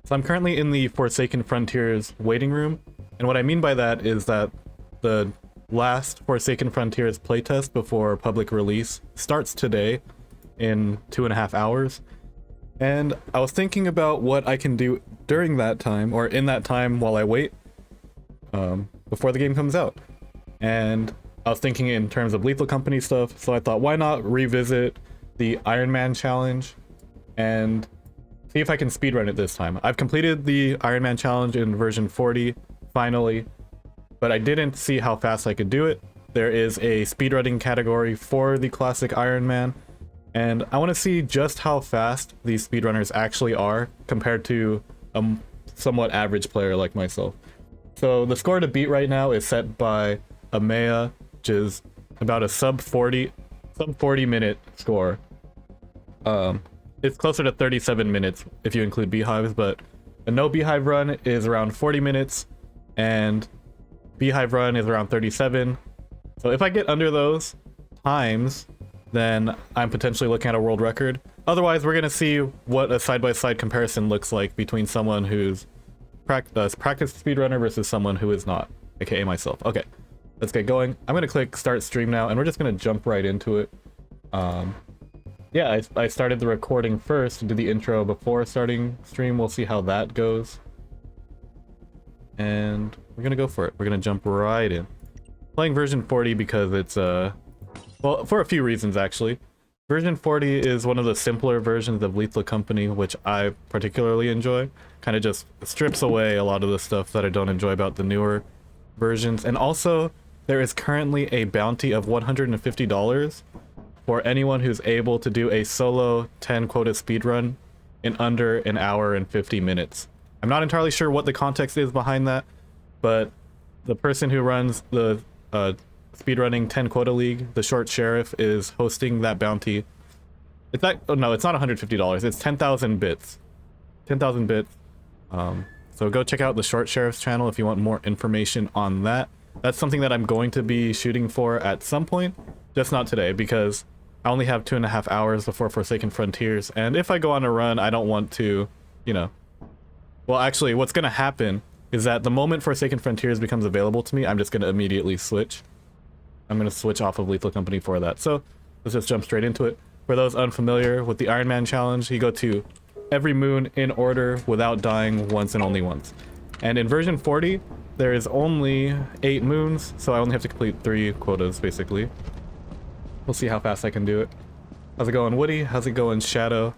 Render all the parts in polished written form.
So I'm currently in the Forsaken Frontiers waiting room, and what I mean by that is that the last Forsaken Frontiers playtest before public release starts today in 2.5 hours. And I was thinking about what I can do during that time, or in that time while I wait, before the game comes out. And I was thinking in terms of Lethal Company stuff, so I thought, why not revisit the Ironman challenge and see if I can speedrun it this time. I've completed the Ironman challenge in version 40, finally, but I didn't see how fast I could do it. There is a speedrunning category for the classic Ironman, and I want to see just how fast these speedrunners actually are compared to a somewhat average player like myself. So the score to beat right now is set by Amaya, which is about a sub 40 minute score. It's closer to 37 minutes if you include beehives, but a no beehive run is around 40 minutes and beehive run is around 37. So if I get under those times, then I'm potentially looking at a world record. Otherwise, we're gonna see what a side-by-side comparison looks like between someone who's practiced speedrunner versus someone who is not, aka myself. Okay, let's get going. I'm gonna click start stream now, and we're just gonna jump right into it. Yeah, I started the recording first to do the intro before starting stream. We'll see how that goes. And we're gonna go for it. We're gonna jump right in. Playing version 40 because it's, well, for a few reasons actually. Version 40 is one of the simpler versions of Lethal Company, which I particularly enjoy. Kind of just strips away a lot of the stuff that I don't enjoy about the newer versions. And also, there is currently a bounty of $150 for anyone who's able to do a solo 10 quota speedrun in under an hour and 50 minutes. I'm not entirely sure what the context is behind that, but the person who runs the speedrunning 10 quota league, the short sheriff, is hosting that bounty. It's that, oh no, it's not $150, it's 10,000 bits. 10,000 bits. So go check out the short sheriff's channel if you want more information on that. That's something that I'm going to be shooting for at some point, just not today, because I only have 2.5 hours before Forsaken Frontiers, and if I go on a run, I don't want to, you know... Well, actually, what's gonna happen is that the moment Forsaken Frontiers becomes available to me, I'm just gonna immediately switch. I'm gonna switch off of Lethal Company for that. So, let's just jump straight into it. For those unfamiliar with the Ironman challenge, you go to every moon in order without dying once and only once. And in version 40, there is only 8 moons, so I only have to complete 3 quotas, basically. We'll see how fast I can do it. How's it going, Woody? How's it going, Shadow?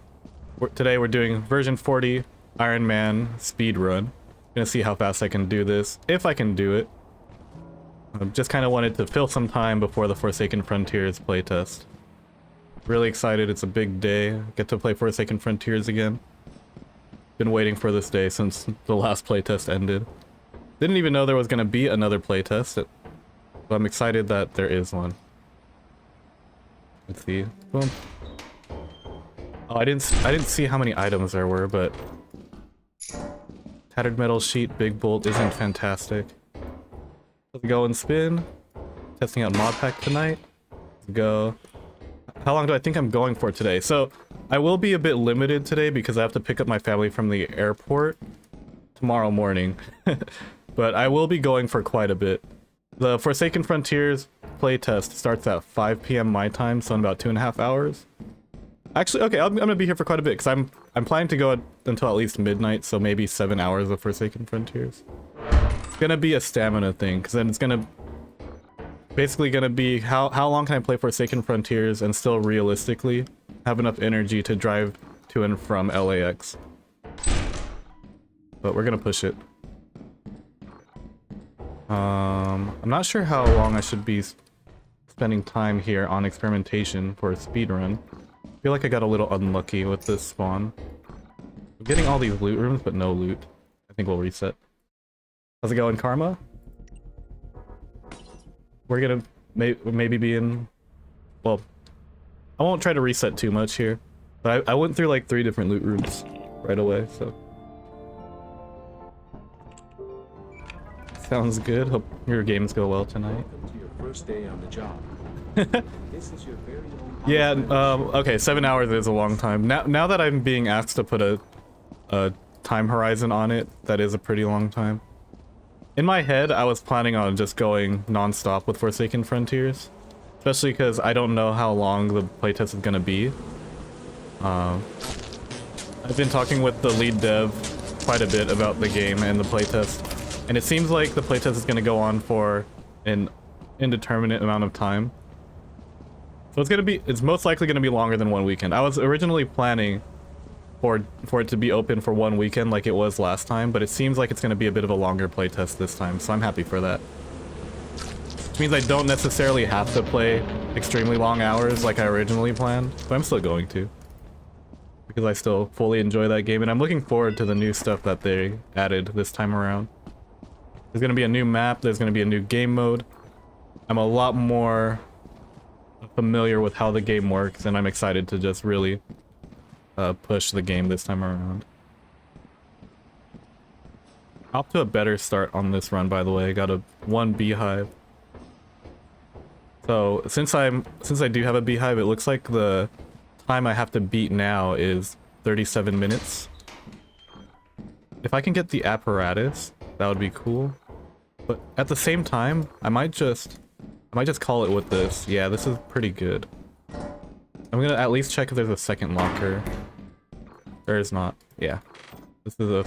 Today we're doing version 40 Ironman Speedrun. Gonna see how fast I can do this, if I can do it. I just kind of wanted to fill some time before the Forsaken Frontiers playtest. Really excited, it's a big day. Get to play Forsaken Frontiers again. Been waiting for this day since the last playtest ended. Didn't even know there was gonna be another playtest, but I'm excited that there is one. Let's see. Boom. Oh, I didn't see how many items there were, but tattered metal sheet, big bolt isn't fantastic. Let's go and spin. Testing out mod pack tonight. Let's go. How long do I think I'm going for today? So I will be a bit limited today because I have to pick up my family from the airport tomorrow morning. But I will be going for quite a bit. The Forsaken Frontiers playtest starts at 5 p.m. my time, so in about 2.5 hours. Actually, okay, I'm gonna be here for quite a bit because I'm planning to go until at least midnight, so maybe 7 hours of Forsaken Frontiers. It's gonna be a stamina thing, because then it's gonna basically gonna be how long can I play Forsaken Frontiers and still realistically have enough energy to drive to and from LAX. But we're gonna push it. I'm not sure how long I should be spending time here on experimentation for a speedrun. I feel like I got a little unlucky with this spawn. I'm getting all these loot rooms, but no loot. I think we'll reset. How's it going, Karma? We're gonna maybe be in... Well, I won't try to reset too much here, but I went through like 3 different loot rooms right away, so... Sounds good. Hope your games go well tonight. Welcome to your first day on the job. This is your very own... Yeah, okay, 7 hours is a long time. Now that I'm being asked to put a time horizon on it, that is a pretty long time. In my head, I was planning on just going non-stop with Forsaken Frontiers, especially because I don't know how long the playtest is going to be. I've been talking with the lead dev quite a bit about the game and the playtest, and it seems like the playtest is going to go on for an indeterminate amount of time. So it's most likely going to be longer than 1 weekend. I was originally planning for it to be open for 1 weekend like it was last time, but it seems like it's going to be a bit of a longer playtest this time, so I'm happy for that. Which means I don't necessarily have to play extremely long hours like I originally planned, but I'm still going to, because I still fully enjoy that game, and I'm looking forward to the new stuff that they added this time around. There's going to be a new map, there's going to be a new game mode. I'm a lot more familiar with how the game works, and I'm excited to just really push the game this time around. Off to a better start on this run, by the way. I got a 1 beehive. So since I do have a beehive, it looks like the time I have to beat now is 37 minutes. If I can get the apparatus, that would be cool. But at the same time, I might just call it with this. Yeah, this is pretty good. I'm gonna at least check if there's a second locker. There is not. Yeah. This is a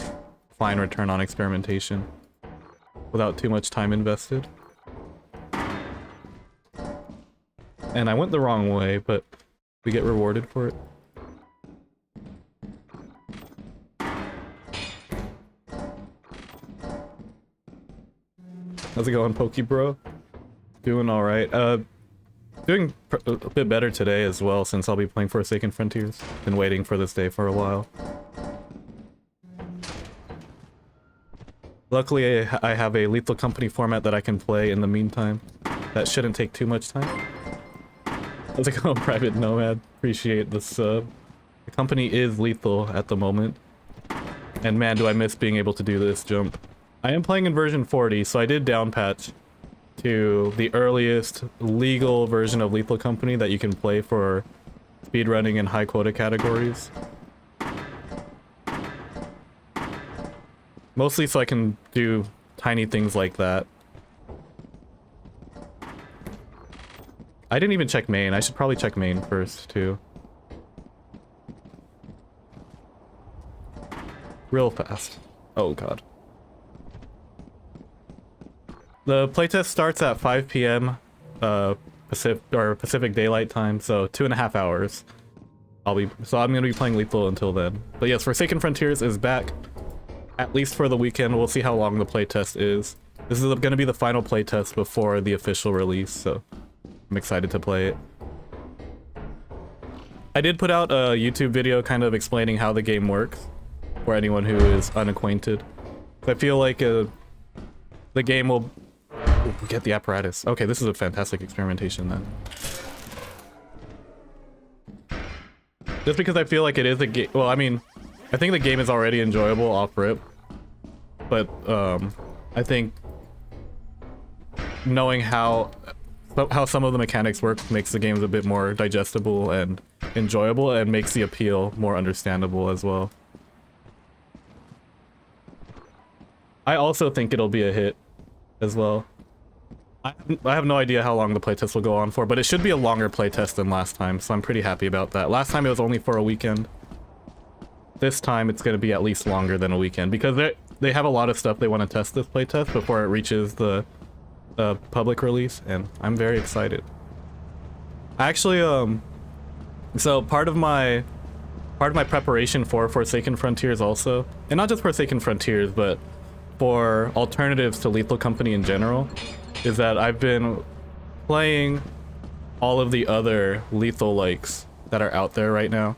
fine return on experimentation without too much time invested. And I went the wrong way, but we get rewarded for it. How's it going, Pokebro? Doing alright. Doing a bit better today as well, since I'll be playing Forsaken Frontiers. Been waiting for this day for a while. Luckily, I have a Lethal Company format that I can play in the meantime. That shouldn't take too much time. How's it going, Private Nomad? Appreciate the sub. The company is lethal at the moment. And man, do I miss being able to do this jump. I am playing in version 40, so I did downpatch to the earliest legal version of Lethal Company that you can play for speedrunning and high quota categories. Mostly so I can do tiny things like that. I didn't even check main. I should probably check main first too. Real fast. Oh god. The playtest starts at 5 p.m. Pacific Daylight Time, so 2.5 hours. I'm gonna be playing Lethal until then. But yes, Forsaken Frontiers is back, at least for the weekend. We'll see how long the playtest is. This is gonna be the final playtest before the official release, so I'm excited to play it. I did put out a YouTube video kind of explaining how the game works for anyone who is unacquainted. I feel like the game will get the apparatus. Okay, this is a fantastic experimentation then. Just because I feel like it is a game. Well, I mean, I think the game is already enjoyable off rip, but I think knowing how some of the mechanics work makes the games a bit more digestible and enjoyable, and makes the appeal more understandable as well. I also think it'll be a hit as well. I have no idea how long the playtest will go on for, but it should be a longer playtest than last time, so I'm pretty happy about that. Last time it was only for a weekend. This time it's going to be at least longer than a weekend, because they have a lot of stuff they want to test this playtest before it reaches the public release, and I'm very excited. Actually, so part of my preparation for Forsaken Frontiers also, and not just Forsaken Frontiers, but for alternatives to Lethal Company in general, is that I've been playing all of the other lethal likes that are out there right now.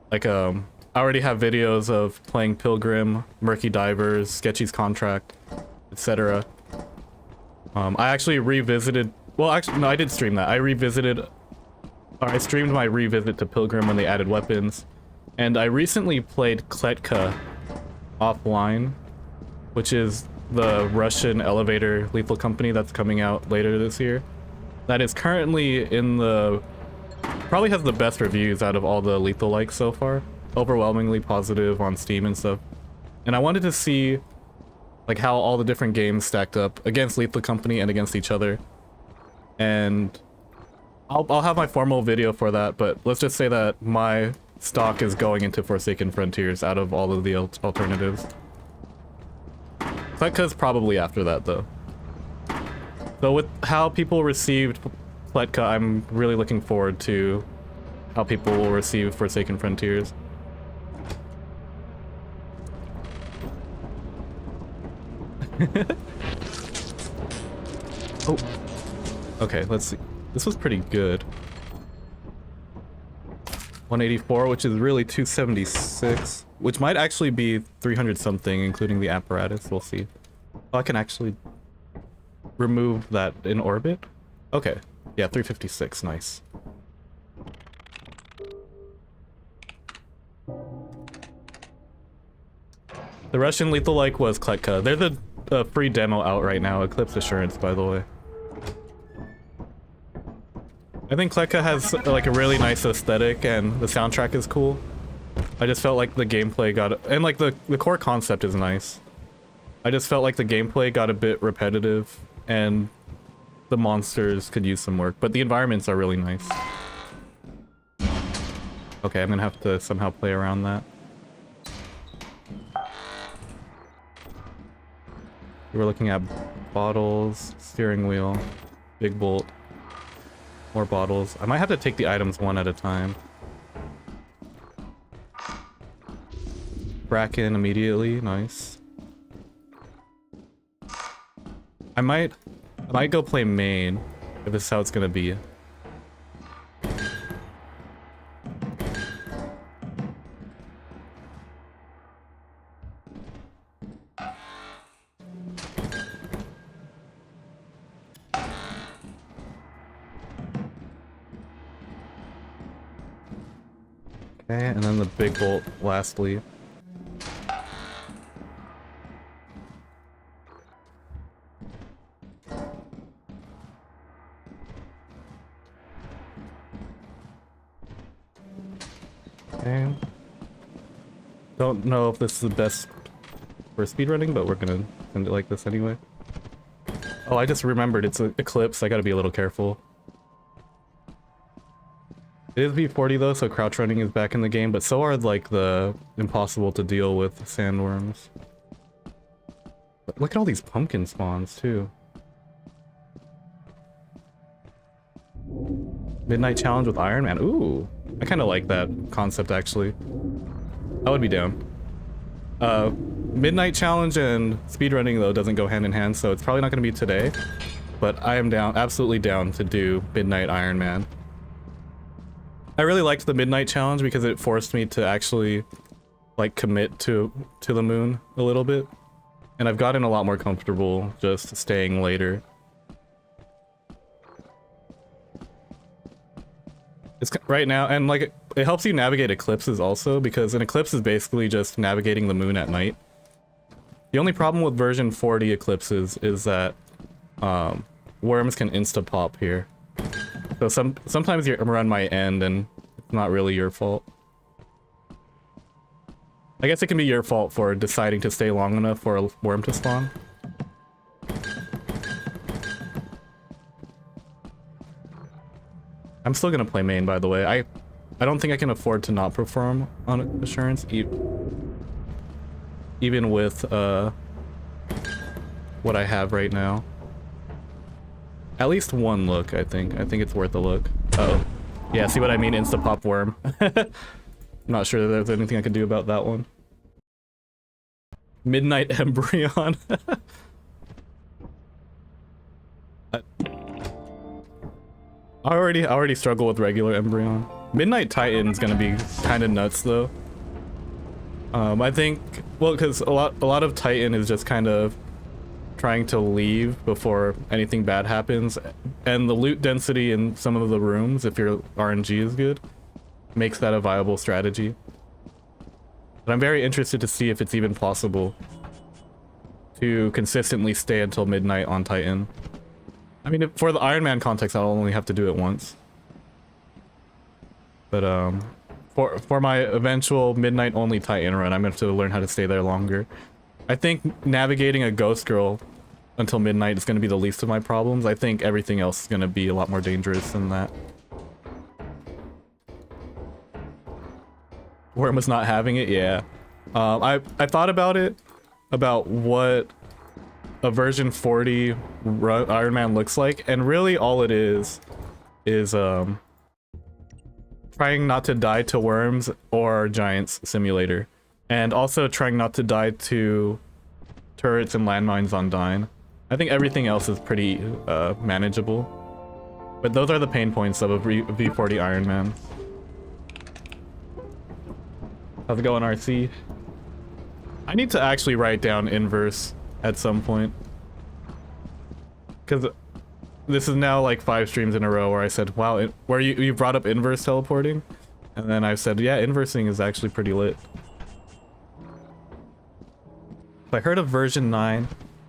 Like, I already have videos of playing Pilgrim, Murky Divers, Sketchy's Contract, etc. I actually revisited, well actually no, I did stream that. I streamed my revisit to Pilgrim when they added weapons, and I recently played Kletka offline, which is the Russian elevator Lethal Company that's coming out later this year. That is currently in probably has the best reviews out of all the Lethal likes so far. overwhelmingly positive on Steam and stuff. And I wanted to see like how all the different games stacked up against Lethal Company and against each other. And I'll have my formal video for that, but let's just say that my stock is going into Forsaken Frontiers out of all of the alternatives. Pletka's probably after that though. So with how people received Pletka, I'm really looking forward to how people will receive Forsaken Frontiers. Oh. Okay, let's see. This was pretty good. 184, which is really 276, which might actually be 300 something, including the apparatus. We'll see. Oh, I can actually remove that in orbit? Okay. Yeah, 356. Nice. The Russian lethal like was Kletka. They're the free demo out right now. Eclipse Assurance, by the way. I think Kletka has like a really nice aesthetic and the soundtrack is cool. I just felt like the gameplay got, and like the core concept is nice. I just felt like the gameplay got a bit repetitive and the monsters could use some work, but the environments are really nice. Okay, I'm gonna have to somehow play around that. We're looking at bottles, steering wheel, big bolt, more bottles. I might have to take the items one at a time. Bracken immediately, nice. I might go play main if this is how it's gonna be. Okay, and then the big bolt lastly. Okay. Don't know if this is the best for speedrunning, but we're gonna send it like this anyway. Oh, I just remembered it's an Eclipse. I gotta be a little careful. It is V40 though, so crouch running is back in the game, but so are like the impossible to deal with sandworms. But look at all these pumpkin spawns too. Midnight challenge with Ironman. Ooh, I kind of like that concept actually. I would be down. Midnight challenge and speedrunning though doesn't go hand in hand, so it's probably not going to be today. But I am down, absolutely down to do Midnight Ironman. I really liked the Midnight challenge because it forced me to actually like commit to the moon a little bit, and I've gotten a lot more comfortable just staying later. It's right now, and like it helps you navigate eclipses also, because an eclipse is basically just navigating the moon at night. The only problem with version 40 eclipses is that worms can insta-pop here. So sometimes your run might end and it's not really your fault. I guess it can be your fault for deciding to stay long enough for a worm to spawn. I'm still gonna play main, by the way. I don't think I can afford to not perform on Assurance, even with what I have right now. At least one look, I think. I think it's worth a look. Uh-oh. Yeah, see what I mean? Insta-pop worm. I'm not sure that there's anything I can do about that one. Midnight Embryon. I already struggle with regular Embryon. Midnight Titan's gonna be kind of nuts though. I think, well, because a lot of Titan is just kind of trying to leave before anything bad happens, and the loot density in some of the rooms, if your RNG is good, makes that a viable strategy. But I'm very interested to see if it's even possible to consistently stay until midnight on Titan. I mean, for the Ironman context, I'll only have to do it once. But for my eventual midnight only Titan run, I'm going to have to learn how to stay there longer. I think navigating a ghost girl until midnight is going to be the least of my problems. I think everything else is going to be a lot more dangerous than that. Worm was not having it, yeah. I thought about it, about what a version 40 Iron Man looks like, and really all it is trying not to die to worms or Giants Simulator, and also trying not to die to turrets and landmines on Dyne. I think everything else is pretty manageable, but those are the pain points of a V40 Iron Man. How's it going, RC? I need to actually write down inverse at some point, because this is now like 5 streams in a row where I said, wow, where you brought up inverse teleporting, and then I said, yeah, inversing is actually pretty lit. I heard of version 9,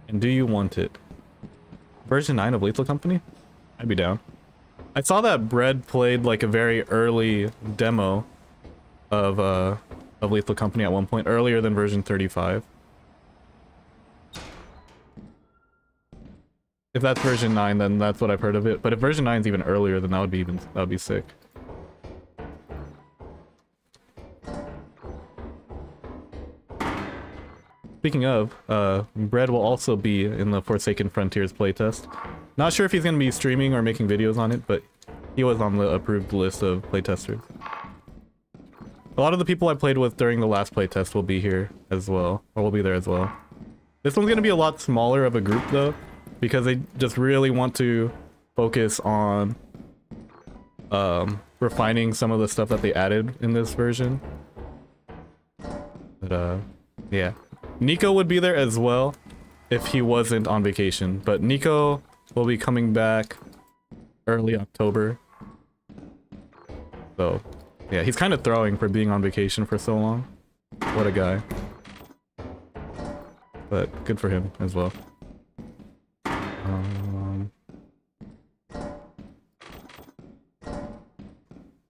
and do you want it? Version 9 of Lethal Company? I'd be down. I saw that Bread played like a very early demo of Lethal Company at one point, earlier than version 35. If that's version 9, then that's what I've heard of it. But if version 9 is even earlier, then that would be sick. Speaking of, Bread will also be in the Forsaken Frontiers playtest. Not sure if he's going to be streaming or making videos on it, but he was on the approved list of playtesters. A lot of the people I played with during the last playtest will be here as well, or will be there as well. This one's going to be a lot smaller of a group though, because they just really want to focus on refining some of the stuff that they added in this version. But yeah. Nico would be there as well if he wasn't on vacation, but Nico will be coming back early October. So yeah, he's kind of throwing for being on vacation for so long. What a guy. But good for him as well.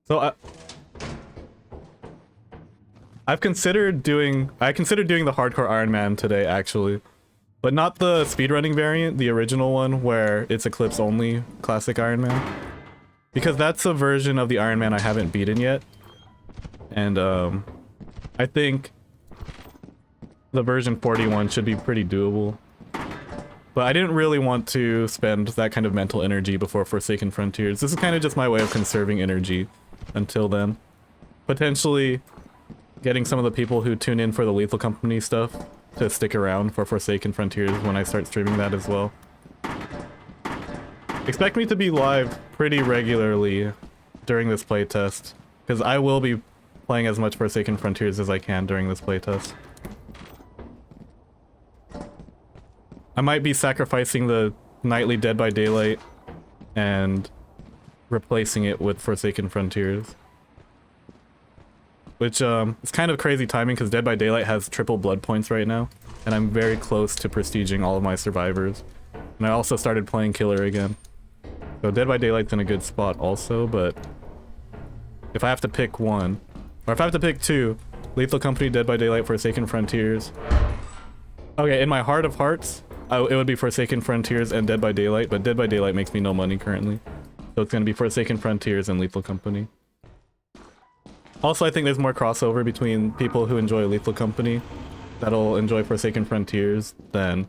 So I considered doing the hardcore Iron Man today actually, but not the speedrunning variant, the original one where it's Eclipse only classic Iron Man, because that's a version of the Iron Man I haven't beaten yet, and I think the version 41 should be pretty doable. But I didn't really want to spend that kind of mental energy before Forsaken Frontiers. This is kind of just my way of conserving energy until then. Potentially getting some of the people who tune in for the Lethal Company stuff to stick around for Forsaken Frontiers when I start streaming that as well. Expect me to be live pretty regularly during this playtest, because I will be playing as much Forsaken Frontiers as I can during this playtest. I might be sacrificing the nightly Dead by Daylight and replacing it with Forsaken Frontiers. Which, it's kind of crazy timing because Dead by Daylight has triple blood points right now, and I'm very close to prestiging all of my survivors. And I also started playing Killer again. So Dead by Daylight's in a good spot also, but if I have to pick one, or if I have to pick two, Lethal Company, Dead by Daylight, Forsaken Frontiers. Okay, in my heart of hearts, it would be Forsaken Frontiers and Dead by Daylight, but Dead by Daylight makes me no money currently. So it's gonna be Forsaken Frontiers and Lethal Company. Also, I think there's more crossover between people who enjoy Lethal Company that'll enjoy Forsaken Frontiers than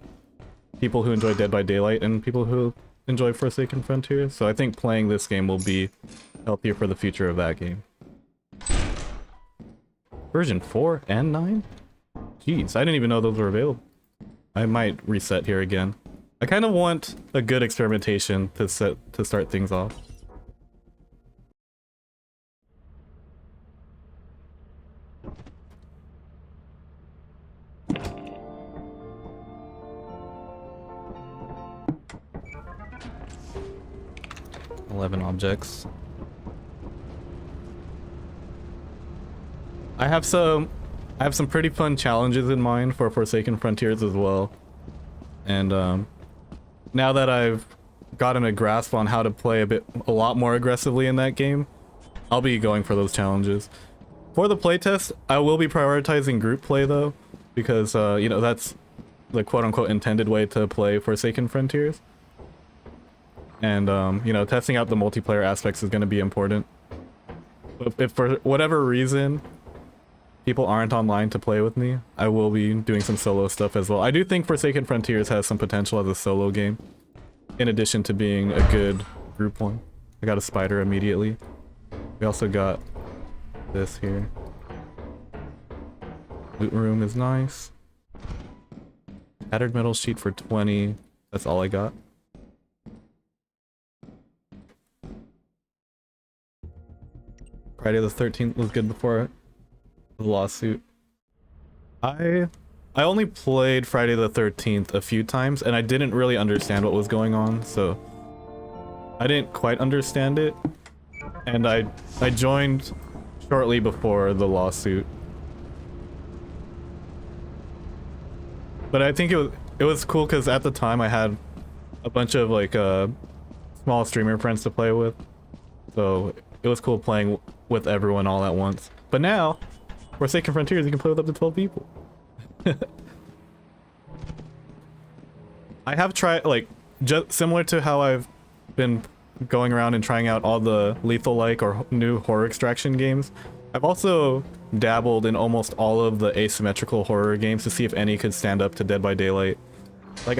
people who enjoy Dead by Daylight and people who enjoy Forsaken Frontiers. So I think playing this game will be healthier for the future of that game. Version 4 and 9? Jeez, I didn't even know those were available. I might reset here again. I kind of want a good experimentation to start things off. Objects. I have some pretty fun challenges in mind for Forsaken Frontiers as well. And now that I've gotten a grasp on how to play a lot more aggressively in that game, I'll be going for those challenges. For the playtest, I will be prioritizing group play though, because you know, that's the quote-unquote intended way to play Forsaken Frontiers. And you know, testing out the multiplayer aspects is going to be important. But if for whatever reason people aren't online to play with me, I will be doing some solo stuff as well. I do think Forsaken Frontiers has some potential as a solo game, in addition to being a good group one. I got a spider immediately. We also got this here. Loot room is nice. Tattered metal sheet for 20. That's all I got. Friday the 13th was good before the lawsuit. I only played Friday the 13th a few times and I didn't really understand what was going on, so I didn't quite understand it. And I joined shortly before the lawsuit. But I think it was cool because at the time I had a bunch of like small streamer friends to play with. So it was cool playing with everyone all at once. But now, Forsaken Frontiers, you can play with up to 12 people. I have tried, like, just similar to how I've been going around and trying out all the lethal-like or new horror extraction games, I've also dabbled in almost all of the asymmetrical horror games to see if any could stand up to Dead by Daylight. Like,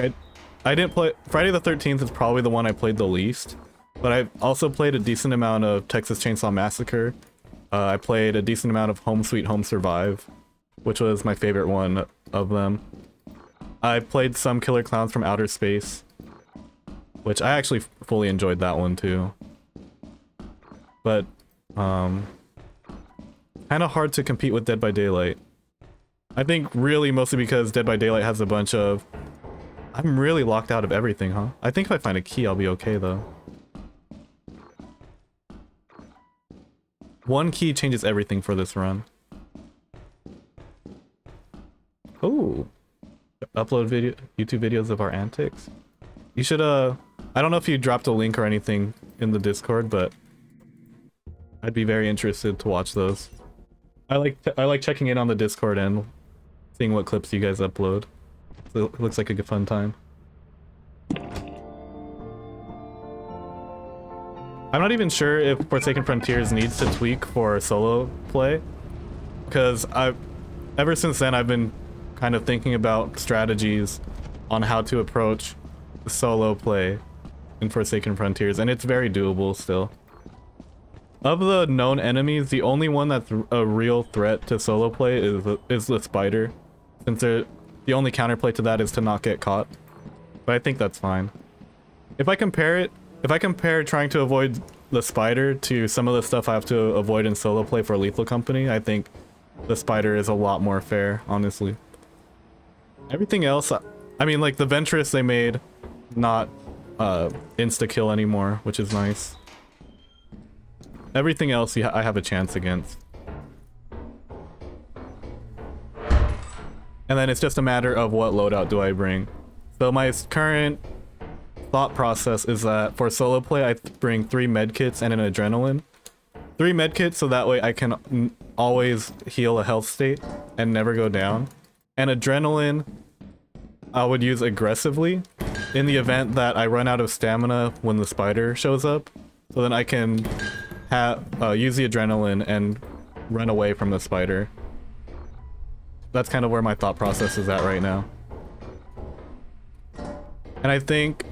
I didn't play... Friday the 13th is probably the one I played the least, but I've also played a decent amount of Texas Chainsaw Massacre. I played a decent amount of Home Sweet Home Survive, which was my favorite one of them. I played some Killer Clowns from Outer Space, which I actually fully enjoyed that one too. But, kind of hard to compete with Dead by Daylight. I think really mostly because Dead by Daylight has a bunch of... I'm really locked out of everything, huh? I think if I find a key, I'll be okay though. One key changes everything for this run. Oh, upload YouTube videos of our antics. You should I don't know if you dropped a link or anything in the Discord, but I'd be very interested to watch those. I like checking in on the Discord and seeing what clips you guys upload. So it looks like a good fun time. I'm not even sure if Forsaken Frontiers needs to tweak for solo play, because ever since then I've been kind of thinking about strategies on how to approach solo play in Forsaken Frontiers, and it's very doable still. Of the known enemies, the only one that's a real threat to solo play is the spider, since the only counterplay to that is to not get caught. But I think that's fine. If I compare trying to avoid the spider to some of the stuff I have to avoid in solo play for Lethal Company, I think the spider is a lot more fair, honestly. Everything else, I mean, like the Ventress they made not insta-kill anymore, which is nice. Everything else I have a chance against. And then it's just a matter of what loadout do I bring. So my current thought process is that for solo play I bring 3 medkits and an adrenaline. 3 medkits so that way I can always heal a health state and never go down. And adrenaline I would use aggressively in the event that I run out of stamina when the spider shows up. So then I can use the adrenaline and run away from the spider. That's kind of where my thought process is at right now. And I think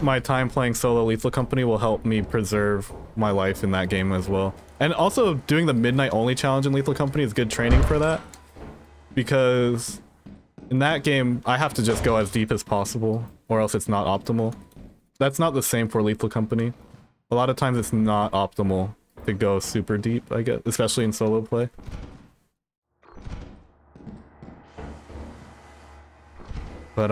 my time playing solo Lethal Company will help me preserve my life in that game as well. And also doing the midnight only challenge in Lethal Company is good training for that, because in that game I have to just go as deep as possible or else it's not optimal. That's not the same for Lethal Company. A lot of times it's not optimal to go super deep, I guess, especially in solo play. But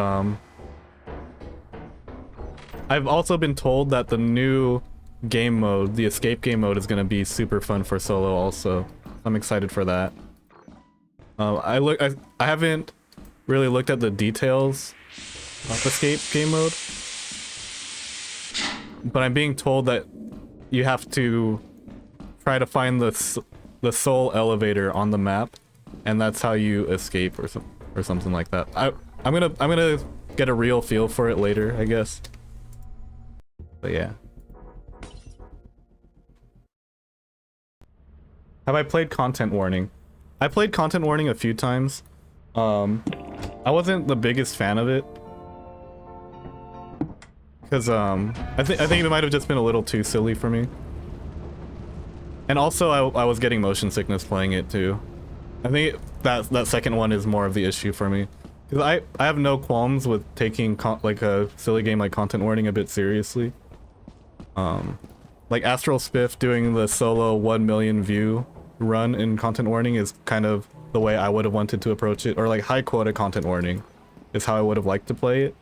I've also been told that the new game mode, the escape game mode, is going to be super fun for solo also. I'm excited for that. I haven't really looked at the details of escape game mode, but I'm being told that you have to try to find the sole elevator on the map, and that's how you escape or something like that. I'm gonna get a real feel for it later, I guess. But yeah. Have I played Content Warning? I played Content Warning a few times. I wasn't the biggest fan of it. Because I think it might have just been a little too silly for me. And also I was getting motion sickness playing it too. I think that second one is more of the issue for me. Because I have no qualms with taking like a silly game like Content Warning a bit seriously. Like Astral Spiff doing the solo 1 million view run in Content Warning is kind of the way I would have wanted to approach it, or like high quota Content Warning is how I would have liked to play it.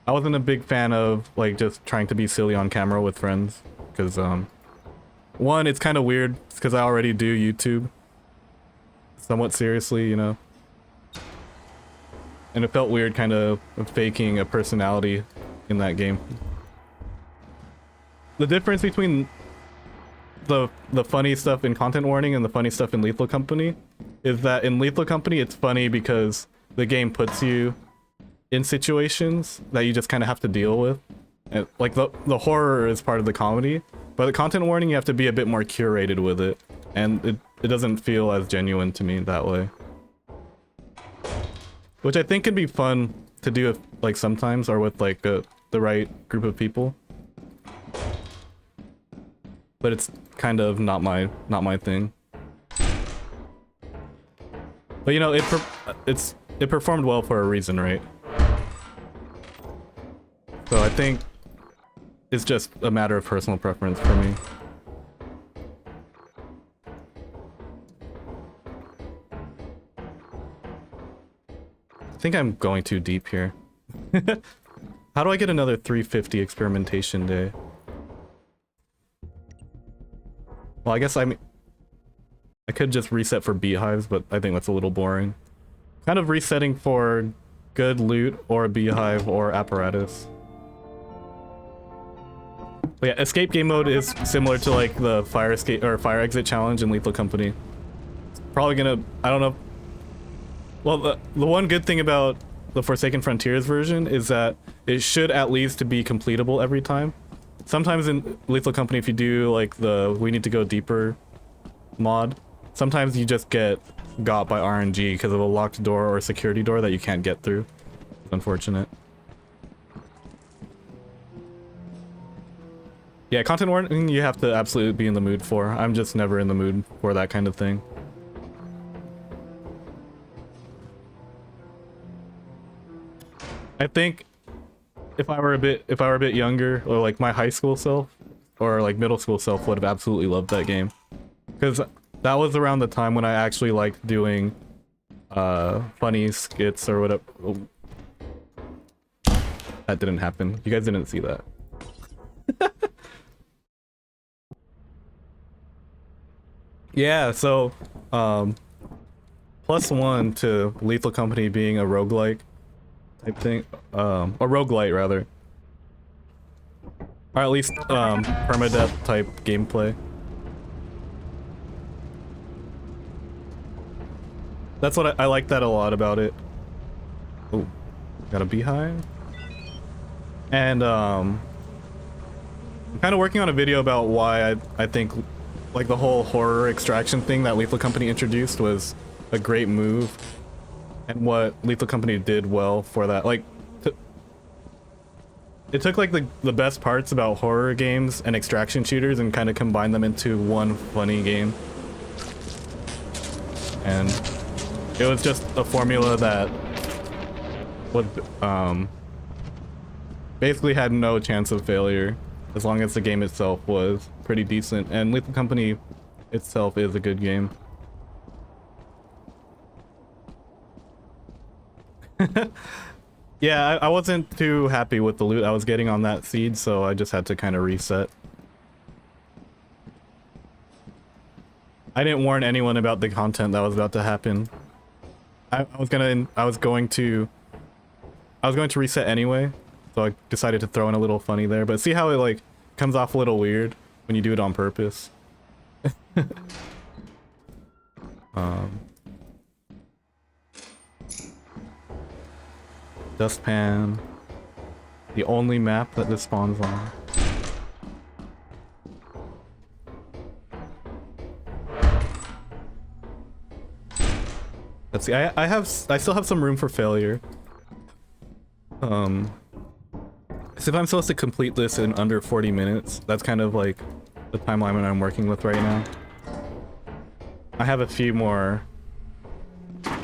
I wasn't a big fan of like just trying to be silly on camera with friends, because one, it's kind of weird because I already do YouTube somewhat seriously, you know, and it felt weird kind of faking a personality in that game. The difference between the funny stuff in Content Warning and the funny stuff in Lethal Company is that in Lethal Company it's funny because the game puts you in situations that you just kind of have to deal with, and like the horror is part of the comedy, but the Content Warning you have to be a bit more curated with it, and it doesn't feel as genuine to me that way, which I think can be fun to do if, like sometimes, or with like the right group of people. But it's kind of not my thing. But you know, it performed well for a reason, right? So I think it's just a matter of personal preference for me. I think I'm going too deep here. How do I get another 350 experimentation day? Well, I guess I could just reset for beehives, but I think that's a little boring. Kind of resetting for good loot or a beehive or apparatus. But yeah, escape game mode is similar to like the fire escape or fire exit challenge in Lethal Company. It's probably gonna, I don't know. Well, the one good thing about the Forsaken Frontiers version is that it should at least be completable every time. Sometimes in Lethal Company, if you do like the we need to go deeper mod, sometimes you just get got by RNG because of a locked door or a security door that you can't get through. It's unfortunate. Yeah, Content Warning you have to absolutely be in the mood for. I'm just never in the mood for that kind of thing. I think if I were a bit younger, or like my high school self or like middle school self would have absolutely loved that game, because that was around the time when I actually liked doing funny skits or whatever. That didn't happen. You guys didn't see that. Yeah, so +1 to Lethal Company being a roguelike type thing, a roguelite rather, or at least permadeath type gameplay. That's what I like that a lot about it. Oh, got a beehive. And I'm kind of working on a video about why I think like the whole horror extraction thing that Lethal Company introduced was a great move, and what Lethal Company did well for that. Like, it took like the best parts about horror games and extraction shooters and kind of combined them into one funny game. And it was just a formula that would basically had no chance of failure as long as the game itself was pretty decent, and Lethal Company itself is a good game. Yeah, I wasn't too happy with the loot I was getting on that seed, so I just had to kind of reset. I didn't warn anyone about the content that was about to happen. I was going to reset anyway, so I decided to throw in a little funny there. But see how it like comes off a little weird when you do it on purpose. Um, Dustpan. The only map that this spawns on. Let's see. I still have some room for failure. So if I'm supposed to complete this in under 40 minutes, that's kind of like the timeline I'm working with right now. I have a few more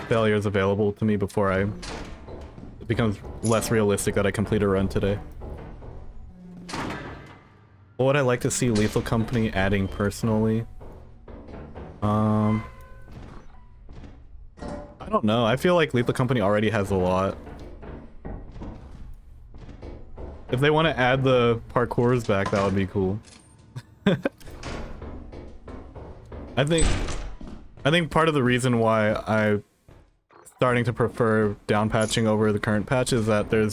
failures available to me before it becomes less realistic that I complete a run today. What would I like to see Lethal Company adding personally? I don't know. I feel like Lethal Company already has a lot. If they want to add the parkours back, that would be cool. I think part of the reason why I'm starting to prefer down patching over the current patch is that there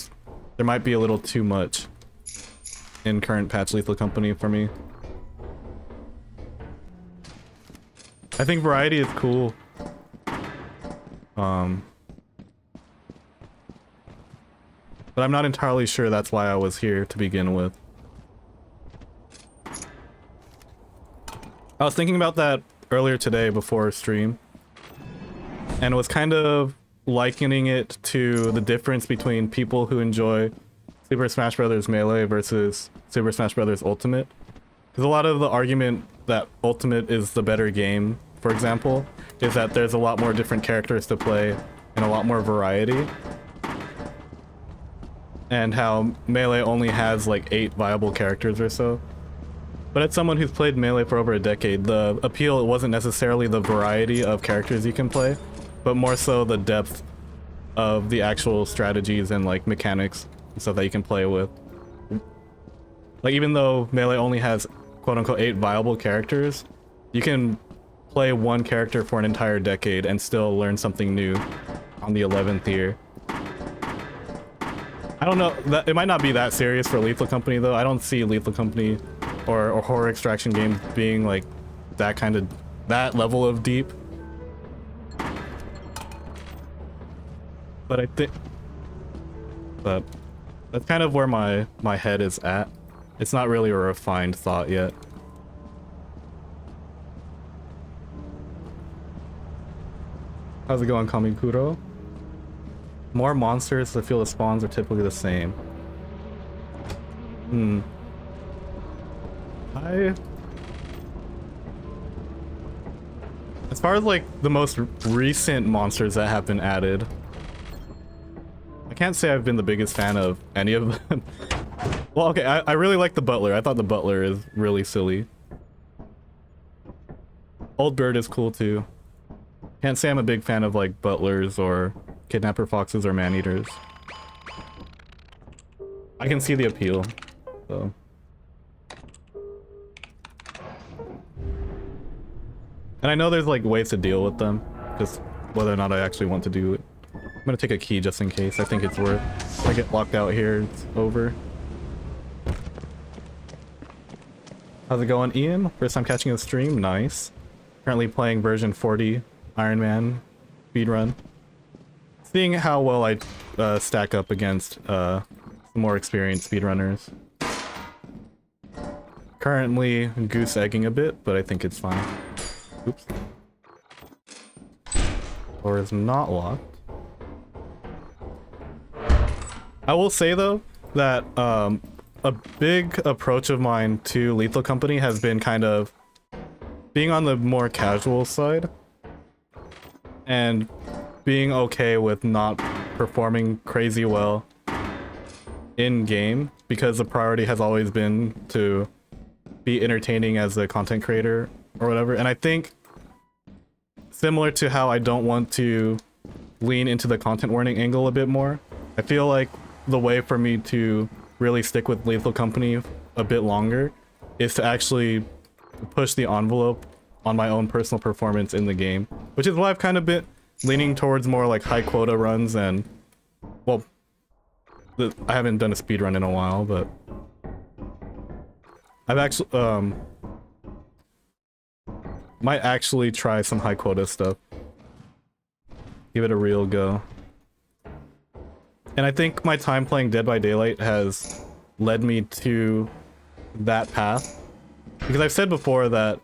might be a little too much in current patch Lethal Company for me. I think variety is cool. But I'm not entirely sure that's why I was here to begin with. I was thinking about that earlier today before stream, and was kind of likening it to the difference between people who enjoy Super Smash Bros. Melee versus Super Smash Bros. Ultimate. Because a lot of the argument that Ultimate is the better game, for example, is that there's a lot more different characters to play and a lot more variety. And how Melee only has like 8 viable characters or so. But as someone who's played Melee for over a decade, the appeal wasn't necessarily the variety of characters you can play, but more so the depth of the actual strategies and like mechanics and stuff that you can play with. Like even though Melee only has quote-unquote 8 viable characters, you can play one character for an entire decade and still learn something new on the 11th year. I don't know, it might not be that serious for Lethal Company though. I don't see Lethal Company or horror extraction games being like that level of deep. But that's kind of where my head is at. It's not really a refined thought yet. How's it going, Kamikuro? More monsters, the feel the spawns are typically the same. As far as like the most recent monsters that have been added, I can't say I've been the biggest fan of any of them. Well, okay, I really like the Butler. I thought the Butler is really silly. Old Bird is cool too. Can't say I'm a big fan of like Butlers or Kidnapper Foxes or Maneaters. I can see the appeal, so. And I know there's like ways to deal with them, just whether or not I actually want to do it. I'm gonna take a key just in case. I think it's worth. If I get locked out here, it's over. How's it going, Ian? First time catching a stream? Nice. Currently playing version 40 Ironman Speedrun. Seeing how well I stack up against some more experienced speedrunners. Currently goose egging a bit, but I think it's fine. Oops. Door is not locked. I will say though that a big approach of mine to Lethal Company has been kind of being on the more casual side and being okay with not performing crazy well in game, because the priority has always been to be entertaining as a content creator or whatever. And I think similar to how I don't want to lean into the content warning angle a bit more, I feel like the way for me to really stick with Lethal Company a bit longer is to actually push the envelope on my own personal performance in the game, which is why I've kind of been leaning towards more like high quota runs. And well, I haven't done a speed run in a while, but I've actually might actually try some high quota stuff. give it a real go. And I think my time playing Dead by Daylight has led me to that path. Because I've said before that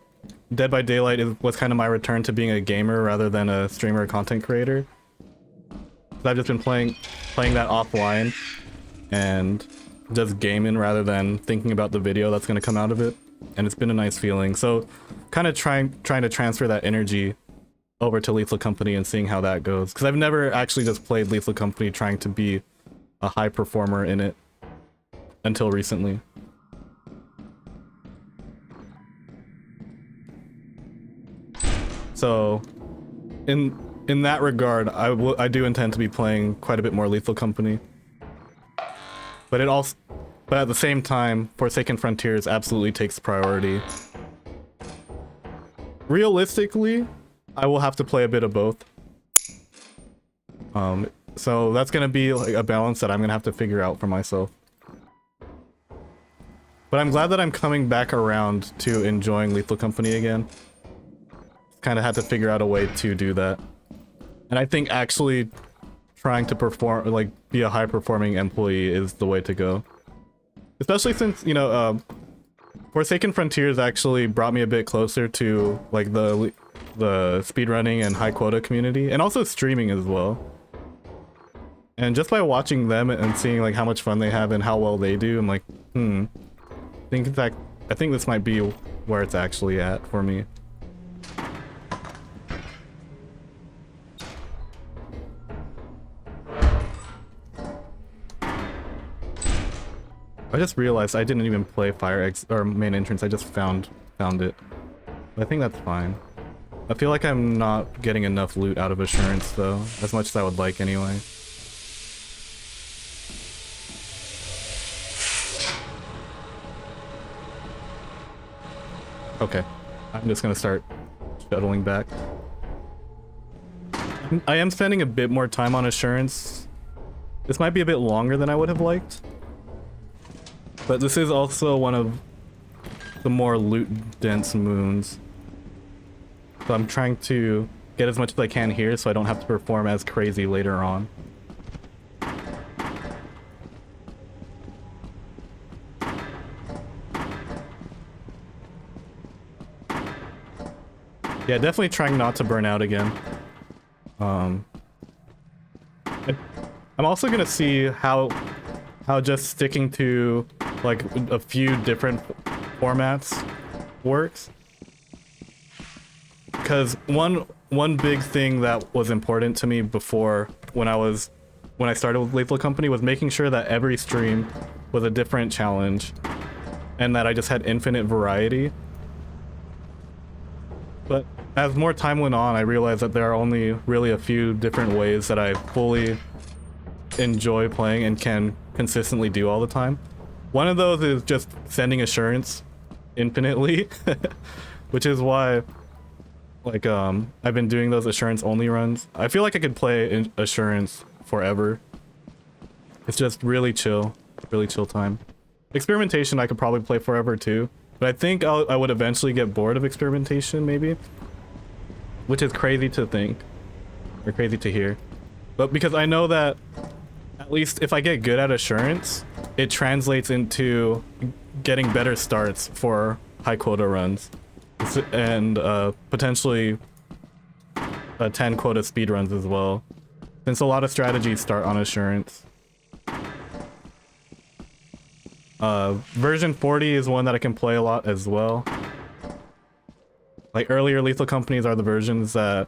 Dead by Daylight was kind of my return to being a gamer rather than a streamer or content creator. I've just been playing that offline and just gaming rather than thinking about the video that's going to come out of it, and it's been a nice feeling. So kind of trying to transfer that energy over to Lethal Company and seeing how that goes, because I've never actually just played Lethal Company trying to be a high performer in it until recently. So in that regard, I do intend to be playing quite a bit more Lethal Company. But at the same time, Forsaken Frontiers absolutely takes priority. Realistically, I will have to play a bit of both. So that's gonna be like a balance that I'm gonna have to figure out for myself. But I'm glad that I'm coming back around to enjoying Lethal Company again. Kind of had to figure out a way to do that. And I think actually trying to perform, like, be a high-performing employee is the way to go. Especially since, you know, Forsaken Frontiers actually brought me a bit closer to, like, the speedrunning and high quota community, and also streaming as well. And just by watching them and seeing, like, how much fun they have and how well they do, I'm like, I think this might be where it's actually at for me. I just realized I didn't even play or main entrance. I just found it. But I think that's fine. I feel like I'm not getting enough loot out of Assurance though, as much as I would like anyway. Okay, I'm just gonna start shuttling back. I am spending a bit more time on Assurance. This might be a bit longer than I would have liked. But this is also one of the more loot-dense moons. So I'm trying to get as much as I can here so I don't have to perform as crazy later on. Yeah, definitely trying not to burn out again. I'm also gonna see how just sticking to like a few different formats works, because one big thing that was important to me before when I started with Lethal Company was making sure that every stream was a different challenge and that I just had infinite variety. But as more time went on, I realized that there are only really a few different ways that I fully enjoy playing and can consistently do all the time. One of those is just sending Assurance infinitely, which is why, like, I've been doing those Assurance only runs. I feel like I could play Assurance forever. It's just really chill time. Experimentation I could probably play forever too, but I think I would eventually get bored of Experimentation maybe, which is crazy to think, or crazy to hear. But because I know that at least if I get good at Assurance, it translates into getting better starts for high quota runs and potentially 10 quota speedruns as well, since a lot of strategies start on Assurance. Version 40 is one that I can play a lot as well. Like, earlier Lethal Companies are the versions that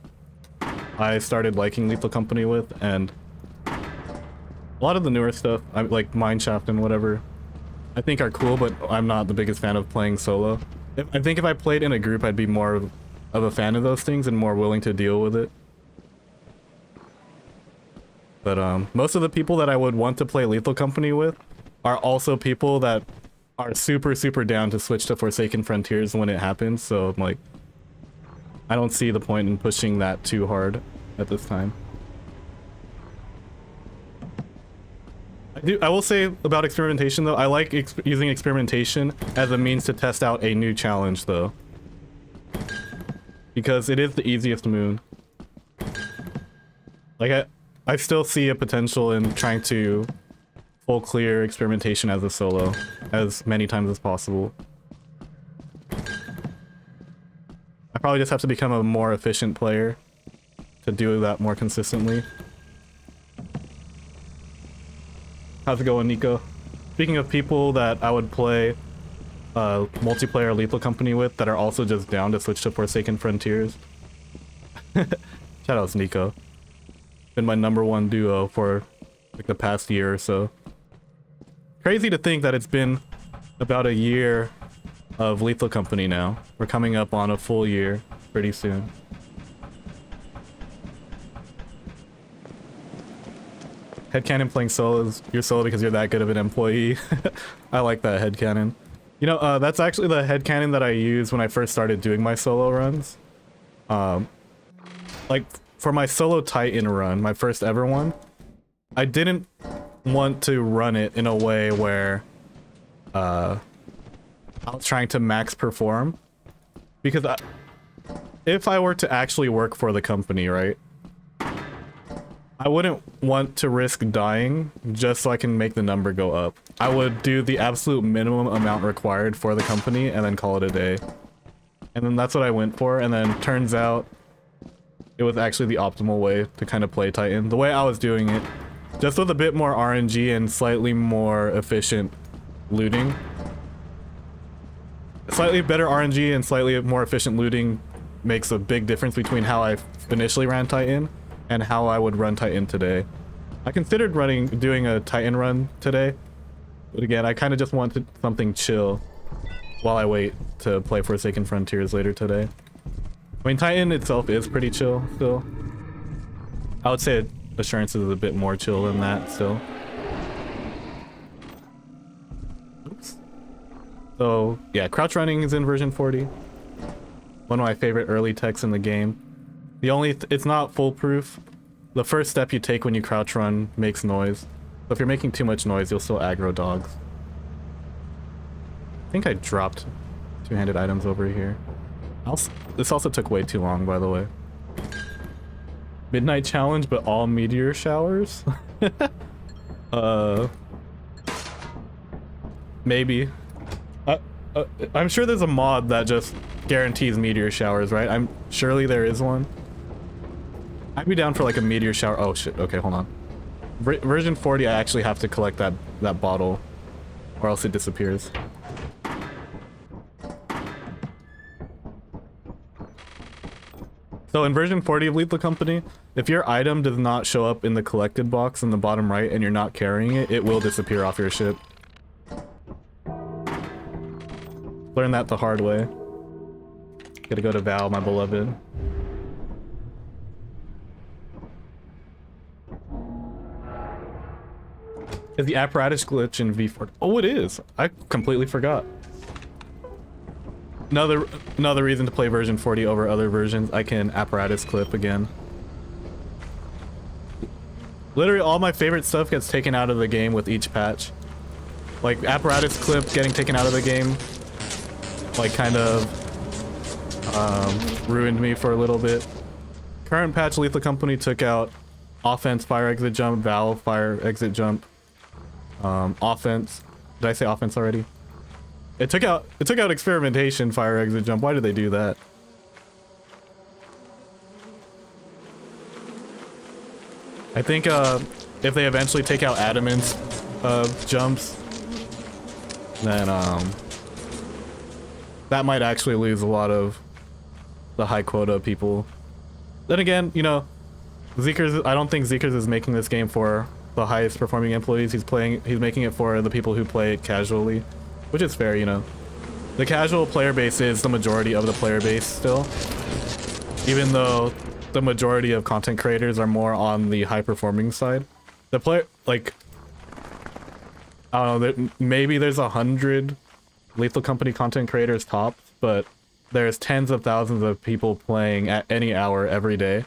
I started liking Lethal Company with, and a lot of the newer stuff, like Mineshaft and whatever, I think are cool, but I'm not the biggest fan of playing solo. I think if I played in a group, I'd be more of a fan of those things and more willing to deal with it. But most of the people that I would want to play Lethal Company with are also people that are super down to switch to Forsaken Frontiers when it happens, so I'm like, I don't see the point in pushing that too hard at this time. I will say about experimentation though, I like using experimentation as a means to test out a new challenge though, because it is the easiest moon. Like I still see a potential in trying to full clear experimentation as a solo as many times as possible. I probably just have to become a more efficient player to do that more consistently. How's it going, Nico? Speaking of people that I would play multiplayer Lethal Company with that are also just down to switch to Forsaken Frontiers. Shoutouts, Nico. Been my #1 duo for like the past year or so. Crazy to think that it's been about a year of Lethal Company now. We're coming up on a full year pretty soon. Headcanon playing solos. You're solo because you're that good of an employee. I like that headcanon. You know, that's actually the headcanon that I used when I first started doing my solo runs. Like, for my solo Titan run, my first ever one, I didn't want to run it in a way where I was trying to max perform. Because if I were to actually work for the company, right? I wouldn't want to risk dying just so I can make the number go up. I would do the absolute minimum amount required for the company and then call it a day. And then that's what I went for, and then turns out it was actually the optimal way to kind of play Titan. The way I was doing it, just with a bit more RNG and slightly more efficient looting. Slightly better RNG and slightly more efficient looting makes a big difference between how I initially ran Titan and how I would run Titan today. I considered doing a Titan run today, but again, I kind of just wanted something chill while I wait to play Forsaken Frontiers later today. I mean, Titan itself is pretty chill still. I would say Assurance is a bit more chill than that still. Oops. So yeah, crouch running is in version 40. One of my favorite early techs in the game. It's not foolproof. The first step you take when you crouch run makes noise. So if you're making too much noise, you'll still aggro dogs. I think I dropped two-handed items over here. This also took way too long, by the way. Midnight challenge, but all meteor showers? Maybe. I'm sure there's a mod that just guarantees meteor showers, right? Surely there is one. I'd be down for like a meteor shower. Oh shit, okay, hold on. Version 40, I actually have to collect that bottle, or else it disappears. So in version 40 of Lethal Company, if your item does not show up in the collected box in the bottom right and you're not carrying it, it will disappear off your ship. Learn that the hard way. Gotta go to Val, my beloved. Is the apparatus glitch in V4? Oh, it is. I completely forgot. Another reason to play version 40 over other versions. I can apparatus clip again. Literally all my favorite stuff gets taken out of the game with each patch. Like apparatus clip getting taken out of the game, like kind of ruined me for a little bit. Current patch Lethal Company took out offense fire exit jump, valve fire exit jump. Offense. Did I say offense already? It took out experimentation fire exit jump. Why did they do that? I think if they eventually take out adamant's jumps, then that might actually lose a lot of the high quota people. Then again, you know, Zeekers, I don't think Zeekers is making this game for the highest performing employees. He's making it for the people who play it casually, which is fair, you know. The casual player base is the majority of the player base still, even though the majority of content creators are more on the high performing side. The player, like, I don't know, maybe there's 100 Lethal Company content creators tops, but there's tens of thousands of people playing at any hour every day,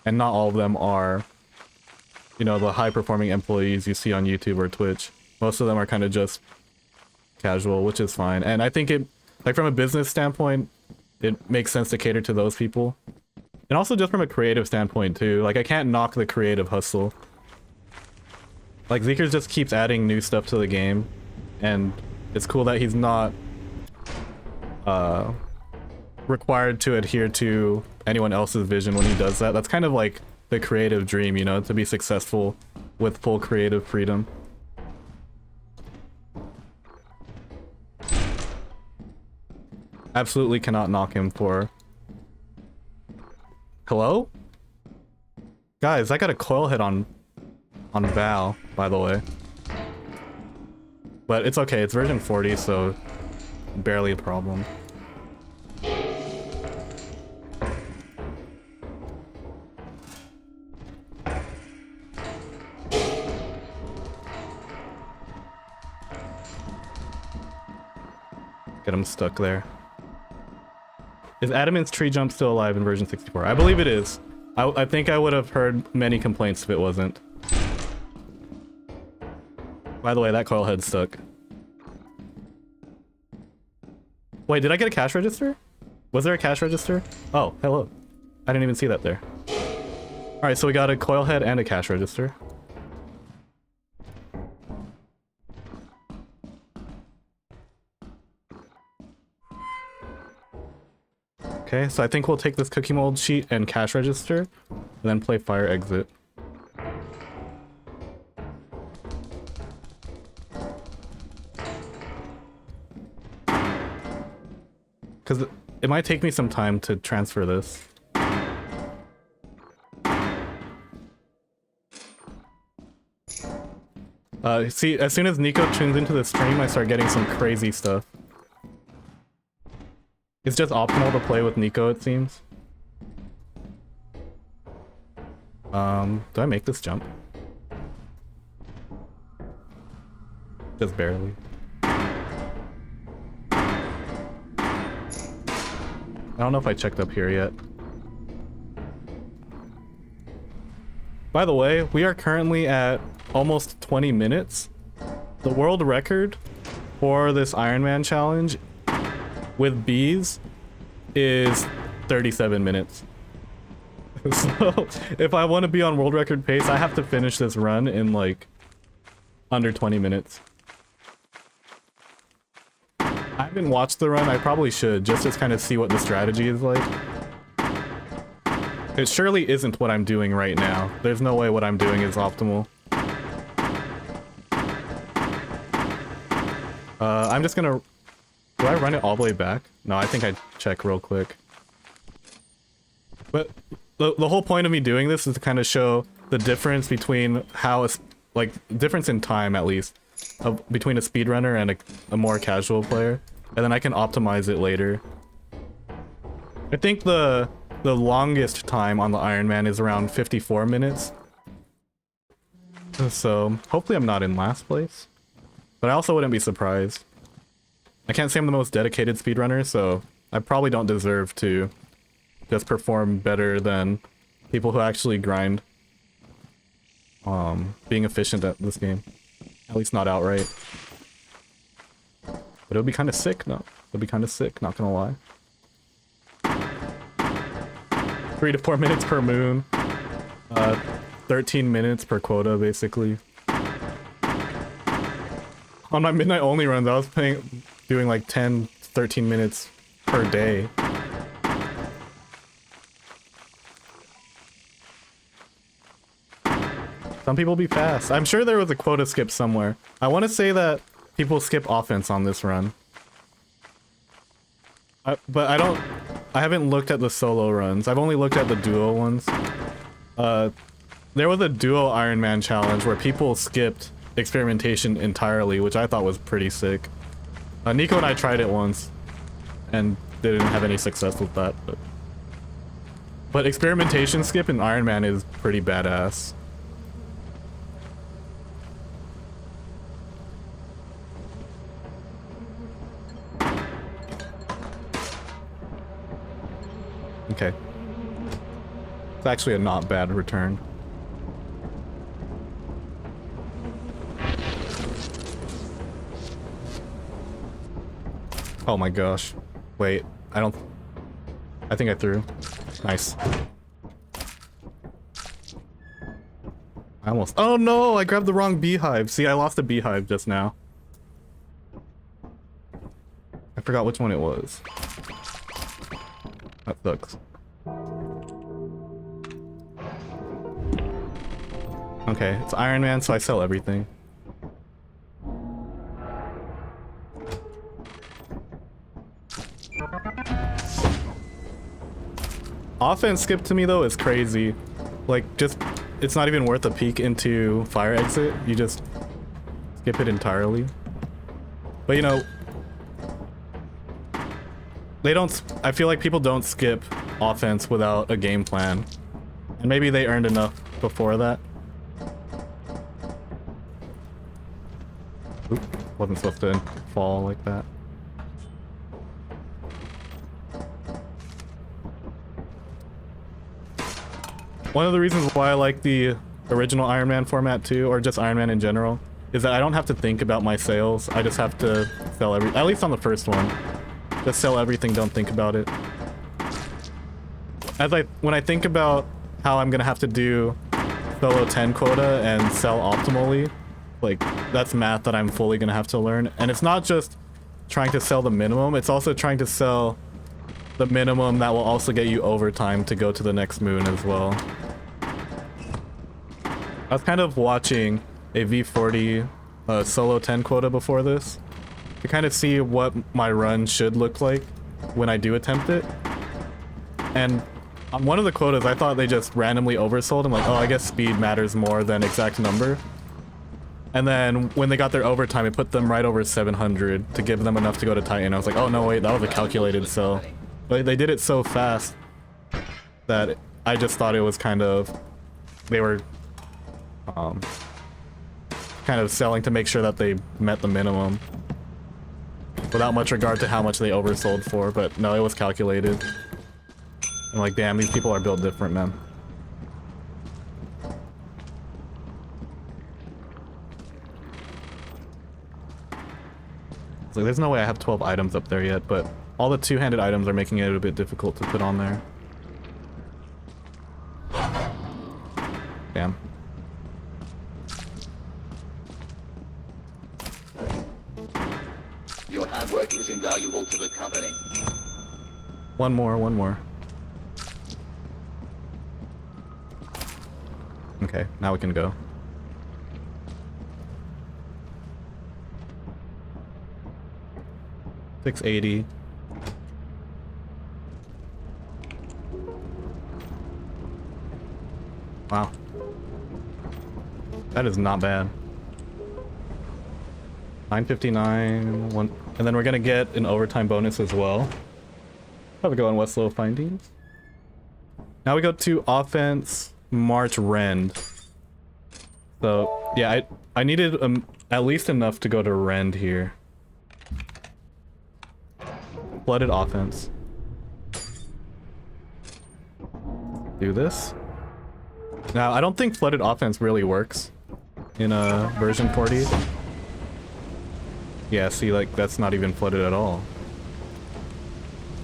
and not all of them are, you know, the high performing employees you see on YouTube or Twitch. Most of them are kind of just casual, which is fine. And I think it, like from a business standpoint, it makes sense to cater to those people. And also just from a creative standpoint too. Like I can't knock the creative hustle. Like Zeekerss just keeps adding new stuff to the game, and it's cool that he's not required to adhere to anyone else's vision when he does that. That's kind of like the creative dream, you know, to be successful with full creative freedom. Absolutely cannot knock him for... Hello? Guys, I got a coil hit on Val, by the way. But it's okay, it's version 40, so barely a problem. Get him stuck there. Is Adamant's tree jump still alive in version 64? I believe it is. I think I would have heard many complaints if it wasn't. By the way, that coil head stuck. Wait, did I get a cash register? Was there a cash register? Oh, hello. I didn't even see that there. Alright, so we got a coil head and a cash register. Okay, so I think we'll take this cookie mold sheet and cash register, and then play fire exit. Because it might take me some time to transfer this. See, as soon as Nico tunes into the stream, I start getting some crazy stuff. It's just optimal to play with Nico, it seems. Do I make this jump? Just barely. I don't know if I checked up here yet. By the way, we are currently at almost 20 minutes. The world record for this Ironman challenge with bees is 37 minutes. So if I want to be on world record pace, I have to finish this run in like under 20 minutes. I haven't watched the run. I probably should, just to kind of see what the strategy is like. It surely isn't what I'm doing right now. There's no way what I'm doing is optimal. I'm just gonna... Do I run it all the way back? No, I think I check real quick. But the whole point of me doing this is to kind of show the difference between how, like, difference in time at least, between a speedrunner and a more casual player. And then I can optimize it later. I think the longest time on the Ironman is around 54 minutes. So hopefully I'm not in last place. But I also wouldn't be surprised. I can't say I'm the most dedicated speedrunner, so I probably don't deserve to just perform better than people who actually grind. Being efficient at this game. At least not outright. But it would be kind of sick, no? It would be kind of sick, not gonna lie. 3 to 4 minutes per moon. 13 minutes per quota, basically. On my midnight only runs, I was doing like 10, 13 minutes per day. Some people be fast. I'm sure there was a quota skip somewhere. I want to say that people skip offense on this run. But I haven't looked at the solo runs. I've only looked at the duo ones. There was a duo Ironman challenge where people skipped experimentation entirely, which I thought was pretty sick. Nico and I tried it once and didn't have any success with that, but experimentation skip in Ironman is pretty badass. Okay. It's actually a not bad return. Oh my gosh. Wait, I think I threw. Nice. I almost... Oh no! I grabbed the wrong beehive. See, I lost a beehive just now. I forgot which one it was. That sucks. Okay, it's Iron Man, so I sell everything. Offense skip to me though is crazy. Like, just, it's not even worth a peek into fire exit. You just skip it entirely. But you know, they don't, I feel like people don't skip offense without a game plan. And maybe they earned enough before that. Oop, wasn't supposed to fall like that. One of the reasons why I like the original Iron Man format too, or just Iron Man in general, is that I don't have to think about my sales. I just have to sell at least on the first one. Just sell everything, don't think about it. When I think about how I'm gonna have to do solo 10 quota and sell optimally, like, that's math that I'm fully gonna have to learn. And it's not just trying to sell the minimum, it's also trying to sell the minimum that will also get you overtime to go to the next moon as well. I was kind of watching a V40 solo 10 quota before this to kind of see what my run should look like when I do attempt it. And on one of the quotas, I thought they just randomly oversold. I'm like, oh, I guess speed matters more than exact number. And then when they got their overtime, it put them right over 700 to give them enough to go to Titan. I was like, oh no, wait, that was a calculated sell. But they did it so fast that I just thought it was kind of, they were kind of selling to make sure that they met the minimum without much regard to how much they oversold for. But no, it was calculated. I'm like, damn, these people are built different, man. So there's no way I have 12 items up there yet, but all the two-handed items are making it a bit difficult to put on there. Damn. Your hard work is invaluable to the company. One more. Okay, now we can go. $680. Wow. That is not bad. 959, one, and then we're gonna get an overtime bonus as well. Probably go on Westlow findings. Now we go to offense, March Rend. So yeah, I needed at least enough to go to Rend here. Flooded offense. Do this. Now I don't think flooded offense really works in version 40. Yeah, see, like, that's not even flooded at all.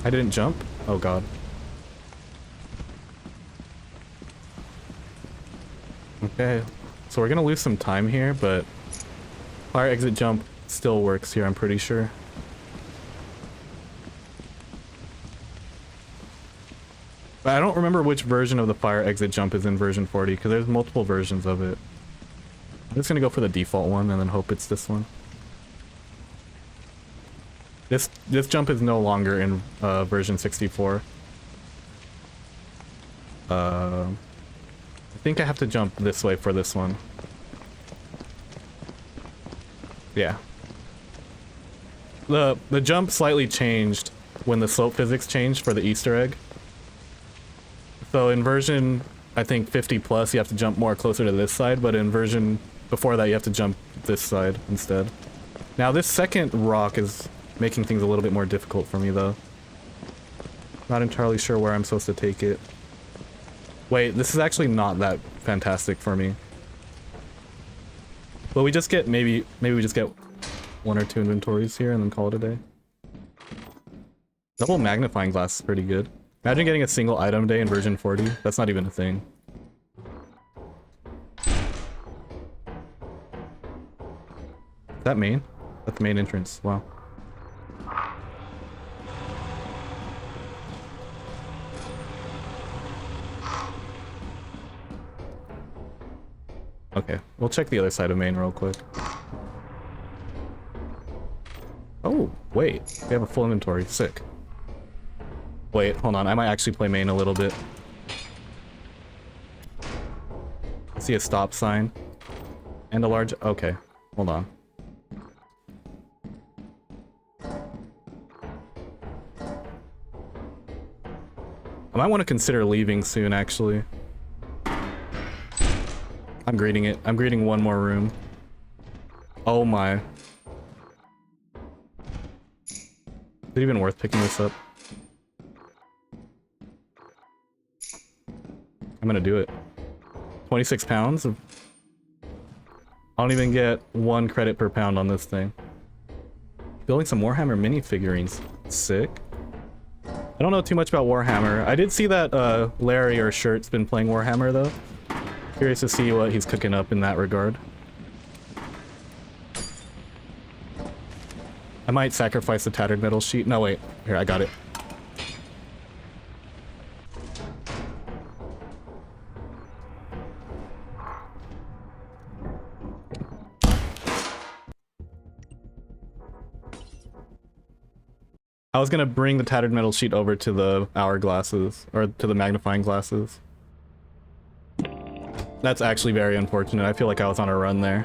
I didn't jump? Oh god. Okay, so we're gonna lose some time here, but fire exit jump still works here, I'm pretty sure. But I don't remember which version of the fire exit jump is in version 40, because there's multiple versions of it. I'm just gonna go for the default one and then hope it's this one. This jump is no longer in version 64. I think I have to jump this way for this one. Yeah. The jump slightly changed when the slope physics changed for the Easter egg. So in version, I think 50 plus, you have to jump more closer to this side, but in version before that, you have to jump this side instead. Now this second rock is making things a little bit more difficult for me though. Not entirely sure where I'm supposed to take it. Wait, this is actually not that fantastic for me. But we just get, maybe we just get 1 or 2 inventories here and then call it a day. Double magnifying glass is pretty good. Imagine getting a single item day in version 40. That's not even a thing. Is that main? That's the main entrance. Wow. Okay, we'll check the other side of main real quick. Oh, wait. We have a full inventory. Sick. Wait, hold on. I might actually play main a little bit. I see a stop sign. And a large... Okay, hold on. I might want to consider leaving soon, actually. I'm greeting it. I'm greeting one more room. Oh my. Is it even worth picking this up? I'm gonna do it. 26 pounds? I don't even get 1 credit per pound on this thing. Building some Warhammer minifigurines. Sick. I don't know too much about Warhammer. I did see that Larry or Shirt's been playing Warhammer though. Curious to see what he's cooking up in that regard. I might sacrifice the tattered metal sheet. No, wait. Here, I got it. I was gonna bring the tattered metal sheet over to the hourglasses, or to the magnifying glasses. That's actually very unfortunate. I feel like I was on a run there.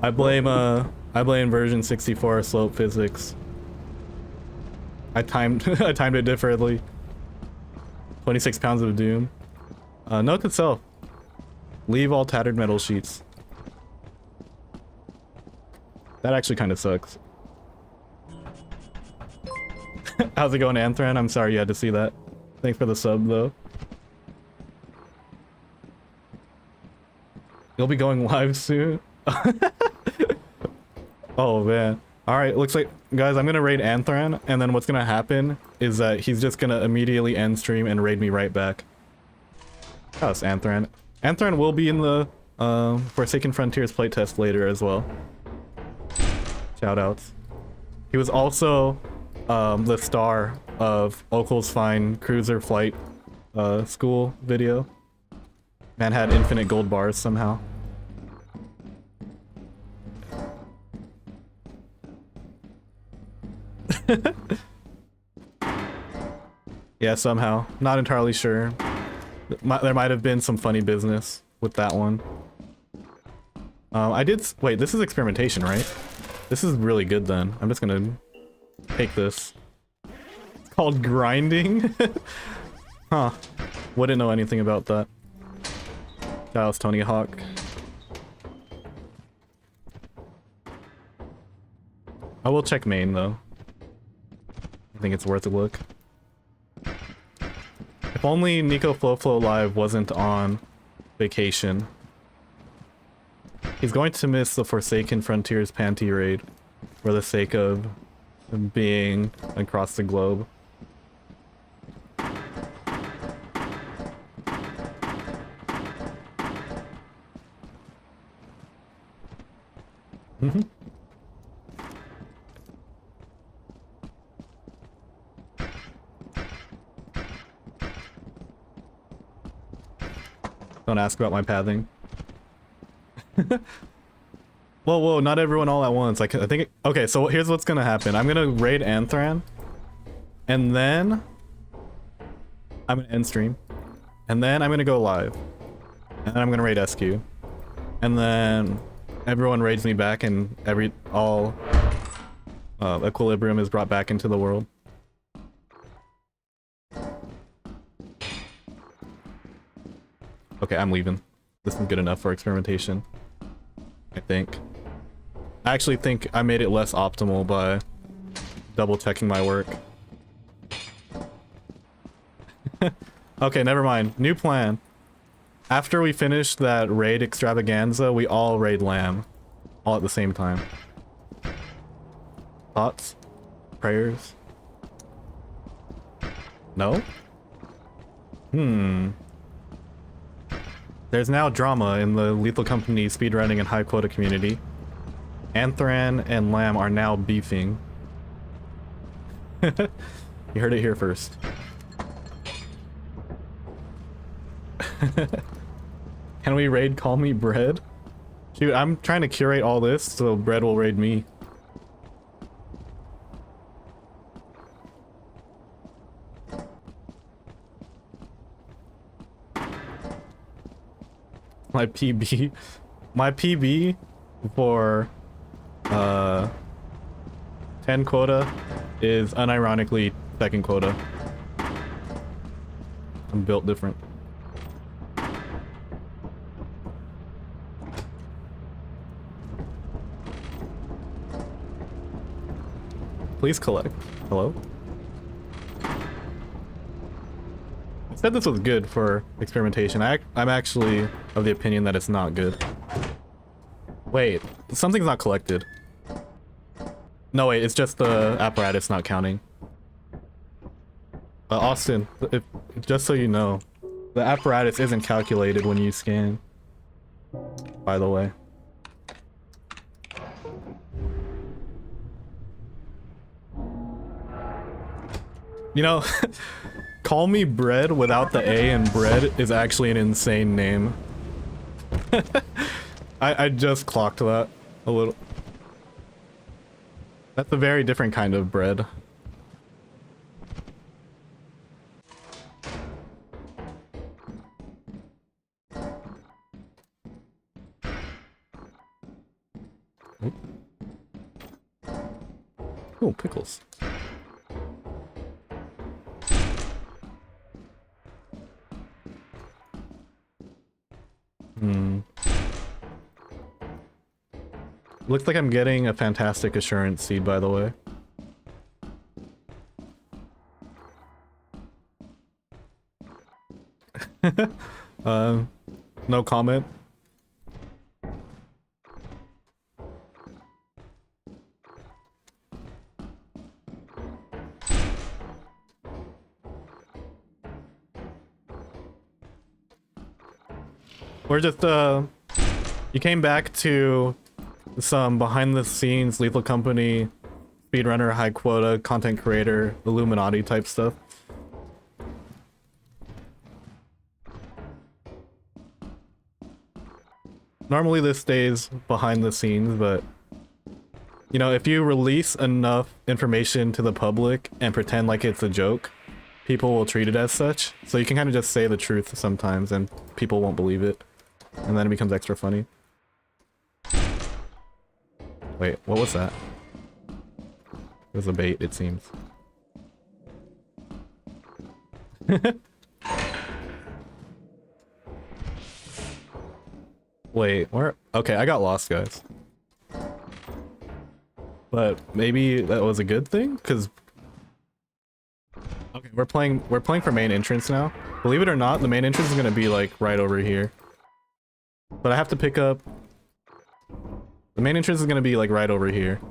I blame version 64 slope physics. I timed it differently. 26 pounds of doom. Note to self. Leave all tattered metal sheets. That actually kind of sucks. How's it going, Anthran? I'm sorry you had to see that. Thanks for the sub, though. You'll be going live soon? Oh, man. Alright, looks like... Guys, I'm gonna raid Anthran, and then what's gonna happen is that he's just gonna immediately end stream and raid me right back. How's Anthran? Anthran will be in the Forsaken Frontiers playtest later as well. Shoutouts. He was also the star of Okul's Fine Cruiser Flight school video. Man had infinite gold bars somehow. Yeah, somehow. Not entirely sure. There might have been some funny business with that one. Wait, this is experimentation, right? This is really good then. I'm just gonna take this. It's called grinding? Huh. Wouldn't know anything about that. That was Tony Hawk. I will check main though. I think it's worth a look. If only Nico Flow Live wasn't on vacation. He's going to miss the Forsaken Frontiers Panty raid for the sake of being across the globe. Don't ask about my pathing. Whoa, not everyone all at once. I think... Okay, so here's what's gonna happen. I'm gonna raid Anthran. And then... I'm gonna end stream. And then I'm gonna go live. And then I'm gonna raid SQ. And then... everyone raids me back and all equilibrium is brought back into the world. Okay, I'm leaving. This is good enough for experimentation. I think. I actually think I made it less optimal by double checking my work. Okay, never mind. New plan. After we finish that raid extravaganza, we all raid Lamb. All at the same time. Thoughts? Prayers? No? There's now drama in the Lethal Company speedrunning and high quota community. Anthran and Lamb are now beefing. You heard it here first. Can we raid Call Me Bread? Dude, I'm trying to curate all this so Bread will raid me. My PB for 10 quota is unironically second quota. I'm built different. Please collect. Hello? I said this was good for experimentation. I'm actually of the opinion that it's not good. Wait, something's not collected. No, wait, it's just the apparatus not counting. Austin, just so you know, the apparatus isn't calculated when you scan. By the way. You know, Call Me Bread without the A in bread is actually an insane name. I just clocked that a little. That's a very different kind of bread. Oh, pickles. Looks like I'm getting a fantastic assurance seed, by the way. No comment. We're just, you came back to some behind the scenes Lethal Company, speedrunner, high quota, content creator, Illuminati type stuff. Normally this stays behind the scenes, but you know, if you release enough information to the public and pretend like it's a joke, people will treat it as such. So you can kind of just say the truth sometimes and people won't believe it. And then it becomes extra funny. Wait, what was that? It was a bait, it seems. Wait, where? Okay, I got lost, guys. But maybe that was a good thing, because okay, we're playing for main entrance now. Believe it or not, the main entrance is gonna be like right over here. But I have to pick up. The main entrance is gonna be like right over here.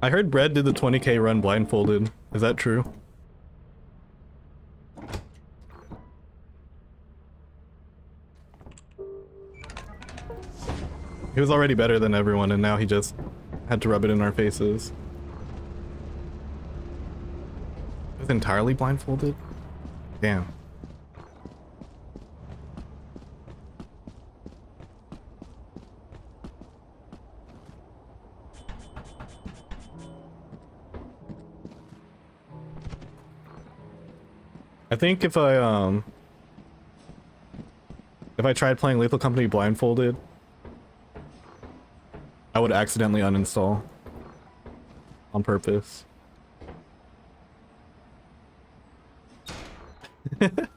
I heard Bread did the 20k run blindfolded. Is that true? He was already better than everyone, and now he just had to rub it in our faces. He was entirely blindfolded? Damn. I think if I tried playing Lethal Company blindfolded, I would accidentally uninstall on purpose. I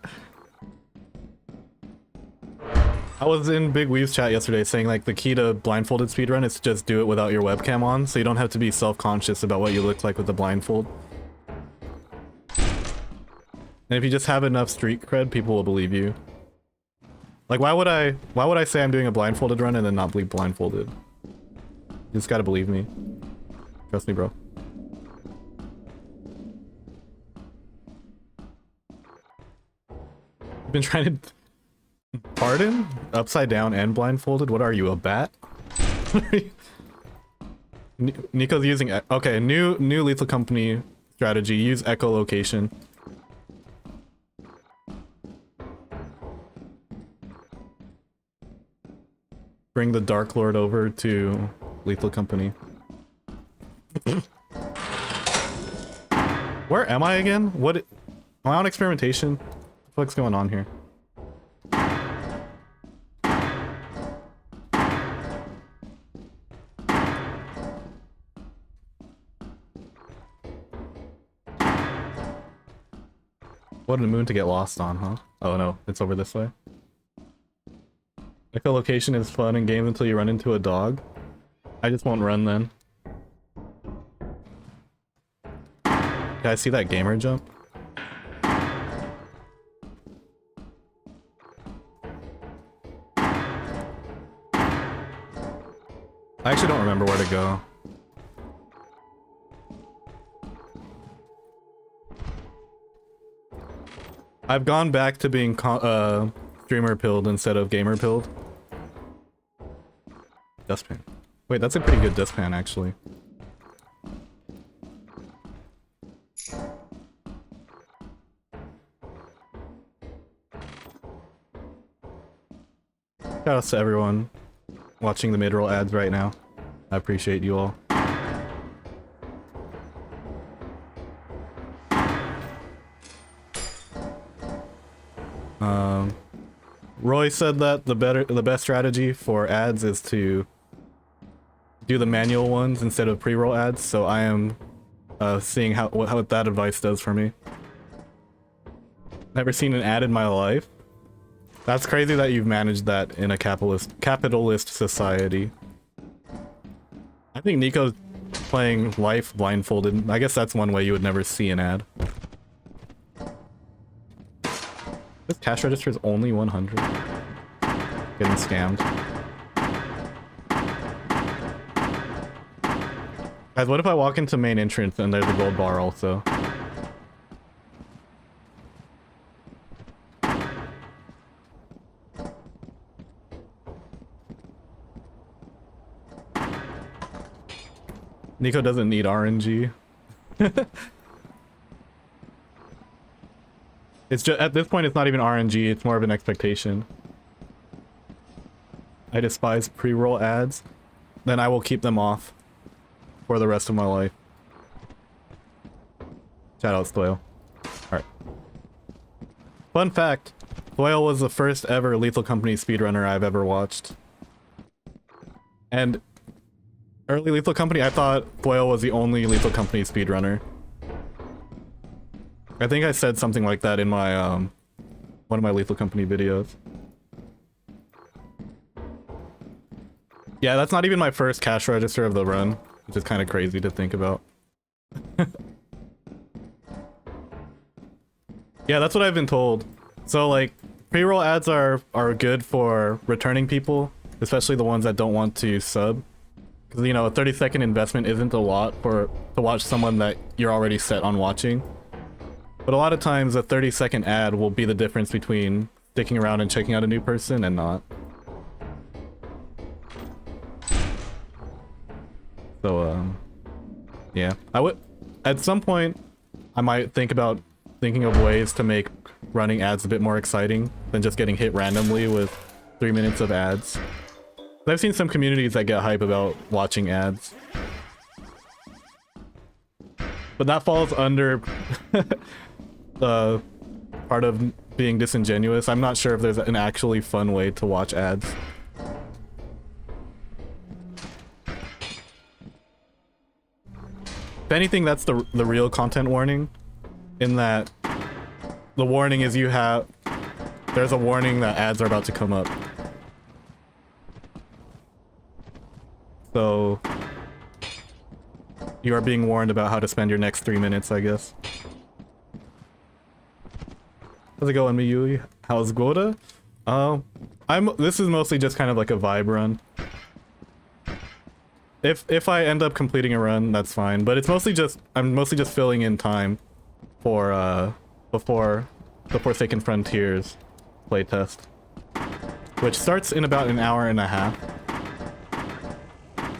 was in Big Weave's chat yesterday saying like the key to blindfolded speedrun is to just do it without your webcam on, so you don't have to be self-conscious about what you look like with the blindfold. And if you just have enough street cred, people will believe you. Like, why would I say I'm doing a blindfolded run and then not believe blindfolded? You just gotta believe me. Trust me, bro. You've been trying to... Pardon? Upside down and blindfolded? What are you, a bat? Nico's using... Okay, new Lethal Company strategy. Use echolocation. Bring the Dark Lord over to Lethal Company. Where am I again? What? Am I on experimentation? What the fuck's going on here? What a moon to get lost on, huh? Oh no, it's over this way. Echolocation is fun in games until you run into a dog. I just won't run then. You guys see that gamer jump? I actually don't remember where to go. I've gone back to being streamer pilled instead of gamer pilled. Dustpan. Wait, that's a pretty good dustpan actually. Shoutouts to everyone watching the mid-roll ads right now. I appreciate you all. Roy said that the best strategy for ads is to do the manual ones instead of pre-roll ads, so I am seeing what that advice does for me. Never seen an ad in my life. That's crazy that you've managed that in a capitalist society. I think Nico's playing life blindfolded. I guess that's one way you would never see an ad. This cash register is only 100. Getting scammed. Guys, what if I walk into main entrance and there's a gold bar also? Nico doesn't need RNG. It's just, at this point, it's not even RNG, it's more of an expectation. I despise pre-roll ads. Then I will keep them off for the rest of my life. Shoutouts, Doyle. Alright. Fun fact, Doyle was the first ever Lethal Company speedrunner I've ever watched. And early Lethal Company, I thought Doyle was the only Lethal Company speedrunner. I think I said something like that in my, one of my Lethal Company videos. Yeah, that's not even my first cash register of the run, which is kind of crazy to think about. Yeah, that's what I've been told. So, like, pre-roll ads are good for returning people, especially the ones that don't want to sub. Because, you know, a 30-second investment isn't a lot to watch someone that you're already set on watching. But a lot of times a 30-second ad will be the difference between sticking around and checking out a new person and not. So, yeah. At some point, I might thinking of ways to make running ads a bit more exciting than just getting hit randomly with 3 minutes of ads. I've seen some communities that get hype about watching ads. But that falls under part of being disingenuous. I'm not sure if there's an actually fun way to watch ads. If anything, that's the real content warning, in that the warning is there's a warning that ads are about to come up. So you are being warned about how to spend your next 3 minutes, I guess. How's it going, Miyui? How's Goda? This is mostly just kind of like a vibe run. If I end up completing a run, that's fine. But it's mostly just I'm mostly just filling in time for before the Forsaken Frontiers playtest, which starts in about an hour and a half.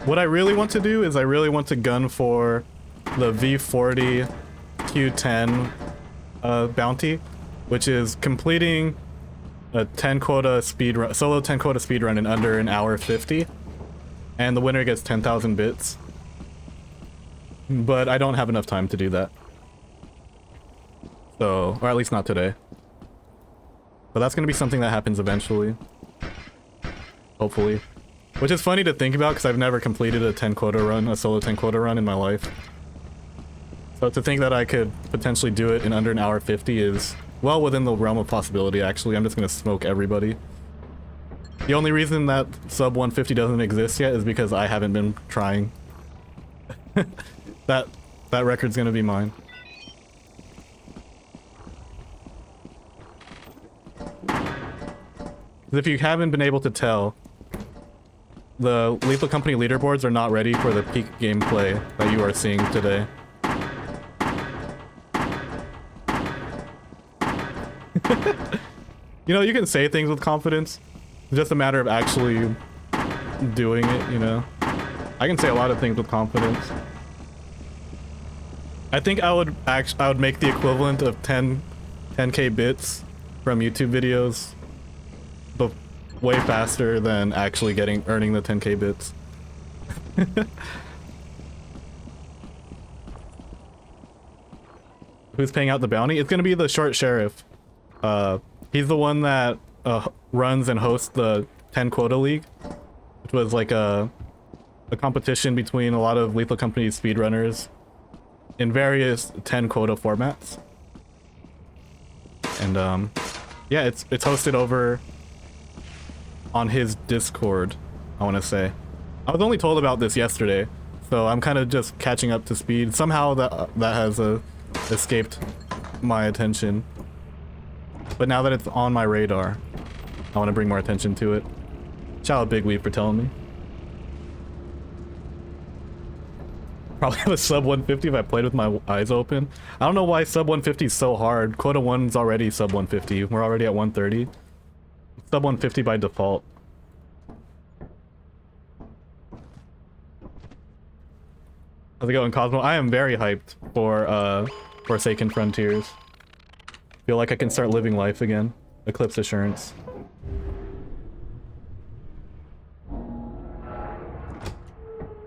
What I really want to do is I really want to gun for the V40 Q10 bounty, which is completing a 10 quota speedrun, solo 10 quota speedrun in under an hour 50, and the winner gets 10,000 bits. But I don't have enough time to do that. So, or at least not today. But that's gonna be something that happens eventually. Hopefully. Which is funny to think about because I've never completed a 10 quota run, a solo 10 quota run in my life. So to think that I could potentially do it in under an hour 50 is well within the realm of possibility, actually. I'm just gonna smoke everybody. The only reason that sub 150 doesn't exist yet is because I haven't been trying. That record's gonna be mine. If you haven't been able to tell, the Lethal Company leaderboards are not ready for the peak gameplay that you are seeing today. You know, you can say things with confidence. It's just a matter of actually doing it, you know? I can say a lot of things with confidence. I think I would make the equivalent of 10k bits from YouTube videos way faster than actually earning the 10k bits. Who's paying out the bounty? It's gonna be the short sheriff. He's the one that runs and hosts the 10 quota league, which was like a competition between a lot of Lethal Company speedrunners in various 10 quota formats. And yeah, it's hosted over on his Discord, I want to say. I was only told about this yesterday, so I'm kind of just catching up to speed. Somehow that has escaped my attention. But now that it's on my radar, I want to bring more attention to it. Shout out Big Weep for telling me. Probably have a sub 150 if I played with my eyes open. I don't know why sub 150 is so hard. Quota 1's already sub 150. We're already at 130. Sub 150 by default. How's it going, Cosmo? I am very hyped for Forsaken Frontiers. Feel like I can start living life again. Eclipse Assurance.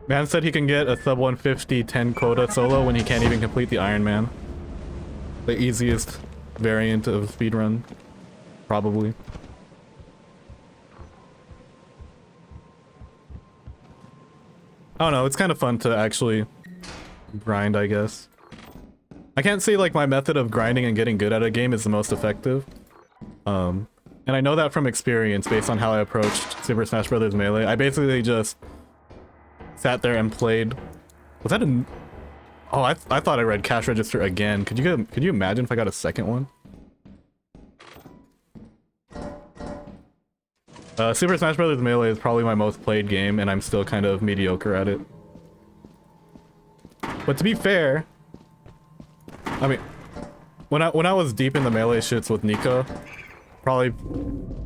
Man said he can get a sub 150 10 quota solo when he can't even complete the Ironman. The easiest variant of speedrun, probably. I don't know, it's kind of fun to actually grind, I guess. I can't say like my method of grinding and getting good at a game is the most effective. And I know that from experience based on how I approached Super Smash Bros. Melee. I basically just sat there and played. Was that a... Oh, I thought I read cash register again. Could you imagine if I got a second one? Super Smash Bros. Melee is probably my most played game, and I'm still kind of mediocre at it. But to be fair, I mean, when I was deep in the Melee shits with Nico, probably...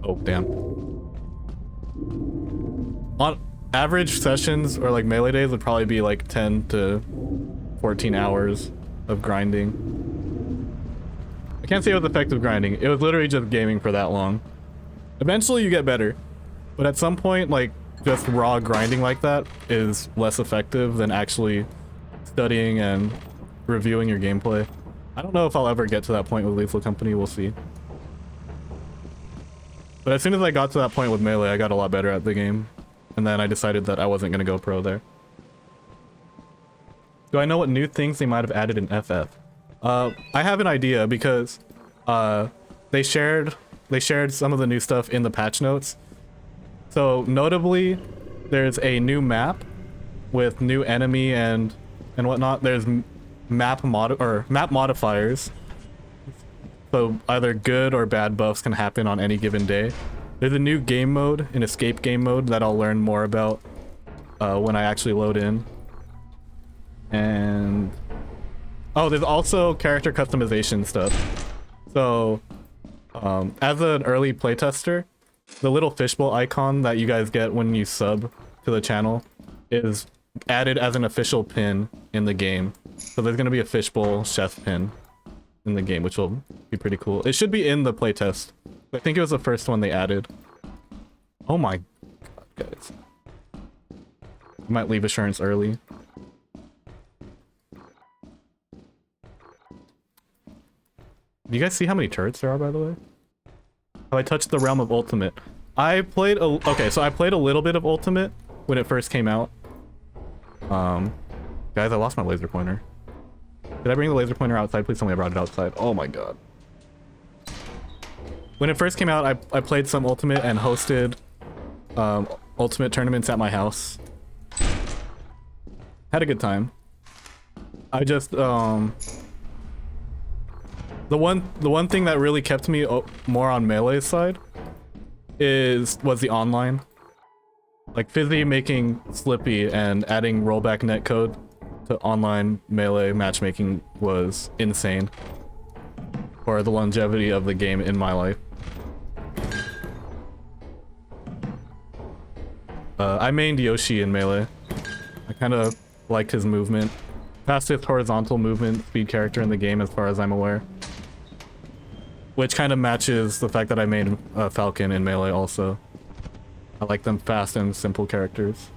Oh, damn. On average sessions, or like Melee days, would probably be like 10 to 14 hours of grinding. I can't say it was effective grinding. It was literally just gaming for that long. Eventually you get better, but at some point, like, just raw grinding like that is less effective than actually studying and reviewing your gameplay. I don't know if I'll ever get to that point with Lethal Company, we'll see. But as soon as I got to that point with Melee, I got a lot better at the game. And then I decided that I wasn't gonna go pro there. Do I know what new things they might have added in FF? I have an idea because they shared some of the new stuff in the patch notes. So notably, there's a new map with new enemy and whatnot. There's map modifiers So either good or bad buffs can happen on any given day. There's a new game mode, an escape game mode, that I'll learn more about when I actually load in. And oh, there's also character customization stuff. So as an early playtester, the little fishbowl icon that you guys get when you sub to the channel is added as an official pin in the game. So there's going to be a fishbowl chef pin in the game, which will be pretty cool. It should be in the playtest. I think it was the first one they added. Oh my god, guys. I might leave assurance early. Do you guys see how many turrets there are, by the way? Have I touched the realm of Ultimate? I played a... Okay, so I played a little bit of Ultimate when it first came out. Guys, I lost my laser pointer. Did I bring the laser pointer outside? Please tell me I brought it outside. Oh my god. When it first came out, I played some Ultimate and hosted Ultimate tournaments at my house. Had a good time. I just, the one thing that really kept me more on Melee's side was the online. Like Fizzy making Slippy and adding rollback netcode to online Melee matchmaking was insane for the longevity of the game in my life. I mained Yoshi in Melee. I kind of liked his movement. Fastest horizontal movement speed character in the game as far as I'm aware. Which kind of matches the fact that I made Falcon in Melee also. I like them fast and simple characters.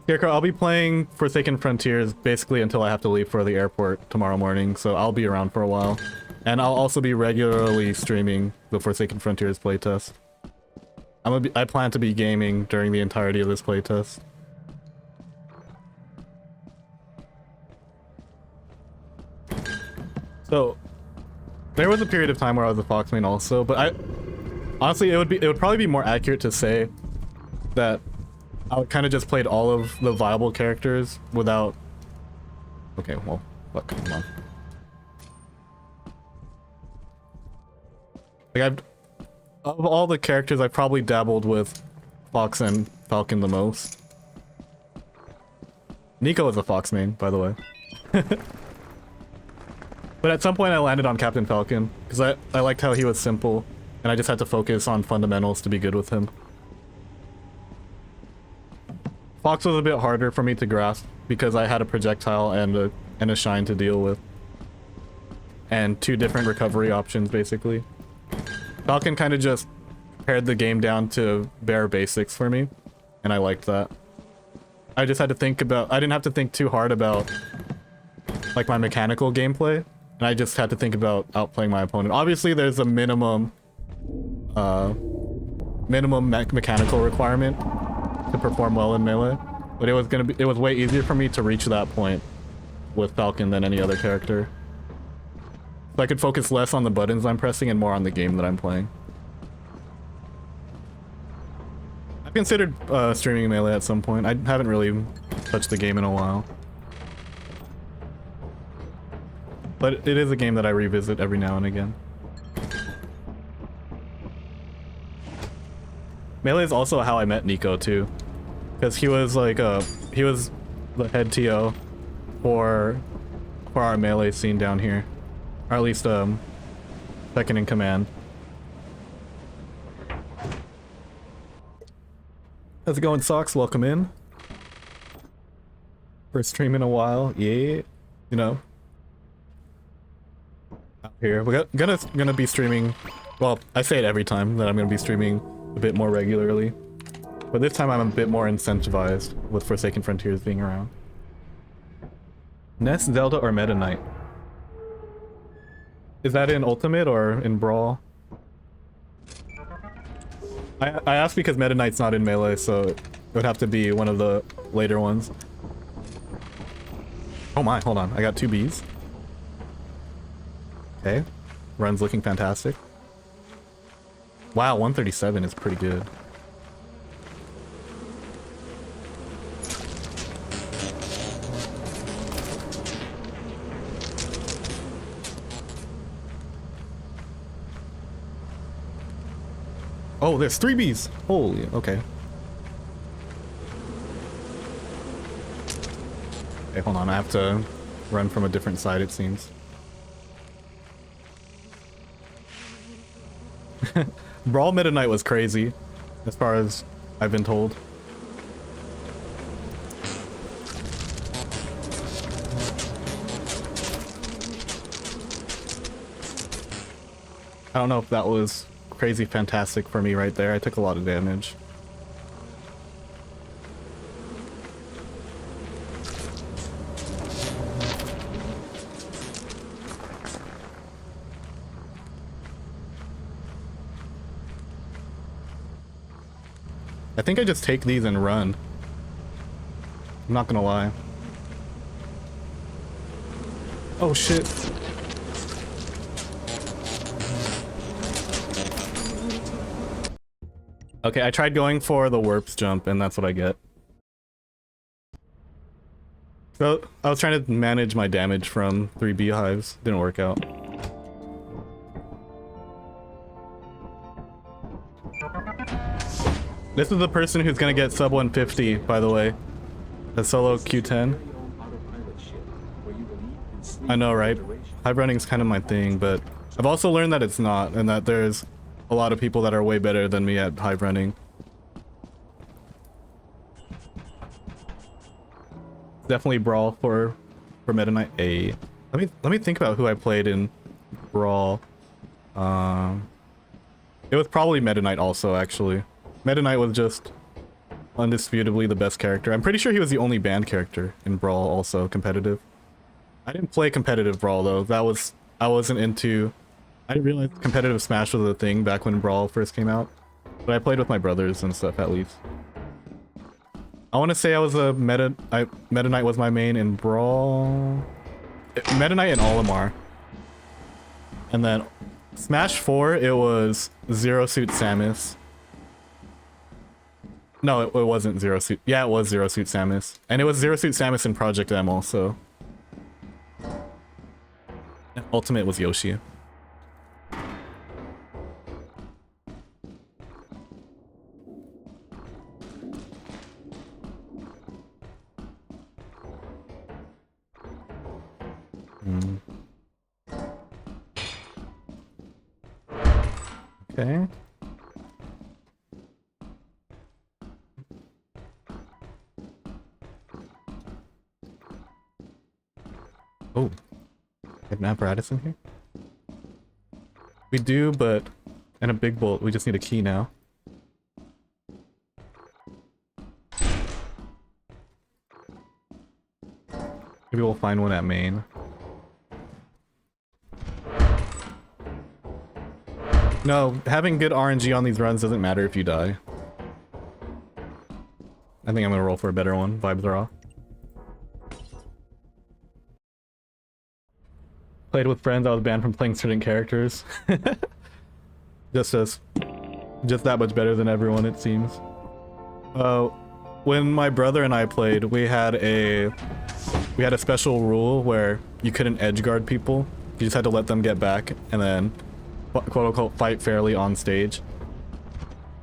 Scarecrow, I'll be playing Forsaken Frontiers basically until I have to leave for the airport tomorrow morning, so I'll be around for a while. And I'll also be regularly streaming the Forsaken Frontiers playtest. I plan to be gaming during the entirety of this playtest. So, there was a period of time where I was a Fox main also, but honestly it would probably be more accurate to say that I kind of just played all of the viable characters without... Okay, well, fuck, come on. Like of all the characters, I probably dabbled with Fox and Falcon the most. Nico is a Fox main, by the way. But at some point I landed on Captain Falcon, because I liked how he was simple, and I just had to focus on fundamentals to be good with him. Fox was a bit harder for me to grasp, because I had a projectile and a shine to deal with. And two different recovery options, basically. Falcon kind of just pared the game down to bare basics for me, and I liked that. I just had to think about... I didn't have to think too hard about, like, my mechanical gameplay. And I just had to think about outplaying my opponent. Obviously, there's a minimum mechanical requirement to perform well in Melee, but it was way easier for me to reach that point with Falcon than any other character. So I could focus less on the buttons I'm pressing and more on the game that I'm playing. I've considered streaming Melee at some point. I haven't really touched the game in a while. But it is a game that I revisit every now and again. Melee is also how I met Nico too, because he was like he was the head TO for our Melee scene down here, or at least second in command. How's it going, Socks? Welcome in. First stream in a while, yeah. You know. Here we're gonna be streaming. Well, I say it every time that I'm gonna be streaming a bit more regularly, but this time I'm a bit more incentivized with Forsaken Frontiers being around. Ness, Zelda, or Meta Knight? Is that in Ultimate or in Brawl? I asked because Meta Knight's not in Melee, so it would have to be one of the later ones. Oh my, hold on, I got 2 Bs. Okay, run's looking fantastic. Wow, 137 is pretty good. Oh, there's 3 bees. Holy, okay. Okay, hold on. I have to run from a different side, it seems. Brawl Meta Knight was crazy, as far as I've been told. I don't know if that was crazy fantastic for me right there. I took a lot of damage. I think I just take these and run. I'm not gonna lie. Oh shit. Okay, I tried going for the warps jump and that's what I get. So I was trying to manage my damage from 3 beehives. Didn't work out. This is the person who's gonna get sub 150, by the way. The solo Q10. I know, right? Hive running's kind of my thing, but I've also learned that it's not, and that there's a lot of people that are way better than me at hive running. Definitely Brawl for Meta Knight A. Let me think about who I played in Brawl. It was probably Meta Knight also, actually. Meta Knight was just undisputably the best character. I'm pretty sure he was the only banned character in Brawl, also competitive. I didn't play competitive Brawl though. I wasn't into. I didn't realize competitive Smash was a thing back when Brawl first came out, but I played with my brothers and stuff at least. I want to say I was a Meta Knight was my main in Brawl. Meta Knight and Olimar. And then Smash 4, it was Zero Suit Samus. No, it wasn't Zero Suit. Yeah, it was Zero Suit Samus. And it was Zero Suit Samus in Project M also. Ultimate was Yoshi. Okay. Oh, have an apparatus in here? We do, but and a big bolt. We just need a key now. Maybe we'll find one at main. No, having good RNG on these runs doesn't matter if you die. I think I'm gonna roll for a better one. Vibes are off. Played with friends, I was banned from playing certain characters. just that much better than everyone, it seems. When my brother and I played, we had a special rule where you couldn't edge guard people. You just had to let them get back and then quote unquote fight fairly on stage.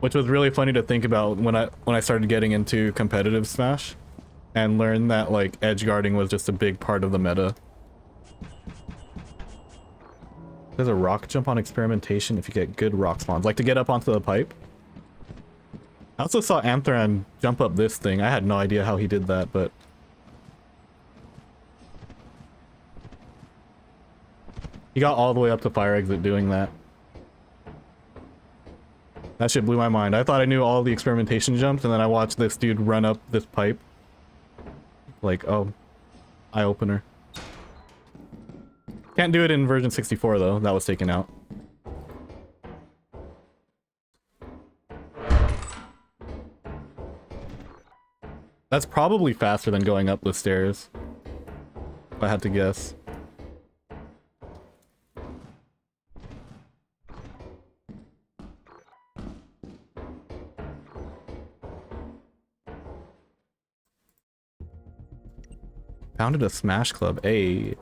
Which was really funny to think about when I started getting into competitive Smash and learned that like edge guarding was just a big part of the meta. There's a rock jump on experimentation if you get good rock spawns. Like to get up onto the pipe. I also saw Anthran jump up this thing. I had no idea how he did that, but... he got all the way up to fire exit doing that. That shit blew my mind. I thought I knew all the experimentation jumps, and then I watched this dude run up this pipe. Like, oh. Eye-opener. Can't do it in version 64 though, that was taken out. That's probably faster than going up the stairs, if I had to guess. Founded a Smash Club, ayy.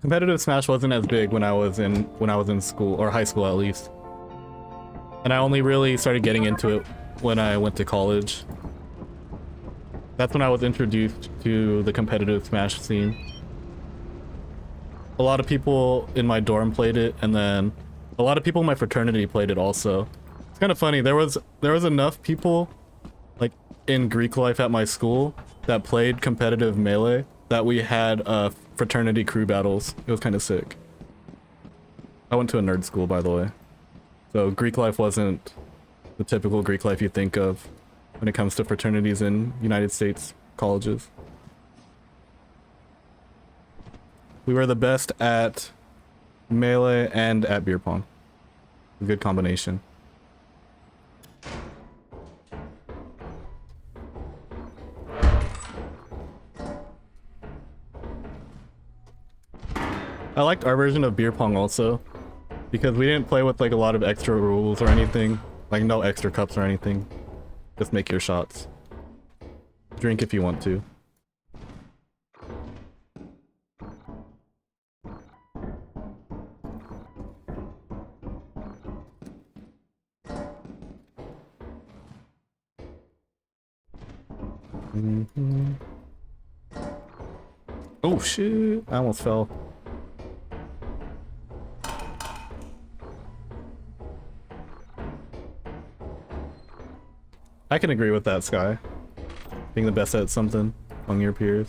competitive Smash wasn't as big when I was in school, or high school at least. And I only really started getting into it when I went to college. That's when I was introduced to the competitive Smash scene. A lot of people in my dorm played it, and then a lot of people in my fraternity played it also. It's kind of funny. There was enough people like in Greek life at my school that played competitive Melee that we had fraternity crew battles. It was kind of sick. I went to a nerd school, by the way. So Greek life wasn't the typical Greek life you think of when it comes to fraternities in United States colleges. We were the best at Melee and at beer pong. A good combination. I liked our version of beer pong also, because we didn't play with like a lot of extra rules or anything, like no extra cups or anything. Just make your shots. Drink if you want to. Oh shit, I almost fell. I can agree with that, Sky. Being the best at something among your peers.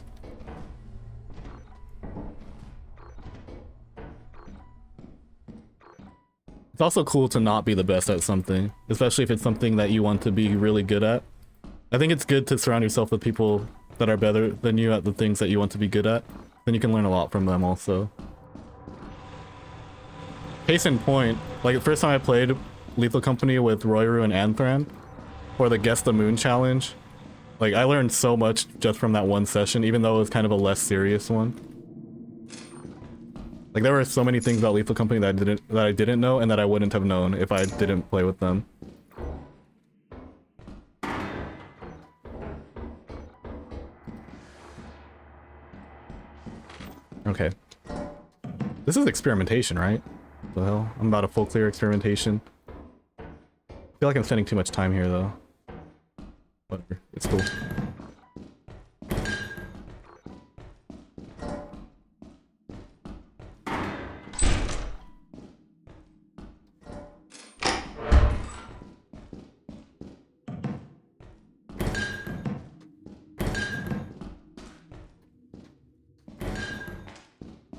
It's also cool to not be the best at something, especially if it's something that you want to be really good at. I think it's good to surround yourself with people that are better than you at the things that you want to be good at. Then you can learn a lot from them also. Case in point, like the first time I played Lethal Company with Royru and Anthran for the Guess the Moon challenge, like I learned so much just from that one session, even though it was kind of a less serious one. Like there were so many things about Lethal Company that I didn't know and that I wouldn't have known if I didn't play with them. Okay. This is experimentation, right? What the hell? I'm about a full clear experimentation. I feel like I'm spending too much time here though. Whatever, it's cool.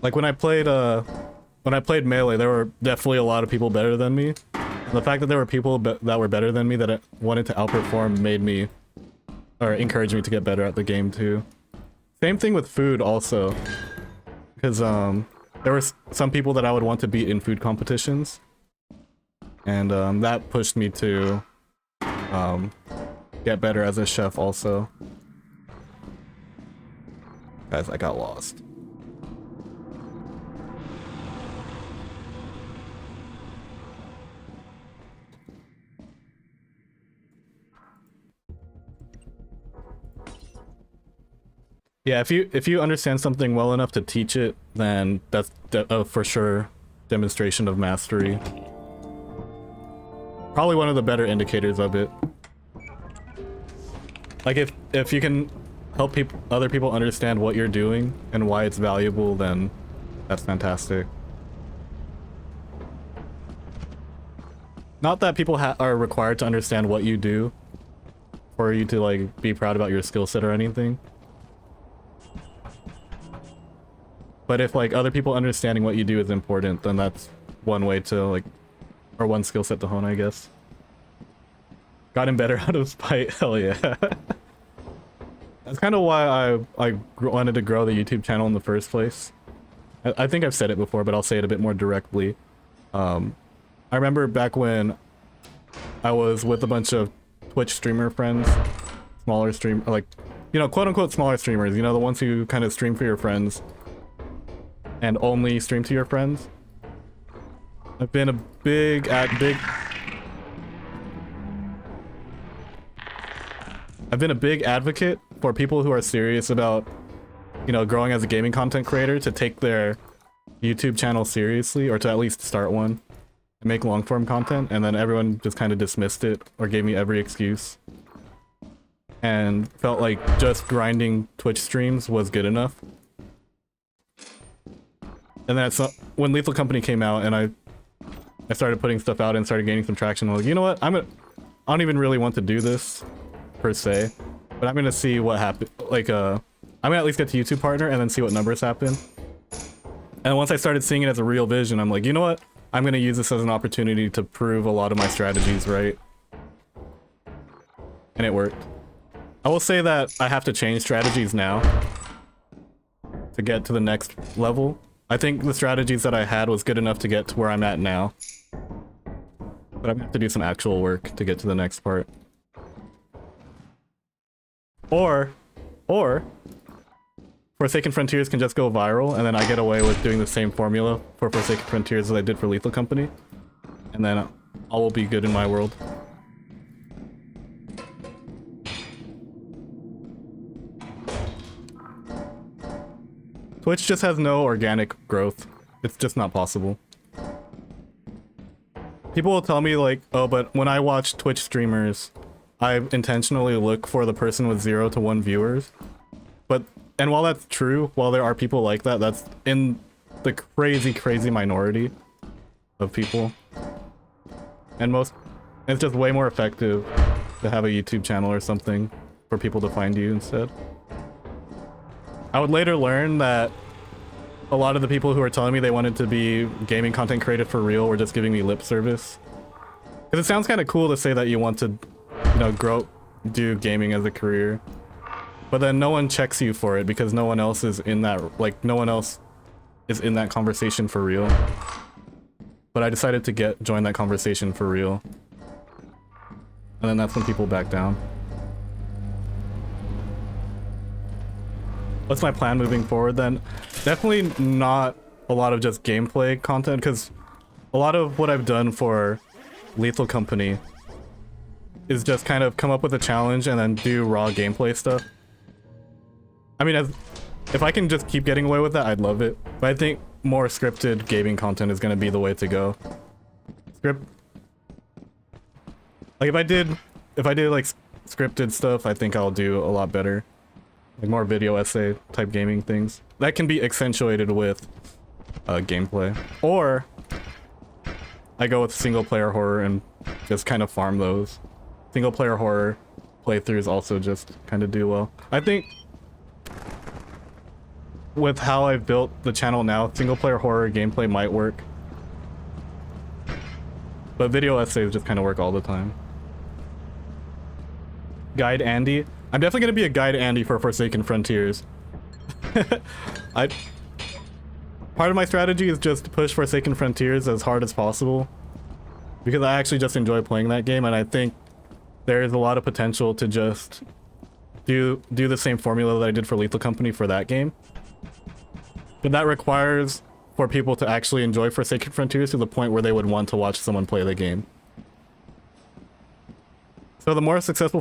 Like when I played Melee, there were definitely a lot of people better than me. And the fact that there were people that were better than me that wanted to outperform made me, or encouraged me to get better at the game too. Same thing with food also, because there were some people that I would want to beat in food competitions, and that pushed me to get better as a chef also. Guys, I got lost. Yeah, if you understand something well enough to teach it, then that's for sure demonstration of mastery. Probably one of the better indicators of it. Like if you can help other people understand what you're doing and why it's valuable, then that's fantastic. Not that people are required to understand what you do for you to like be proud about your skill set or anything. But if like other people understanding what you do is important, then that's one way to like, or one skill set to hone, I guess. Got him better out of spite, hell yeah. That's kind of why I wanted to grow the YouTube channel in the first place. I think I've said it before, but I'll say it a bit more directly. I remember back when I was with a bunch of Twitch streamer friends, smaller stream, like, you know, quote unquote smaller streamers, you know, the ones who kind of stream for your friends and only stream to your friends. I've been a big advocate for people who are serious about, you know, growing as a gaming content creator to take their YouTube channel seriously, or to at least start one and make long form content, and then everyone just kind of dismissed it or gave me every excuse and felt like just grinding Twitch streams was good enough. And then when Lethal Company came out and I started putting stuff out and started gaining some traction, I was like, you know what, I don't even really want to do this per se, but I'm gonna see what happens. Like I'm gonna at least get to YouTube partner and then see what numbers happen. And once I started seeing it as a real vision, I'm like, you know what, I'm gonna use this as an opportunity to prove a lot of my strategies right. And it worked. I will say that I have to change strategies now to get to the next level. I think the strategies that I had was good enough to get to where I'm at now. But I'm gonna have to do some actual work to get to the next part. Or Forsaken Frontiers can just go viral, and then I get away with doing the same formula for Forsaken Frontiers as I did for Lethal Company. And then all will be good in my world. Twitch just has no organic growth. It's just not possible. People will tell me like, oh, but when I watch Twitch streamers, I intentionally look for the person with 0 to 1 viewers. And while that's true, while there are people like that, that's in the crazy minority of people. And it's just way more effective to have a YouTube channel or something for people to find you instead. I would later learn that a lot of the people who are telling me they wanted to be gaming content created for real were just giving me lip service. Because it sounds kind of cool to say that you want to, you know, do gaming as a career. But then no one checks you for it because no one else is in that, like, no one else is in that conversation for real. But I decided to join that conversation for real. And then that's when people back down. What's my plan moving forward then? Definitely not a lot of just gameplay content, because a lot of what I've done for Lethal Company is just kind of come up with a challenge and then do raw gameplay stuff. I mean, if I can just keep getting away with that, I'd love it. But I think more scripted gaming content is going to be the way to go. Like if I did like scripted stuff, I think I'll do a lot better. Like more video essay type gaming things that can be accentuated with gameplay. Or I go with single player horror and just kind of farm those. Single player horror playthroughs also just kind of do well. I think with how I've built the channel now, single player horror gameplay might work. But video essays just kind of work all the time. Guide Andy. I'm definitely going to be a guide Andy for Forsaken Frontiers. Part of my strategy is just to push Forsaken Frontiers as hard as possible, because I actually just enjoy playing that game, and I think there is a lot of potential to just do the same formula that I did for Lethal Company for that game. But that requires for people to actually enjoy Forsaken Frontiers to the point where they would want to watch someone play the game. So the more successful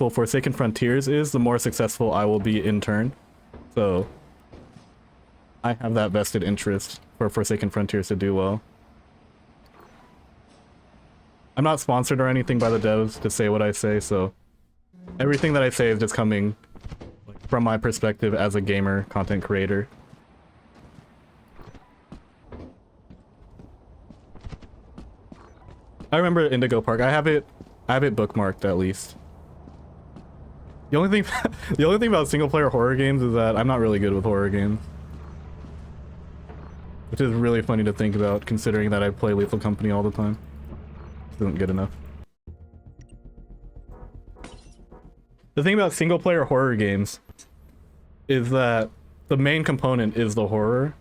Forsaken Frontiers is, the more successful I will be in turn. So I have that vested interest for Forsaken Frontiers to do well. I'm not sponsored or anything by the devs to say what I say, so everything that I say is just coming from my perspective as a gamer content creator. I remember Indigo Park. I have it bookmarked at least. The only thing about single player horror games is that I'm not really good with horror games. Which is really funny to think about, considering that I play Lethal Company all the time. This isn't good enough. The thing about single player horror games is that the main component is the horror,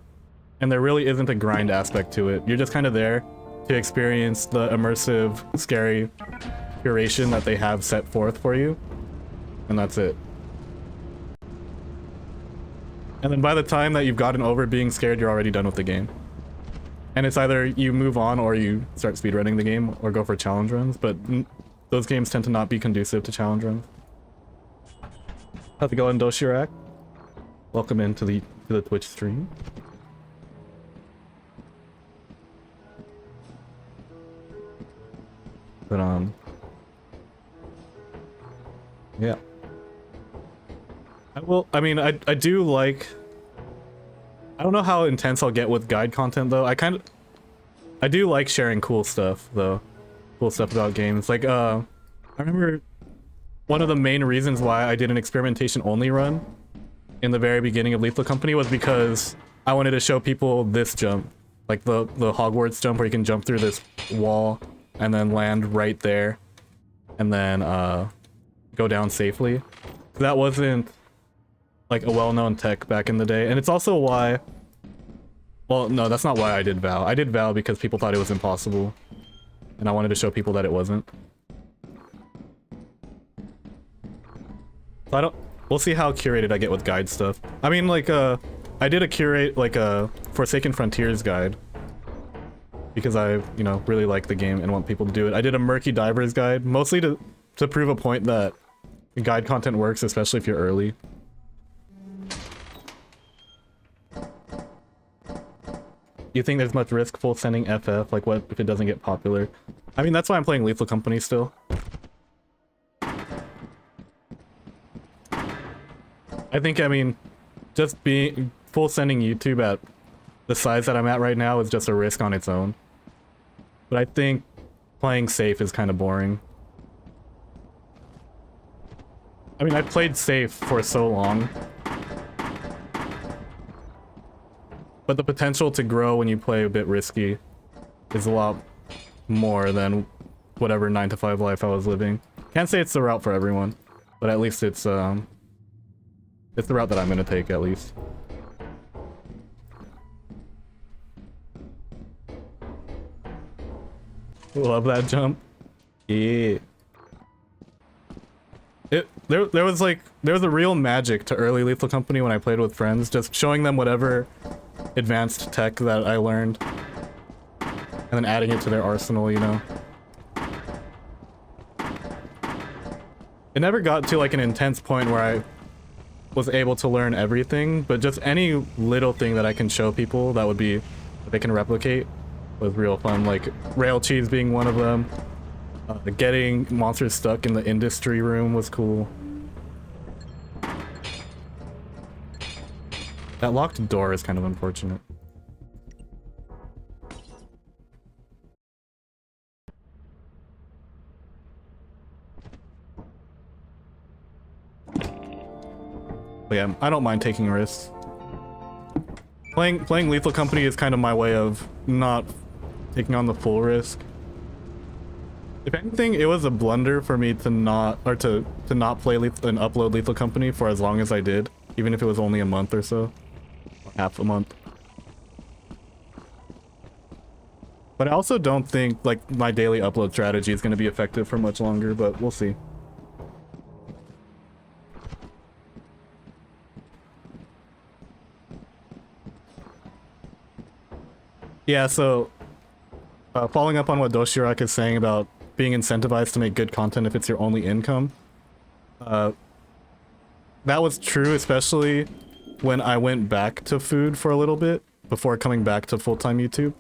and there really isn't a grind aspect to it. You're just kind of there to experience the immersive, scary curation that they have set forth for you, and that's it. And then by the time that you've gotten over being scared, you're already done with the game. And it's either you move on or you start speedrunning the game or go for challenge runs, but those games tend to not be conducive to challenge runs. How's it going, Doshirak? Welcome into the Twitch stream. But yeah. I mean, I do like, I don't know how intense I'll get with guide content though. I do like sharing cool stuff though. Cool stuff about games. Like I remember one of the main reasons why I did an experimentation only run in the very beginning of Lethal Company was because I wanted to show people this jump. Like the Hogwarts jump where you can jump through this wall and then land right there and then go down safely. That wasn't like a well-known tech back in the day, and it's also why, well, no, that's not why I did Val. I did Val because people thought it was impossible, and I wanted to show people that it wasn't. So we'll see how curated I get with guide stuff. I mean, like, I did a curate, like, a Forsaken Frontiers guide, because I, you know, really like the game and want people to do it. I did a Murky Divers guide, mostly to prove a point that guide content works, especially if you're early. You think there's much risk full sending FF? Like, what if it doesn't get popular? I mean, that's why I'm playing Lethal Company still. I think, I mean, just being full sending YouTube at the size that I'm at right now is just a risk on its own. But I think playing safe is kind of boring. I mean, I've played safe for so long. But the potential to grow when you play a bit risky is a lot more than whatever 9-to-5 life I was living. Can't say it's the route for everyone, but at least it's the route that I'm gonna take, at least. Love that jump. Yeah. There was a real magic to early Lethal Company when I played with friends, just showing them whatever advanced tech that I learned and then adding it to their arsenal, you know. It never got to like an intense point where I was able to learn everything, but just any little thing that I can show people that would be that they can replicate was real fun. Like rail cheese being one of them. Getting monsters stuck in the industry room was cool. That locked door is kind of unfortunate. But yeah, I don't mind taking risks. Playing Lethal Company is kind of my way of not taking on the full risk. If anything, it was a blunder for me to not play and upload Lethal Company for as long as I did, even if it was only a month or so, or half a month. But I also don't think like my daily upload strategy is going to be effective for much longer, but we'll see. Yeah, so following up on what Doshirak is saying about being incentivized to make good content if it's your only income. That was true, especially when I went back to food for a little bit before coming back to full-time YouTube.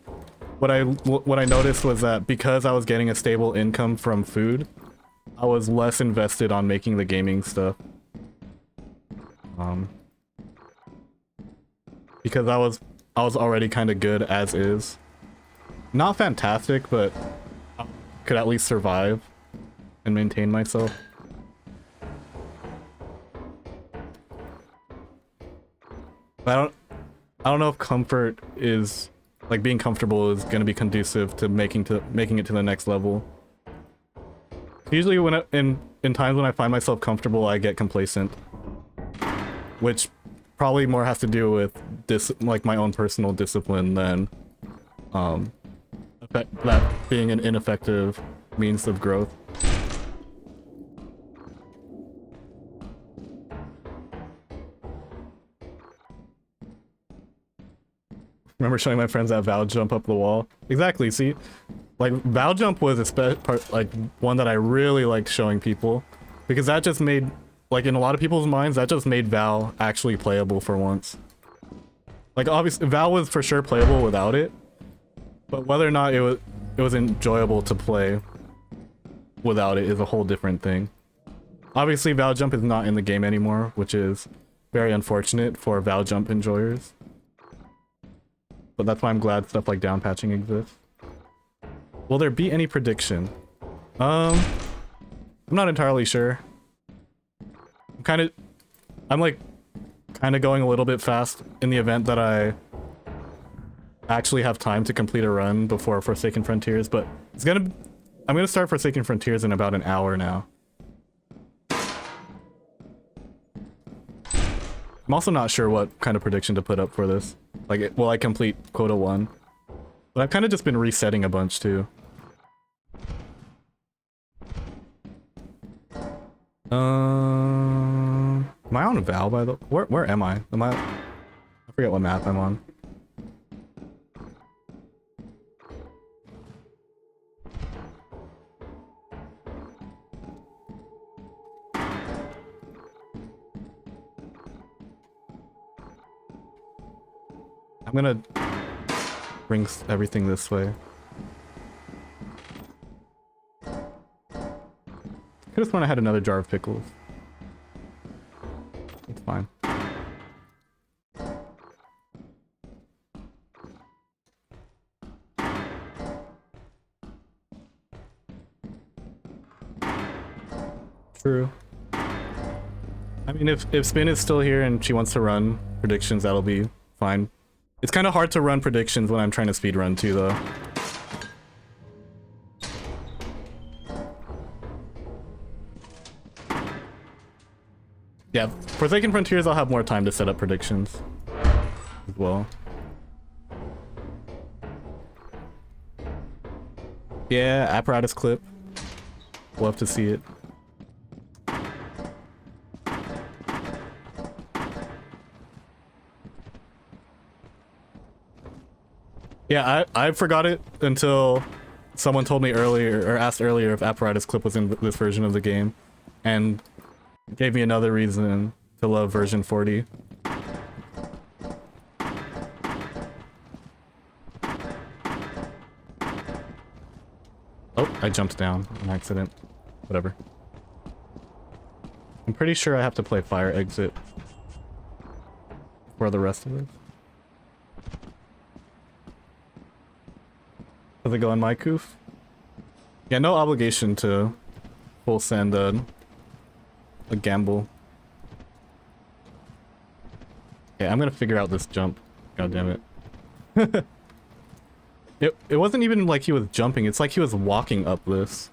What I noticed was that because I was getting a stable income from food, I was less invested on making the gaming stuff. Because I was already kind of good as is. Not fantastic, but could at least survive and maintain myself. But I don't know if comfort is like being comfortable is going to be conducive to making it to the next level. Usually when in times when I find myself comfortable, I get complacent, which probably more has to do with like my own personal discipline than that being an ineffective means of growth. Remember showing my friends that Val jump up the wall? Exactly, see? Like, Val jump was like one that I really liked showing people, because that just made, like in a lot of people's minds, that just made Val actually playable for once. Like obviously, Val was for sure playable without it, but whether or not it was enjoyable to play without it is a whole different thing. Obviously, Val Jump is not in the game anymore, which is very unfortunate for Val Jump enjoyers. But that's why I'm glad stuff like down patching exists. Will there be any prediction? I'm not entirely sure. I'm like kind of going a little bit fast in the event that I actually have time to complete a run before Forsaken Frontiers, but I'm gonna start Forsaken Frontiers in about an hour now. I'm also not sure what kind of prediction to put up for this. Like, will I complete quota 1? But I've kind of just been resetting a bunch too. Am I on Val by the... Where am I? I forget what map I'm on. I'm gonna bring everything this way. Could have sworn I had another jar of pickles. It's fine. True. I mean, if Spin is still here and she wants to run predictions, that'll be fine. It's kind of hard to run predictions when I'm trying to speedrun too, though. Yeah, Forsaken Frontiers, I'll have more time to set up predictions as well. Yeah, apparatus clip. Love to see it. Yeah, I forgot it until someone told me earlier, or asked earlier, if apparatus clip was in this version of the game, and gave me another reason to love version 40. Oh, I jumped down on accident. Whatever. I'm pretty sure I have to play fire exit for the rest of it. Does it go on my coof? Yeah, no obligation to full send a gamble. Yeah, I'm gonna figure out this jump. God damn it. It wasn't even like he was jumping, it's like he was walking up this.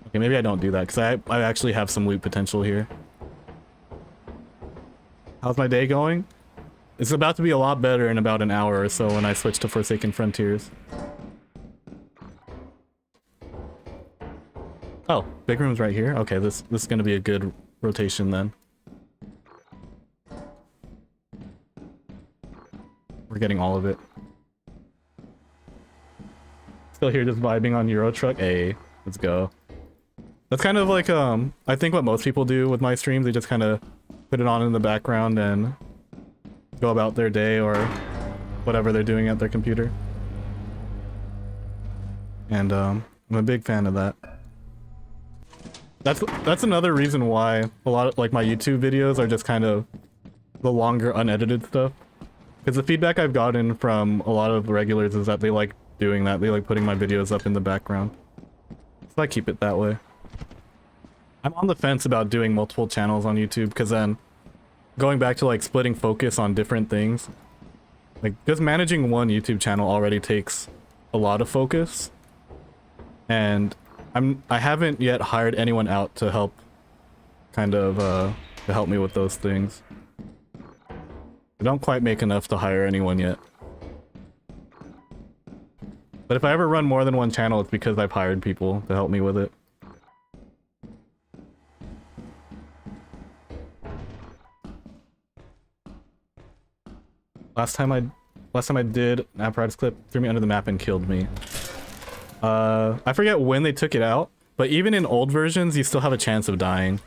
Okay, maybe I don't do that, because I actually have some loot potential here. How's my day going? It's about to be a lot better in about an hour or so when I switch to Forsaken Frontiers. Oh, big room's right here? Okay, this is gonna be a good rotation then. We're getting all of it. Still here just vibing on Euro Truck. Hey, let's go. That's kind of like, I think what most people do with my streams, they just kind of put it on in the background and go about their day or whatever they're doing at their computer. And I'm a big fan of that. That's another reason why a lot of like my YouTube videos are just kind of the longer unedited stuff. Because the feedback I've gotten from a lot of regulars is that they like doing that. They like putting my videos up in the background. So I keep it that way. I'm on the fence about doing multiple channels on YouTube because then going back to like splitting focus on different things. Like just managing one YouTube channel already takes a lot of focus. And I haven't yet hired anyone out to help kind of to help me with those things. I don't quite make enough to hire anyone yet. But if I ever run more than one channel, it's because I've hired people to help me with it. Last time I did an apparatus clip, threw me under the map and killed me. I forget when they took it out, but even in old versions, you still have a chance of dying.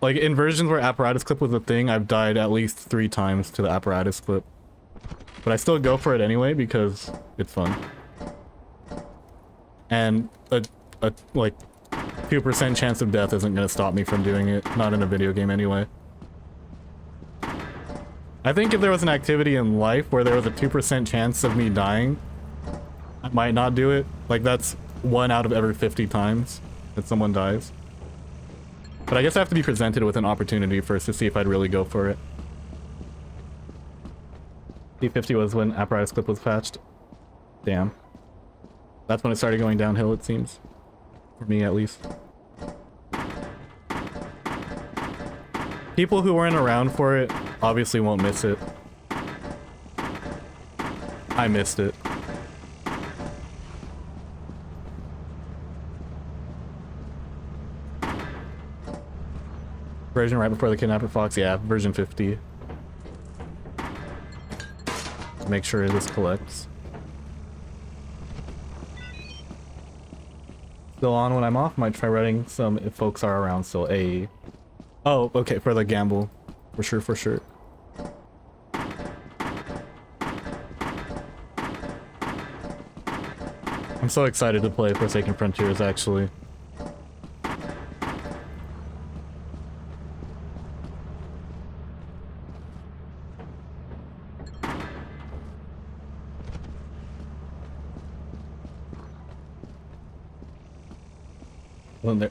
Like, in versions where apparatus clip was a thing, I've died at least 3 times to the apparatus clip. but I still go for it anyway because it's fun. And a like 2% chance of death isn't gonna stop me from doing it, not in a video game anyway. I think if there was an activity in life where there was a 2% chance of me dying, I might not do it. Like that's 1 out of every 50 times that someone dies. But I guess I have to be presented with an opportunity first to see if I'd really go for it. D50 was when Apparatus Clip was patched. Damn. That's when it started going downhill, it seems. For me, at least. People who weren't around for it obviously won't miss it. I missed it. Version right before the Kidnapper Fox? Yeah, version 50. Make sure this collects. Still on when I'm off. Might try writing some if folks are around still. Oh, okay, for the gamble. For sure, for sure. I'm so excited to play Forsaken Frontiers, actually.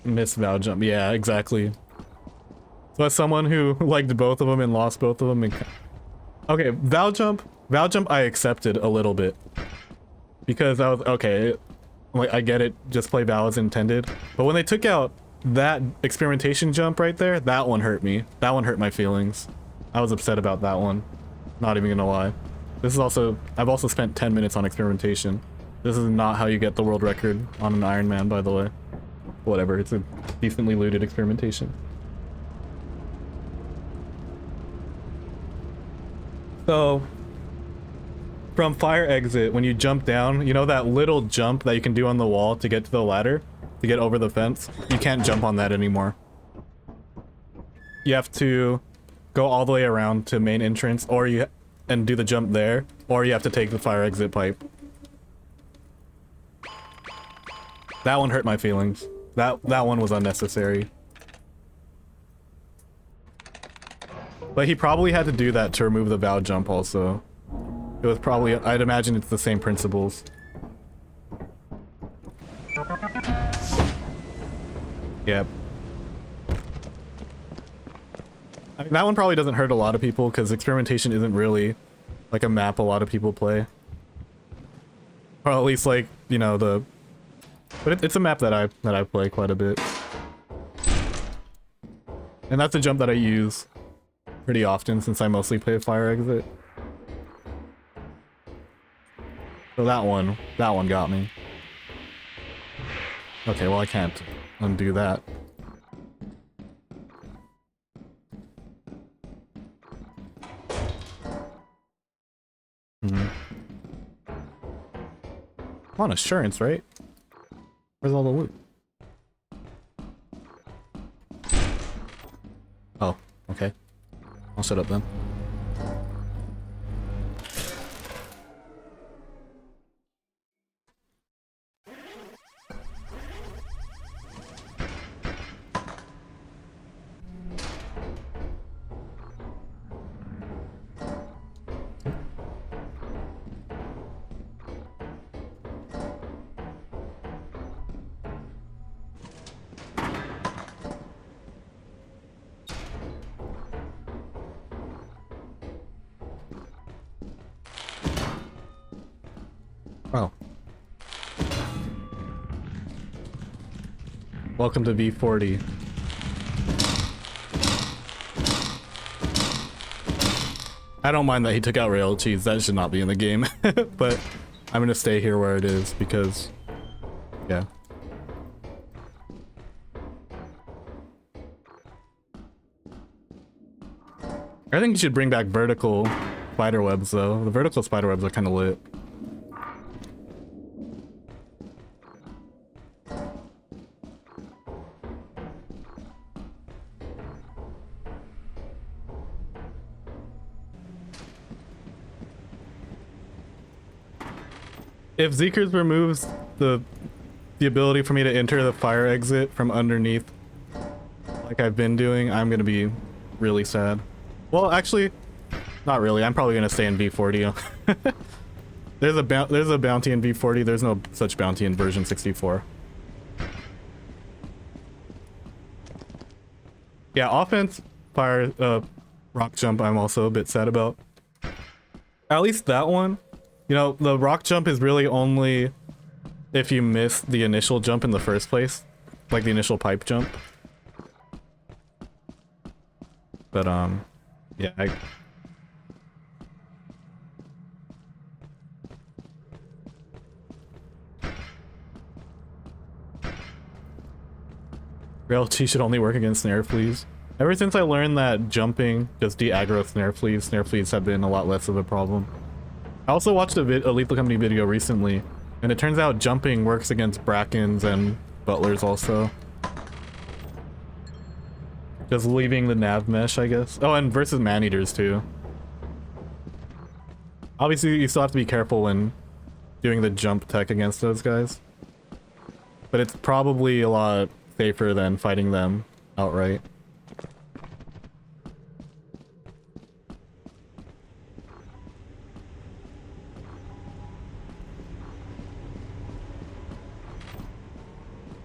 Miss Vow Jump. Yeah, exactly. So as someone who liked both of them and lost both of them and... Okay, Vow Jump I accepted a little bit. Because I was, okay, like, I get it, just play Vow as intended. But when they took out that experimentation jump right there, that one hurt me. That one hurt my feelings. I was upset about that one. Not even gonna lie. This is also, I've also spent 10 minutes on experimentation. This is not how you get the world record on an Ironman, by the way. Whatever, it's a decently looted experimentation. So, from fire exit, when you jump down, you know that little jump that you can do on the wall to get to the ladder? To get over the fence? You can't jump on that anymore. You have to go all the way around to main entrance, and do the jump there, or you have to take the fire exit pipe. That one hurt my feelings. That one was unnecessary. But he probably had to do that to remove the Vow Jump also. It was probably, I'd imagine it's the same principles. Yep. I mean, that one probably doesn't hurt a lot of people because experimentation isn't really like a map a lot of people play. Or at least like, you know, but it's a map that I play quite a bit. And that's a jump that I use pretty often since I mostly play fire exit. So that one got me. Okay, well I can't undo that. I'm on assurance, right? Where's all the loot? Oh, okay. I'll shut up then. Oh. Welcome to V40. I don't mind that he took out rail cheese. That should not be in the game. But I'm gonna stay here where it is because, yeah. I think you should bring back vertical spider webs though. The vertical spider webs are kind of lit. If Zeekers removes the ability for me to enter the fire exit from underneath, like I've been doing, I'm gonna be really sad. Well, actually, not really. I'm probably gonna stay in V40. There's a bounty in V40. There's no such bounty in version 64. Yeah, offense, fire, rock jump, I'm also a bit sad about. At least that one. You know, the rock jump is really only if you miss the initial jump in the first place. Like the initial pipe jump. But, yeah, Realty should only work against snare fleas. Ever since I learned that jumping just de-aggro snare fleas have been a lot less of a problem. I also watched a Lethal Company video recently, and it turns out jumping works against brackens and butlers also. Just leaving the nav mesh, I guess. Oh, and versus man-eaters too. Obviously, you still have to be careful when doing the jump tech against those guys. But it's probably a lot safer than fighting them outright.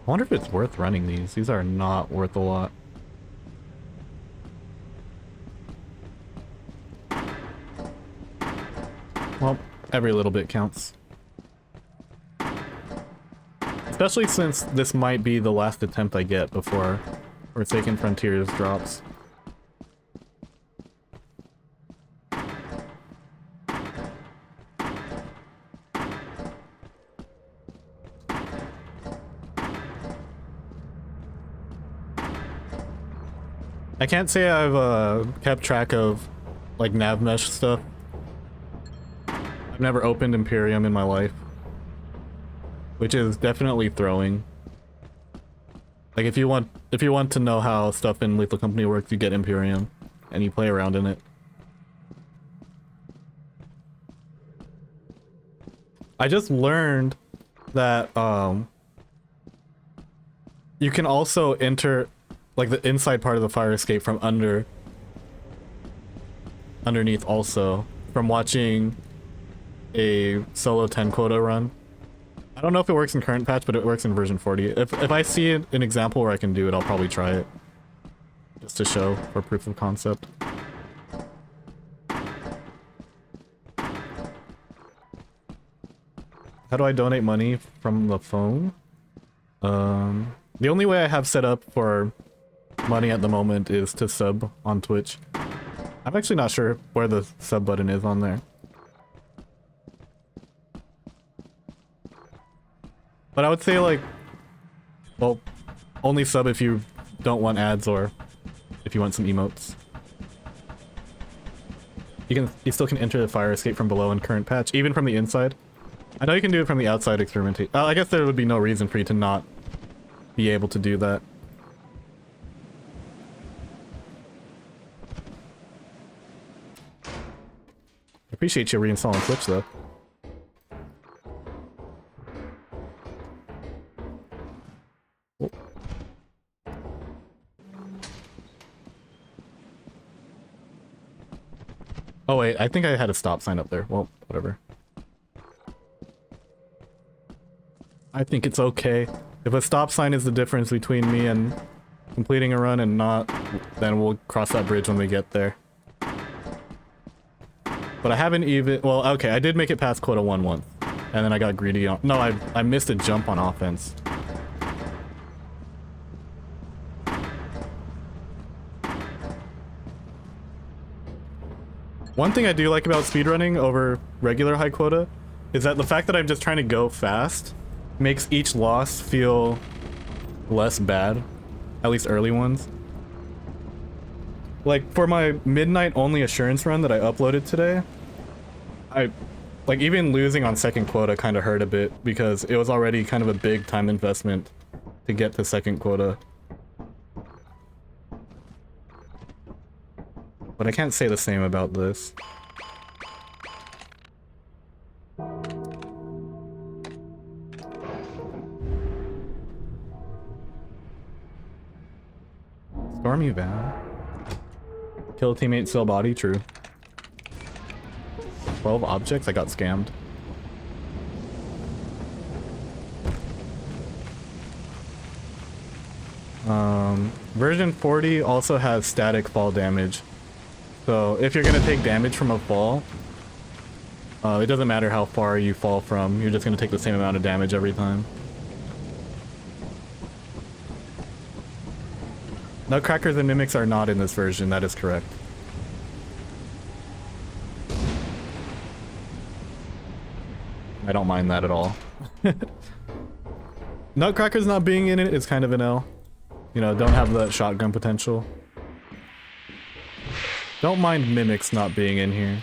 I wonder if it's worth running these. These are not worth a lot. Well, every little bit counts. Especially since this might be the last attempt I get before Forsaken Frontiers drops. I can't say I've kept track of like nav mesh stuff. I've never opened Imperium in my life. Which is definitely throwing. Like if you want to know how stuff in Lethal Company works, you get Imperium and you play around in it. I just learned that you can also enter like the inside part of the fire escape from underneath also from watching a solo 10 quota run. I don't know if it works in current patch, but it works in version 40. If I see an example where I can do it, I'll probably try it. Just to show for proof of concept. How do I donate money from the phone? The only way I have set up for money at the moment is to sub on Twitch. I'm actually not sure where the sub button is on there. But I would say like, well, only sub if you don't want ads or if you want some emotes. You still can enter the fire escape from below in current patch, even from the inside. I know you can do it from the outside experimentation. I guess there would be no reason for you to not be able to do that. I appreciate you reinstalling Twitch though. Oh wait, I think I had a stop sign up there. Well, whatever. I think it's okay. If a stop sign is the difference between me and completing a run and not, then we'll cross that bridge when we get there. But I haven't even... Well, okay, I did make it past quota 1 once. And then I got greedy on... No, I missed a jump on offense. One thing I do like about speedrunning over regular high quota is that the fact that I'm just trying to go fast makes each loss feel less bad, at least early ones. Like for my midnight only assurance run that I uploaded today, like even losing on second quota kind of hurt a bit because it was already kind of a big time investment to get to second quota. But I can't say the same about this. Stormy Van. Kill teammate, sell body, true. 12 objects, I got scammed. Version 40 also has static fall damage. So if you're gonna take damage from a fall, it doesn't matter how far you fall from, you're just gonna take the same amount of damage every time. Nutcrackers and mimics are not in this version, that is correct. I don't mind that at all. Nutcrackers not being in it is kind of an L. You know, don't have the shotgun potential. Don't mind mimics not being in here.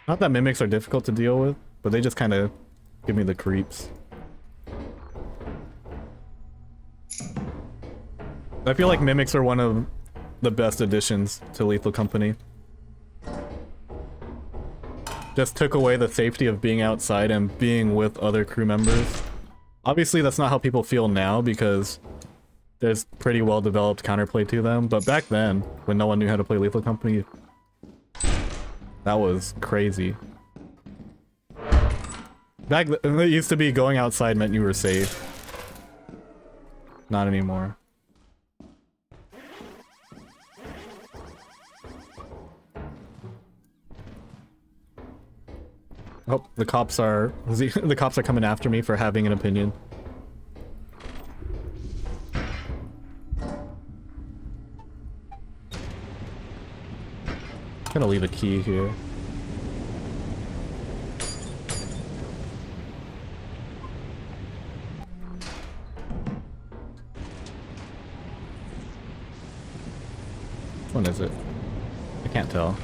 Not that mimics are difficult to deal with, but they just kind of give me the creeps. I feel like mimics are one of the best additions to Lethal Company. Just took away the safety of being outside and being with other crew members. Obviously that's not how people feel now because there's pretty well developed counterplay to them, but back then, when no one knew how to play Lethal Company, that was crazy. Back then, it used to be going outside meant you were safe. Not anymore. Oh, the cops are coming after me for having an opinion. I'm gonna leave a key here. Which one is it? I can't tell.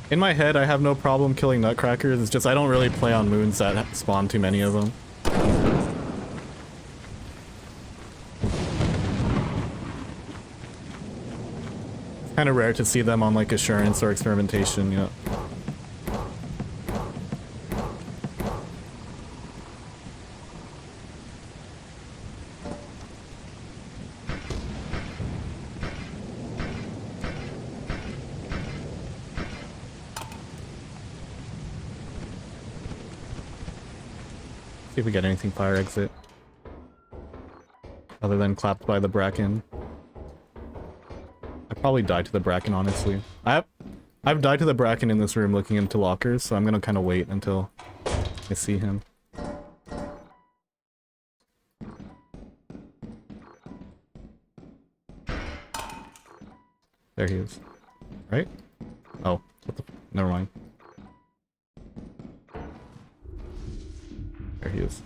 In my head, I have no problem killing nutcrackers, it's just I don't really play on moons that spawn too many of them. It's kind of rare to see them on like Assurance or Experimentation, you know. See if we get anything fire exit. Other than clapped by the bracken. I probably died to the bracken, honestly. I've died to the bracken in this room looking into lockers, so I'm gonna kind of wait until I see him. There he is. Right? Oh, what the... Never mind. There he is.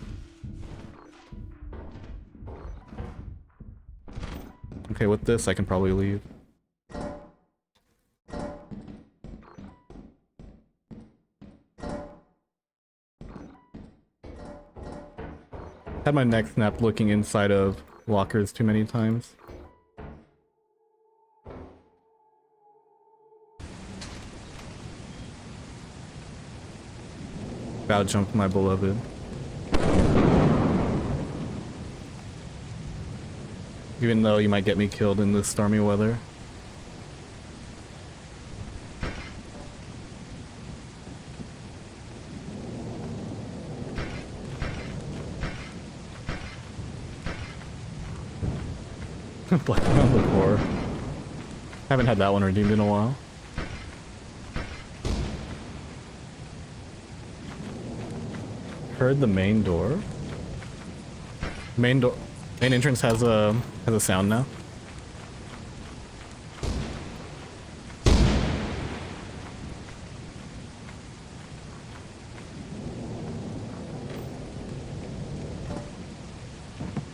Okay, with this I can probably leave. Had my neck snapped looking inside of lockers too many times. Bow jump, my beloved. Even though you might get me killed in this stormy weather. Blacking on the floor. Haven't had that one redeemed in a while. Heard the main door. Main entrance has a sound now.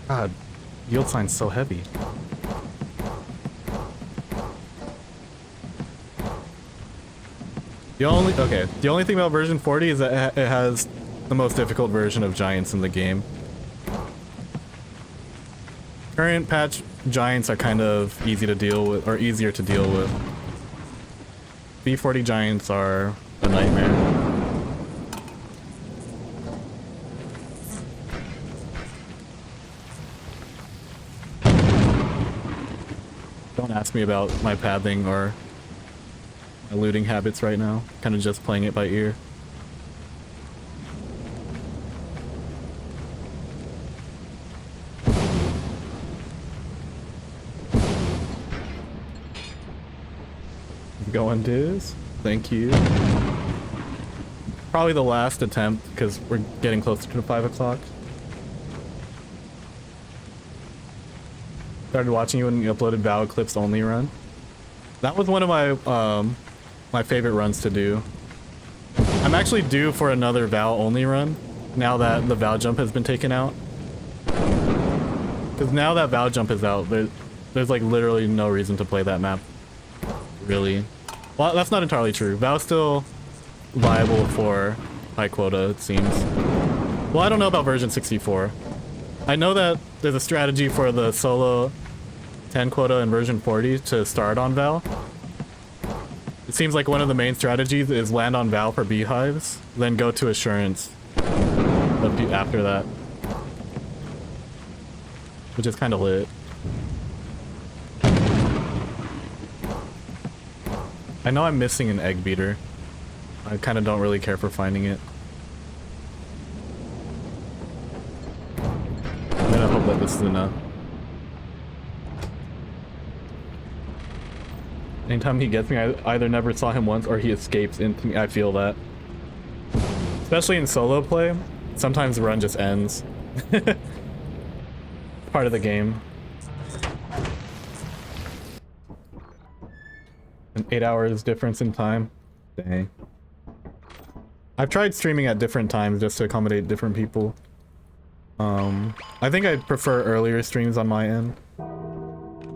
God, yield sign's so heavy. The only thing about version 40 is that it has the most difficult version of giants in the game. Current patch giants are kind of easy to deal with, or easier to deal with. B40 giants are a nightmare. Don't ask me about my pathing or my looting habits right now. Kind of just playing it by ear. Going Diz, thank you. Probably the last attempt because we're getting closer to 5 o'clock. Started watching you when you uploaded Vow Eclipse only run. That was one of my my favorite runs to do. I'm actually due for another Vow only run now that the Vow jump has been taken out. Because now that Vow jump is out, there's like literally no reason to play that map. Really. Well, that's not entirely true. Vow's still viable for high quota, it seems. Well, I don't know about version 64. I know that there's a strategy for the solo 10 quota in version 40 to start on Val. It seems like one of the main strategies is land on Val for beehives, then go to assurance after that. Which is kind of lit. I know I'm missing an egg beater. I kind of don't really care for finding it. I'm gonna hope that this is enough. Anytime he gets me, I either never saw him once or he escapes into me. I feel that. Especially in solo play, sometimes the run just ends. Part of the game. An 8 hours difference in time. Dang. I've tried streaming at different times just to accommodate different people. I think I'd prefer earlier streams on my end.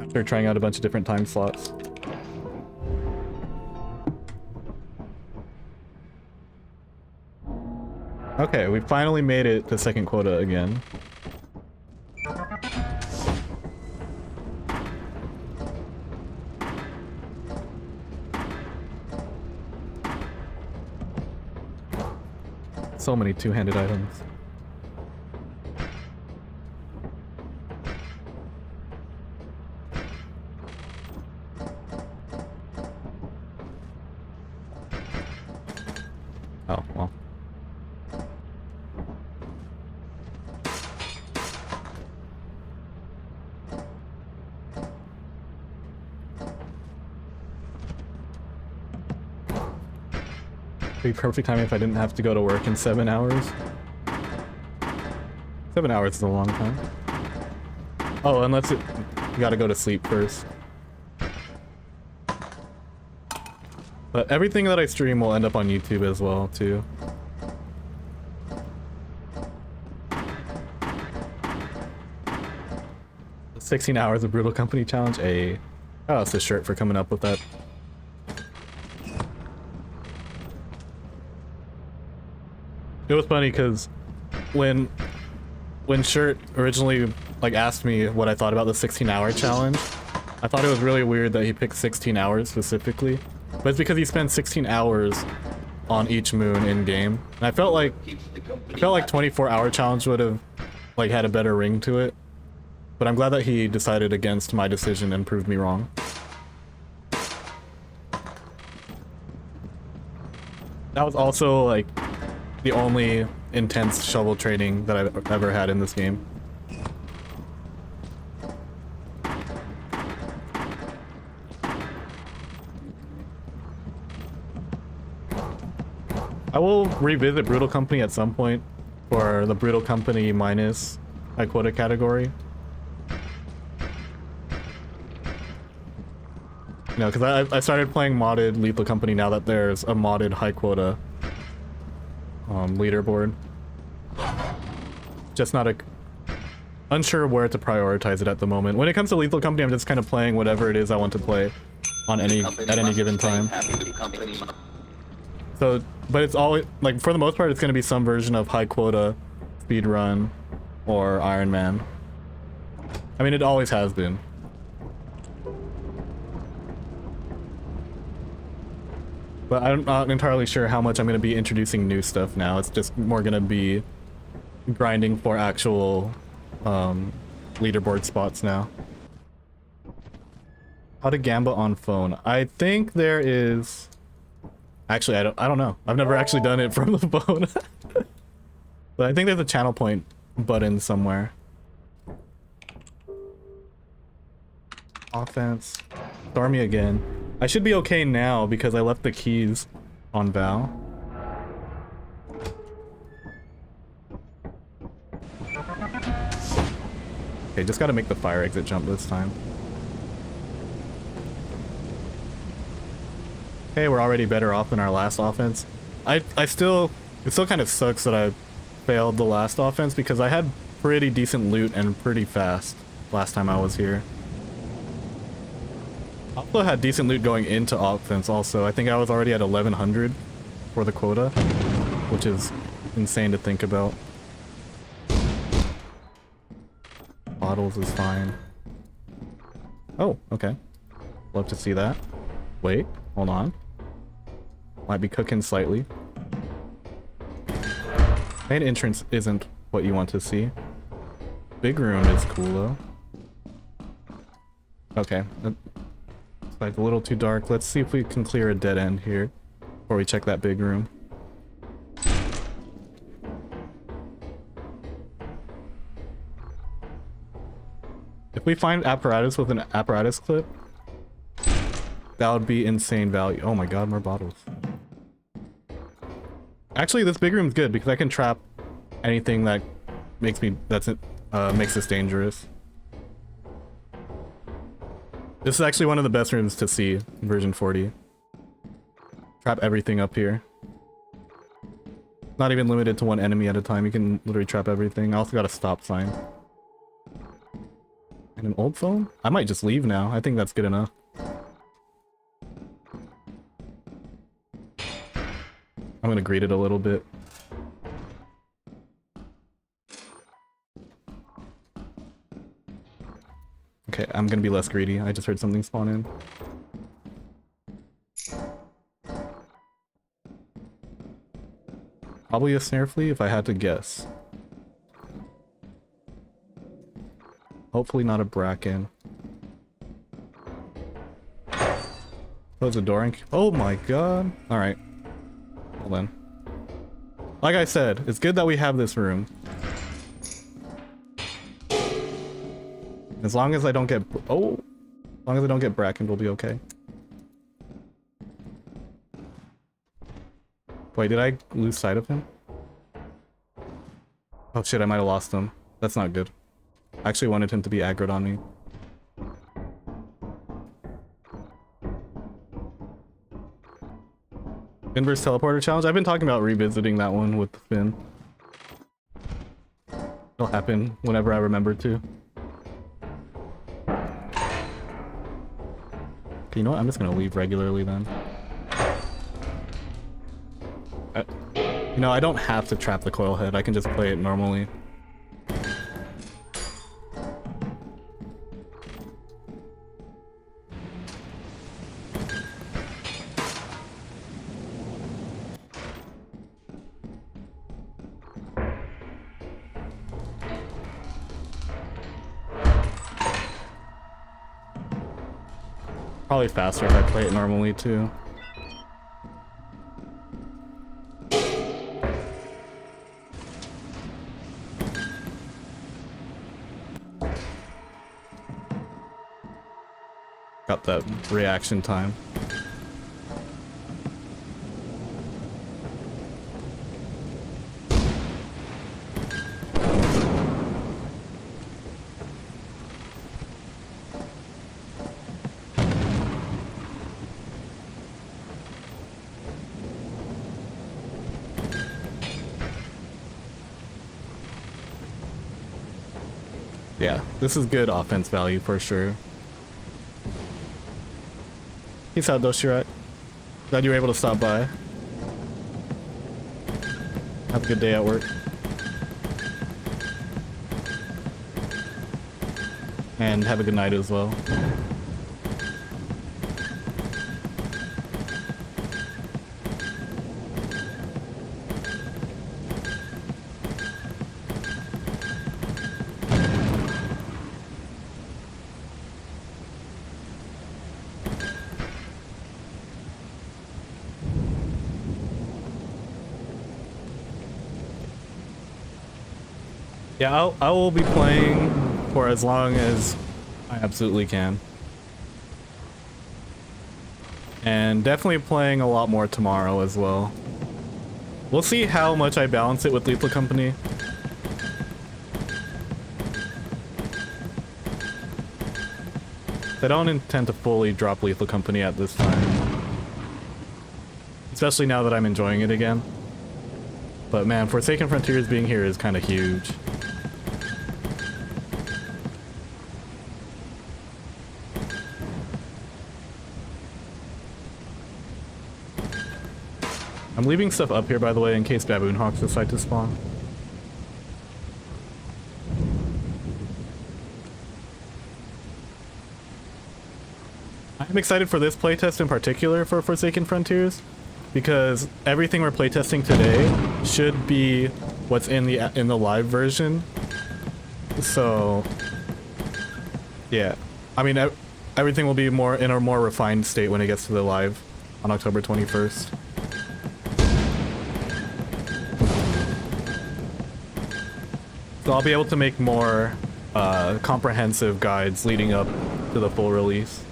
After trying out a bunch of different time slots. Okay, we finally made it to second quota again. So many two-handed items. Oh, well. Be perfect timing if I didn't have to go to work in 7 hours. 7 hours is a long time. Oh, unless you gotta go to sleep first. But everything that I stream will end up on YouTube as well, too. The 16 hours of Brutal Company Challenge. Shout out to Shirt for coming up with that. It was funny because when Shirt originally like asked me what I thought about the 16-hour challenge, I thought it was really weird that he picked 16 hours specifically. But it's because he spent 16 hours on each moon in game. And I felt like 24-hour challenge would have like had a better ring to it. But I'm glad that he decided against my decision and proved me wrong. That was also like the only intense shovel training that I've ever had in this game. I will revisit Brutal Company at some point for the Brutal Company minus high quota category. You know, because I started playing modded Lethal Company now that there's a modded high quota leaderboard. Just not unsure where to prioritize it at the moment. When it comes to Lethal Company, I'm just kind of playing whatever it is I want to play on at any given time. So, but it's always like for the most part, it's going to be some version of high quota, speedrun, or Ironman. I mean, it always has been. But I'm not entirely sure how much I'm going to be introducing new stuff now. It's just more going to be grinding for actual leaderboard spots now. How to gamba on phone. I think there is... Actually, I don't know. I've never actually done it from the phone. But I think there's a channel point button somewhere. Offense. Stormy again. I should be okay now because I left the keys on Val. Okay, just gotta make the fire exit jump this time. Okay, we're already better off than our last offense. It still kind of sucks that I failed the last offense because I had pretty decent loot and pretty fast last time I was here. I also had decent loot going into offense also. I think I was already at 1100 for the quota, which is insane to think about. Bottles is fine. Oh, okay. Love to see that. Wait, hold on. Might be cooking slightly. Main entrance isn't what you want to see. Big room is cool though. Okay. It's like a little too dark. Let's see if we can clear a dead end here before we check that big room. If we find apparatus with an apparatus clip, that would be insane value. Oh my god, more bottles. Actually, this big room's good because I can trap anything that makes this dangerous. This is actually one of the best rooms to see in version 40. Trap everything up here. Not even limited to one enemy at a time. You can literally trap everything. I also got a stop sign. And an old phone? I might just leave now. I think that's good enough. I'm gonna greet it a little bit. Okay, I'm gonna be less greedy. I just heard something spawn in. Probably a snare flea if I had to guess. Hopefully not a bracken. Close the door and... Oh my god. Alright. Well then. Like I said, it's good that we have this room. As long as I don't get... Oh! As long as I don't get bracken, we'll be okay. Wait, did I lose sight of him? Oh shit, I might have lost him. That's not good. I actually wanted him to be aggroed on me. Inverse teleporter challenge? I've been talking about revisiting that one with Finn. It'll happen whenever I remember to. Okay, you know what? I'm just gonna leave regularly then. You know, I don't have to trap the coil head. I can just play it normally. Probably faster if I play it normally too. Got that reaction time. Yeah, this is good offense value for sure. Peace out, Doshirat. Glad you were able to stop by. Have a good day at work. And have a good night as well. Yeah, I will be playing for as long as I absolutely can. And definitely playing a lot more tomorrow as well. We'll see how much I balance it with Lethal Company. I don't intend to fully drop Lethal Company at this time. Especially now that I'm enjoying it again. But man, Forsaken Frontiers being here is kind of huge. I'm leaving stuff up here, by the way, in case Baboon Hawks decide to spawn. I'm excited for this playtest in particular for Forsaken Frontiers, because everything we're playtesting today should be what's in the live version. So, yeah, I mean, everything will be more in a more refined state when it gets to the live on October 21st. So I'll be able to make more comprehensive guides leading up to the full release.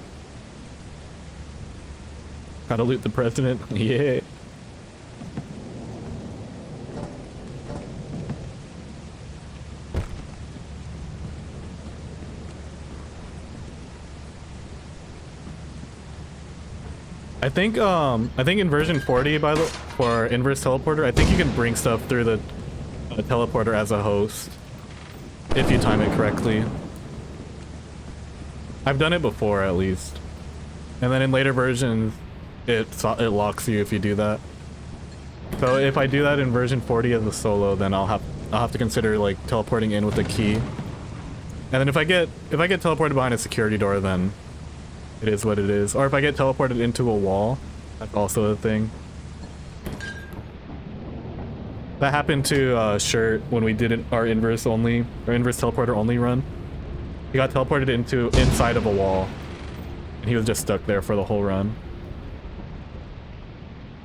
Gotta loot the president. Yeah. I think in version 40 for inverse teleporter, I think you can bring stuff through the teleporter as a host if you time it correctly. I've done it before at least. And then in later versions it locks you if you do that. So if I do that in version 40 as a solo, then I'll have to consider like teleporting in with a key. And then if I get teleported behind a security door, then it is what it is. Or if I get teleported into a wall, that's also a thing. That happened to Shirt when we did our inverse teleporter only run. He got teleported inside of a wall, and he was just stuck there for the whole run.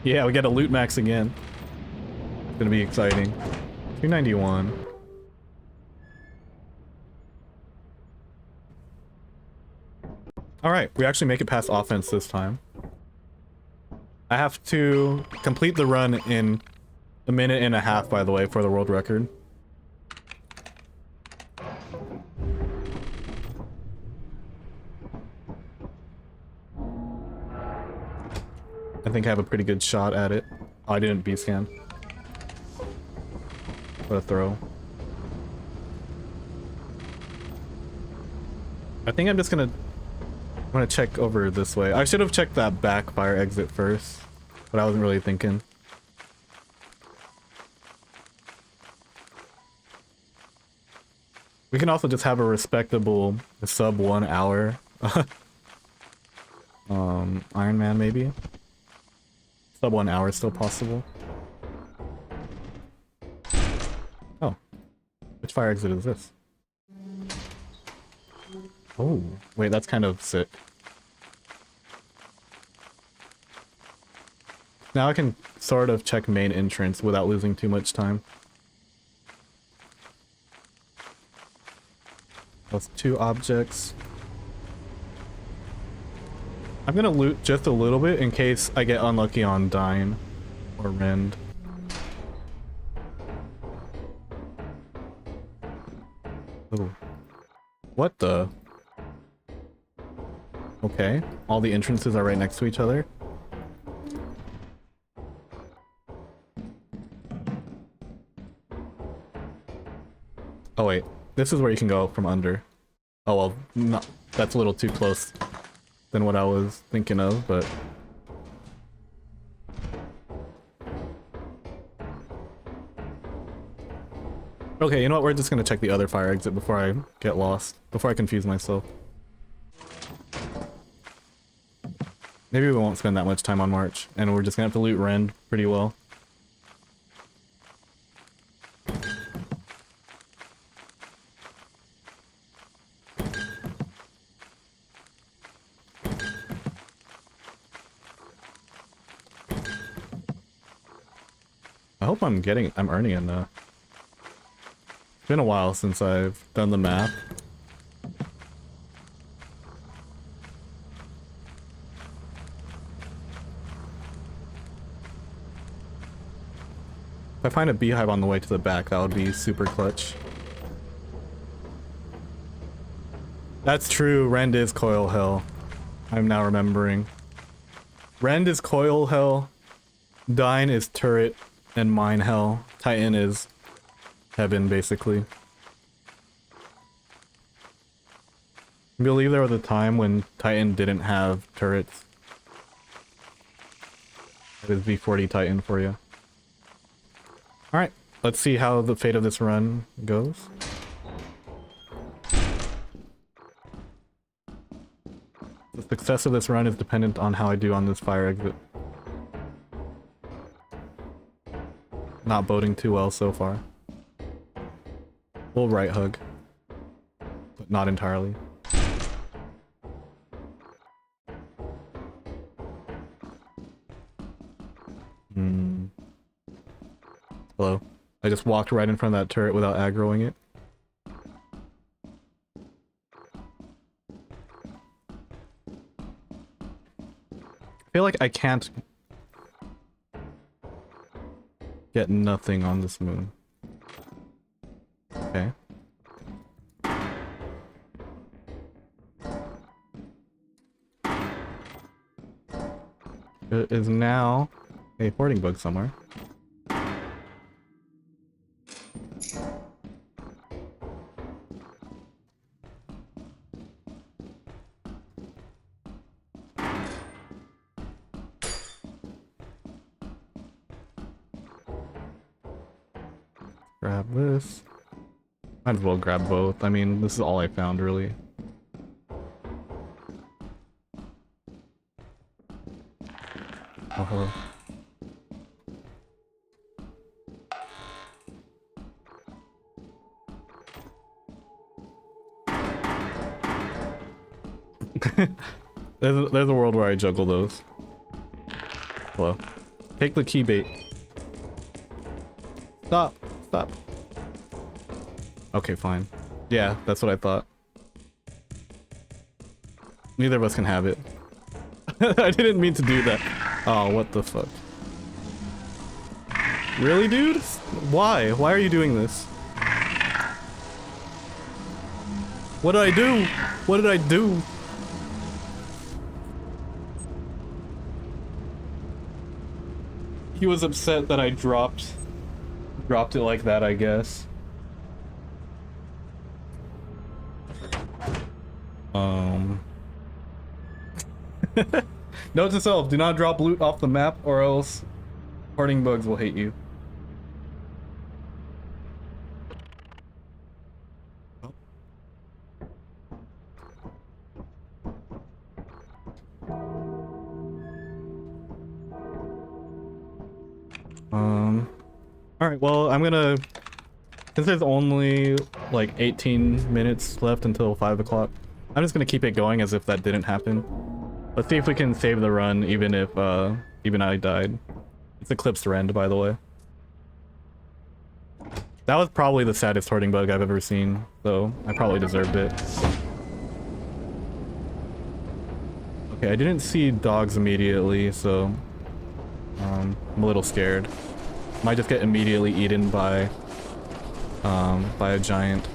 Yeah, we get a loot max again. It's gonna be exciting. 291. All right, we actually make it past offense this time. I have to complete the run in a minute and a half, by the way, for the world record. I think I have a pretty good shot at it. Oh, I didn't B-scan. What a throw. I think I'm gonna check over this way. I should have checked that back fire exit first, but I wasn't really thinking. We can also just have a respectable sub 1 hour. Ironman maybe? Sub 1 hour is still possible. Oh. Which fire exit is this? Oh, wait, that's kind of sick. Now I can sort of check main entrance without losing too much time. That's 2 objects. I'm gonna loot just a little bit in case I get unlucky on Dine or Rend. Oh. What the? Okay, all the entrances are right next to each other. Oh wait, this is where you can go from under. Oh well, no, that's a little too close than what I was thinking of, but... Okay, you know what? We're just gonna check the other fire exit before I get lost. Before I confuse myself. Maybe we won't spend that much time on March, and we're just gonna have to loot Rend pretty well. I hope I'm earning enough. It's been a while since I've done the math. If I find a beehive on the way to the back, that would be super clutch. That's true, Rend is coil hell. I'm now remembering. Rend is coil hell, Dine is turret, and mine hell. Titan is heaven, basically. I believe there was a time when Titan didn't have turrets. That is V40 Titan for you. Alright, let's see how the fate of this run goes. The success of this run is dependent on how I do on this fire exit. Not boding too well so far. Full right hug. But not entirely. Hello. I just walked right in front of that turret without aggroing it. I feel like I can't get nothing on this moon. Okay. There is now a hoarding bug somewhere. Grab this. Might as well grab both. I mean, this is all I found, really. Oh, hello. There's a world where I juggle those. Hello. Take the key bait. Stop. Stop. Okay, fine. Yeah, that's what I thought. Neither of us can have it. I didn't mean to do that. Oh, what the fuck. Really, dude? Why? Why are you doing this? What did I do? What did I do? He was upset that I dropped it like that, I guess. Note to self, do not drop loot off the map or else hoarding bugs will hate you. Alright, well, I'm gonna... Since there's only, like, 18 minutes left until 5 o'clock, I'm just gonna keep it going as if that didn't happen. Let's see if we can save the run, even if, even I died. It's Eclipsed Rend, by the way. That was probably the saddest hoarding bug I've ever seen, so I probably deserved it. Okay, I didn't see dogs immediately, so... I'm a little scared. Might just get immediately eaten by a giant.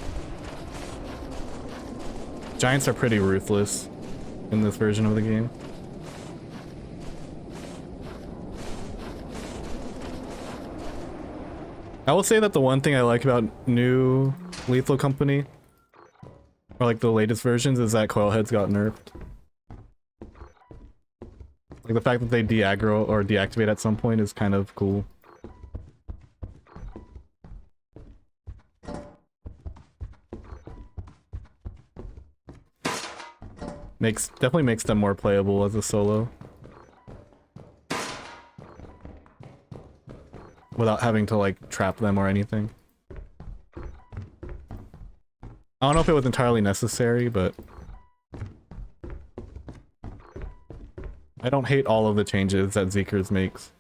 Giants are pretty ruthless in this version of the game. I will say that the one thing I like about new Lethal Company, or like the latest versions, is that coil heads got nerfed. Like the fact that they de-aggro or deactivate at some point is kind of cool. Definitely makes them more playable as a solo. Without having to like trap them or anything. I don't know if it was entirely necessary, but I don't hate all of the changes that Zeekers makes.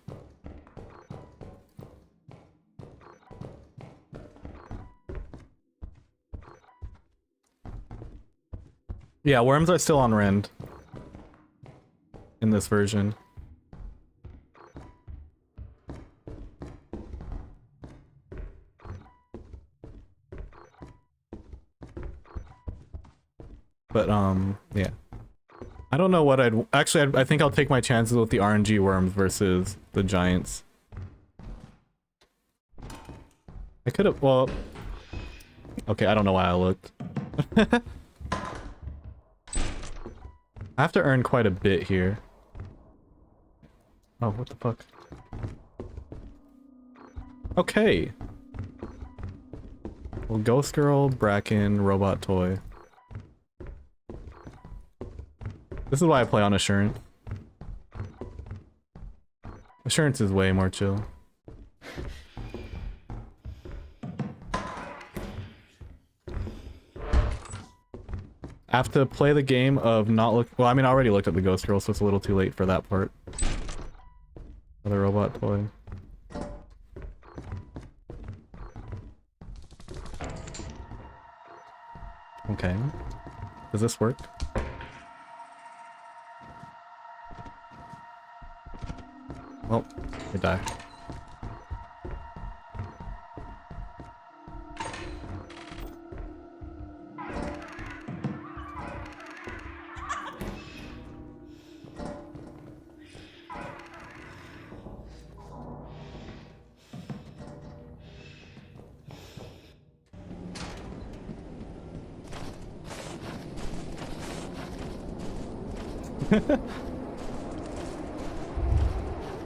Yeah, worms are still on rend in this version. But yeah. I don't know what I think I'll take my chances with the RNG worms versus the giants. I could have, well, okay, I don't know why I looked. I have to earn quite a bit here. Oh, what the fuck? Okay. Well, Ghost Girl, Bracken, Robot Toy. This is why I play on Assurance. Assurance is way more chill. I have to play the game of not look. Well, I mean, I already looked at the Ghost Girl, so it's a little too late for that part. For the Robot Toy. Okay. Does this work? Well, I die.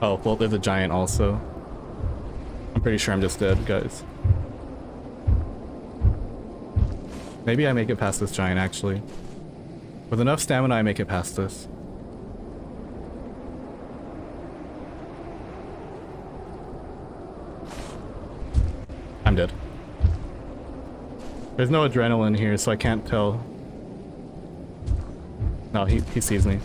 Oh, well, there's a giant also. I'm pretty sure I'm just dead, guys. Maybe I make it past this giant, actually. With enough stamina, I make it past this. I'm dead. There's no adrenaline here, so I can't tell. No, he sees me.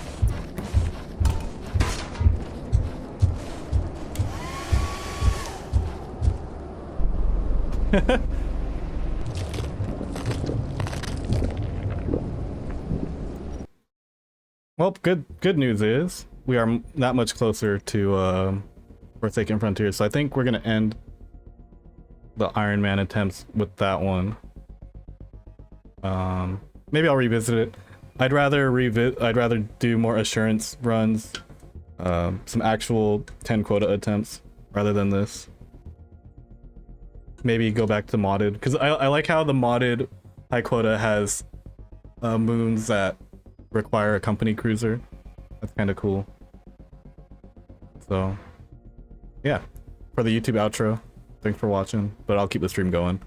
Well, good news is we are that much closer to Forsaken Frontiers, so I think we're gonna end the Ironman attempts with that one. Maybe I'll revisit it. I'd rather do more assurance runs, some actual 10 quota attempts rather than this. Maybe go back to modded, because I like how the modded high quota has moons that require a company cruiser. That's kind of cool. So yeah, for the YouTube outro, thanks for watching, but I'll keep the stream going.